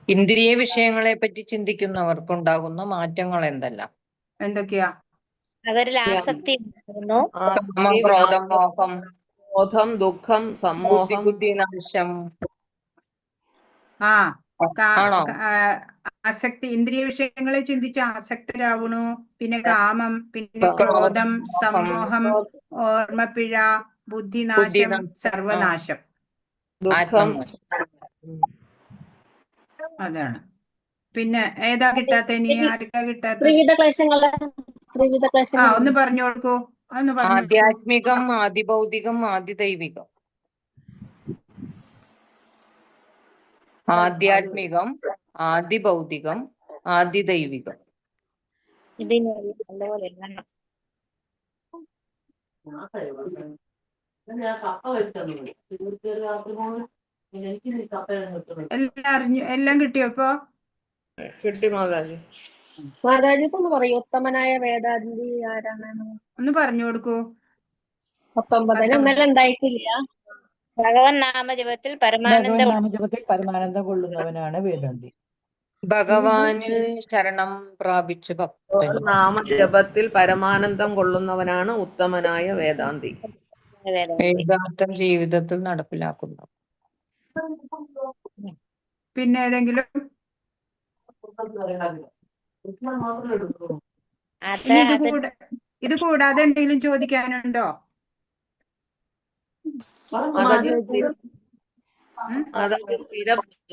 ഇന്ദ്രിയ വിഷയങ്ങളെ പറ്റി ചിന്തിക്കുന്നവർക്കുണ്ടാകുന്ന മാറ്റങ്ങൾ എന്തെല്ലാം? എന്തൊക്കെയാ? അവരിൽ ആസക്തി ഉണ്ടാകുന്നു. ക്രോധം, മോഹം, ദുഃഖം, സമ്മോഹം, ബുദ്ധിനാശം. ആണോ? ആസക്തി, ഇന്ദ്രിയ വിഷയങ്ങളെ ചിന്തിച്ച് ആസക്തരാവണു. പിന്നെ കാമം, പിന്നെ ക്രോധം, സമ്മോഹം, ഓർമ്മപ്പിഴ, ബുദ്ധിനാശം, ബുദ്ധിനാശം, സർവനാശം. ദുഃഖം. അതാണ്. പിന്നെ ഏതാ കിട്ടാത്ത? ഇനി ആർക്കാ കിട്ടാത്ത? ഒന്ന് പറഞ്ഞു കൊടുക്കൂ. ഒന്ന് പറഞ്ഞു കൊടുക്കൂ. ആധ്യാത്മികം, ആദിഭൗതികം, ആദിദൈവികം. ആധ്യാത്മികം, ആദിഭൗതികം, ആദിദൈവികം. ഇതിന് നല്ലപോലെ എഴുതണം. എല്ലാം കിട്ടിയോ ഇപ്പൊ? കിട്ടി മാതാജി. മാതാജിക്കൊന്ന് പറയൂ, ഉത്തമനായ വേദാന്തി ആരാണ്? ഒന്ന് പറഞ്ഞു കൊടുക്കൂ. 19 ഇന്നലെ ഉണ്ടായിട്ടില്ല. ഭഗവൻ നാമജപത്തിൽ പരമാനന്ദ നാമജപത്തിൽ പരമാനന്ദം കൊള്ളുന്നവനാണ് വേദാന്തി. ഭഗവാനിൽ ശരണം പ്രാപിച്ച ഭക്തൻ. നാമജപത്തിൽ പരമാനന്ദം കൊള്ളുന്നവനാണ് ഉത്തമനായ വേദാന്തി. വേദാന്തം ജീവിതത്തിൽ നടപ്പിലാക്കുന്നു. പിന്നെ ഏതെങ്കിലും? ഇനി ഇത് കൂടാതെ എന്തെങ്കിലും ചോദിക്കാനുണ്ടോ? മാതാജി,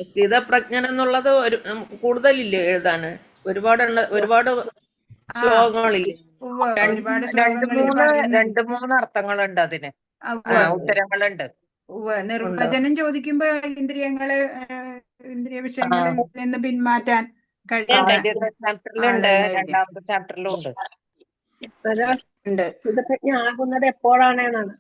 സ്ഥിതപ്രജ്ഞൻ എന്നുള്ളത് കൂടുതലില്ലേ എഴുതാന്? ഒരുപാട് ശ്ലോകങ്ങളില്ലേ? ഒരുപാട് ശ്ലോകങ്ങളിൽ രണ്ട് മൂന്ന് അർത്ഥങ്ങളുണ്ട് അതിന്, ഉത്തരങ്ങളുണ്ട്. നിർവചനം ചോദിക്കുമ്പോ ഇന്ദ്രിയ വിഷയങ്ങളിൽ നിന്ന് പിന്മാറ്റാൻ ആദ്യത്തെ ചാപ്റ്ററിലുണ്ട്, രണ്ടാമത്തെ ചാപ്റ്ററിലും ഉണ്ട്. സ്ഥിതപ്രജ്ഞ ആകുന്നത് എപ്പോഴാണെന്നാണ്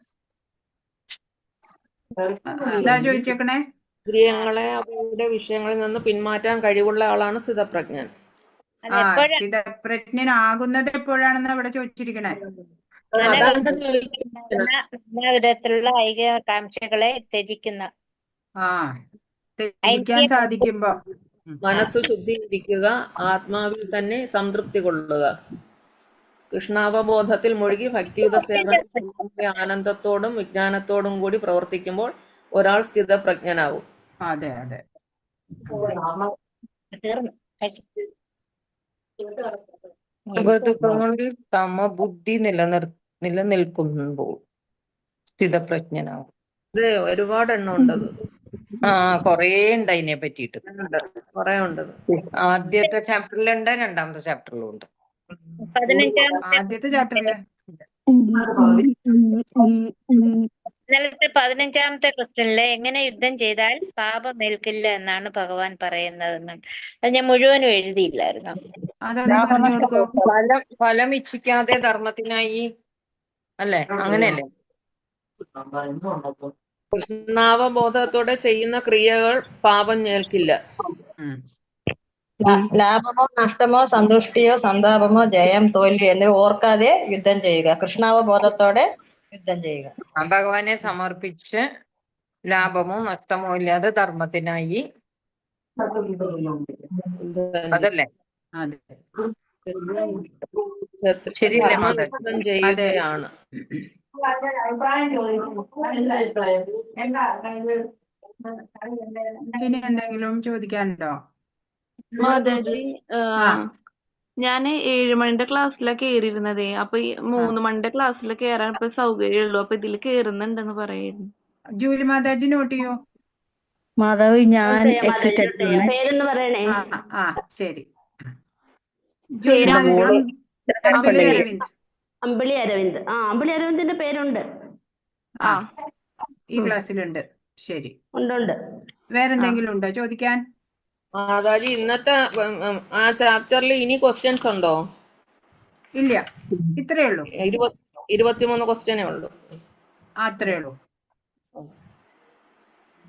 അതാ ചോദിച്ചേക്കണേ. ഇന്ദ്രിയങ്ങളെ അവരുടെ വിഷയങ്ങളിൽ നിന്ന് പിന്മാറ്റാൻ കഴിവുള്ള ആളാണ് സ്ഥിതപ്രജ്ഞൻ. സ്ഥിതപ്രജ്ഞനാകുന്നത് എപ്പോഴാണെന്ന് അവിടെ ചോദിച്ചിരിക്കണേ. വിധത്തിലുള്ള ഐകാംക്ഷകളെ ത്യജിക്കുന്ന, ത്യജിക്കാൻ സാധിക്കുമ്പോ, മനസ്സ് ശുദ്ധീകരിക്കുക, ആത്മാവിൽ തന്നെ സംതൃപ്തി കൊള്ളുക, കൃഷ്ണാവബോധത്തിൽ മുഴുകി ഭക്തിയുത സേവനത്തിൽ ആനന്ദത്തോടും വിജ്ഞാനത്തോടും കൂടി പ്രവർത്തിക്കുമ്പോൾ ഒരാൾ സ്ഥിതപ്രജ്ഞനാവും. അതെ അതെ. സുഖദുഃഖങ്ങളിൽ സമബുദ്ധി നിലനിൽക്കുമ്പോൾ സ്ഥിതപ്രജ്ഞനാവും. ഇത് ഒരുപാട് എണ്ണം ഉണ്ടത്. കൊറേ ഉണ്ട് അതിനെ പറ്റിയിട്ട്. കൊറേ ഉണ്ടത്. ആദ്യത്തെ ചാപ്റ്ററിലുണ്ട്, രണ്ടാമത്തെ ചാപ്റ്ററിലും ഉണ്ട്. ആദ്യത്തെ ചാപ്റ്ററില് ഇന്നലത്തെ 15ാമത്തെ ക്വസ്റ്റ്യനില് എങ്ങനെ യുദ്ധം ചെയ്താൽ പാപമേൽക്കില്ല എന്നാണ് ഭഗവാൻ പറയുന്നതെന്നുണ്ട്. അത് ഞാൻ മുഴുവനും എഴുതിയില്ലായിരുന്നു. ഫലം ഇച്ഛിക്കാതെ ധർമ്മത്തിനായി അല്ലേ? അങ്ങനെയല്ലേ? കൃഷ്ണാവബോധത്തോടെ ചെയ്യുന്ന ക്രിയകൾ പാപം ഏൽക്കില്ല. ലാഭമോ നഷ്ടമോ സന്തുഷ്ടിയോ സന്താപമോ ജയം തോൽവി എന്നിവ ഓർക്കാതെ യുദ്ധം ചെയ്യുക. കൃഷ്ണാവബോധത്തോടെ യുദ്ധം ചെയ്യുക. ഭഗവാനെ സമർപ്പിച്ച് ലാഭമോ നഷ്ടമോ ഇല്ലാതെ ധർമ്മത്തിനായി, അതല്ലേ? ശരിയല്ലേ മാതാജി? ചെയ്യുകയാണ്. ഇനി എന്തെങ്കിലും ചോദിക്കാനുണ്ടോ? മാതാജി, ഞാൻ 7 മണിന്റെ ക്ലാസ്സിലാണ് കേറിയിരുന്നതേ. അപ്പൊ ഈ 3 മണിന്റെ ക്ലാസ്സിൽ കേറാൻ ഇപ്പൊ സൗകര്യമുള്ളൂ. അപ്പൊ ഇതിൽ കേറുന്നുണ്ടെന്ന് പറയായിരുന്നു. ജൂലി മാതാജി നോട്ട് ചെയ്യോ? മാധവ്, ഞാൻ എക്സിറ്റ് അടിക്കണേ. പേരൊന്ന് പറയണേ. ശരി. ജൂലി മാതാജി, അമ്പിളി അരവിന്ദ്. അമ്പിളി അരവിന്ദ്. അമ്പിളി അരവിന്ദിന്റെ പേരുണ്ട്. ഈ ക്ലാസ്സിലുണ്ട്. ശരി, ഉണ്ട്. വേറെന്തെങ്കിലും ഉണ്ടോ ചോദിക്കാൻ? മാതാജി, ഇന്നത്തെ ആ ചാപ്റ്ററിൽ ഇനി ക്വസ്റ്റ്യൻസ് ഉണ്ടോ? ഇല്ല, ഇത്രയേ ഉള്ളൂ. 23 ക്വസ്റ്റ്യനേ ഉള്ളൂ. അത്രേ ഉള്ളൂ.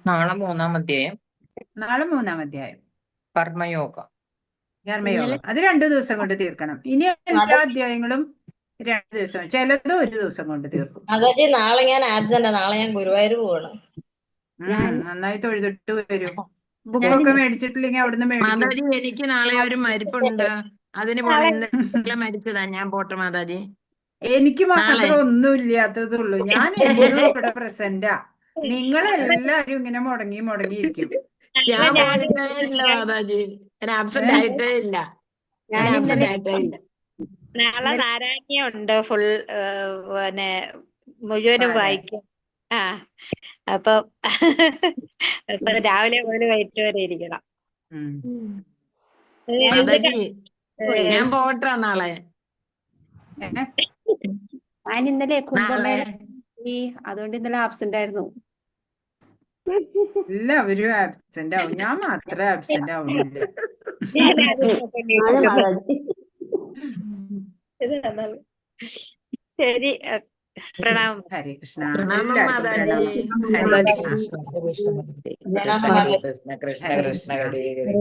നാളെ 3-ാം അധ്യായം. നാളെ 3-ാം അധ്യായം കർമ്മയോഗം. അത് 2 ദിവസം കൊണ്ട് തീർക്കണം. ഇനി എല്ലാ അധ്യായങ്ങളും 2 ദിവസം, ചിലത് 1 ദിവസം കൊണ്ട് തീർക്കും. മാതാജി, നാളെ ഞാൻ ആബ്സെന്റ്. നാളെ ഞാൻ ഗുരുവായൂർ പോവാണ്. നന്നായി തൊഴുതിട്ട് വരും. ബുക്കൊക്കെ മേടിച്ചിട്ടില്ലെങ്കിൽ അവിടുന്ന് മേടിക്കും. എനിക്ക് നാളെ ഒരു മരിപ്പുണ്ട്, അതിന് പോകണം. മരിച്ചതാ, ഞാൻ പോട്ടെ മാതാജി. എനിക്ക് മാത്രം ഒന്നും ഇല്ലാത്തതുള്ളൂ. ഞാൻ എന്നും ഇവിടെ പ്രസന്റാ. നിങ്ങളെല്ലാരും ഇങ്ങനെ മുടങ്ങിയിരിക്കും. ഞാൻ പോയിട്ടേ ഇല്ല മാതാജി. ഞാൻ ആബ്സെന്റ് ആയിട്ടേ ഇല്ല. ഞാൻ ആബ്സെന്റ് ആയിട്ടേ ഇല്ല. നാളെ നാരായണീയം ഉണ്ട് ഫുൾ പിന്നെ മുഴുവനും വായിക്കും. ആ അപ്പൊ അപ്പൊ രാവിലെ മുതൽ വൈകിട്ട് വരെ ഇരിക്കണം. മാതാജി ഞാൻ പോട്ടെ നാളെ. ഞാൻ ഇന്നലെ കുംഭമേള അതുകൊണ്ട് ഇന്നലെ ആബ്സെന്റ് ആയിരുന്നു. എല്ലാവരും ആബ്സെന്റ് ആവും, ഞാൻ മാത്രമേ ആബ്സെന്റ് ആവുന്നില്ല. ശരി, പ്രണാമം. ഹരേ കൃഷ്ണ. പ്രണാമം എല്ലാവർക്കും മാതാജി. പ്രണാമം. ഹരേ കൃഷ്ണ. പ്രണാമം മാതാജി. കൃഷ്ണ കൃഷ്ണ കൃഷ്ണ ഹരേ ഹരേ.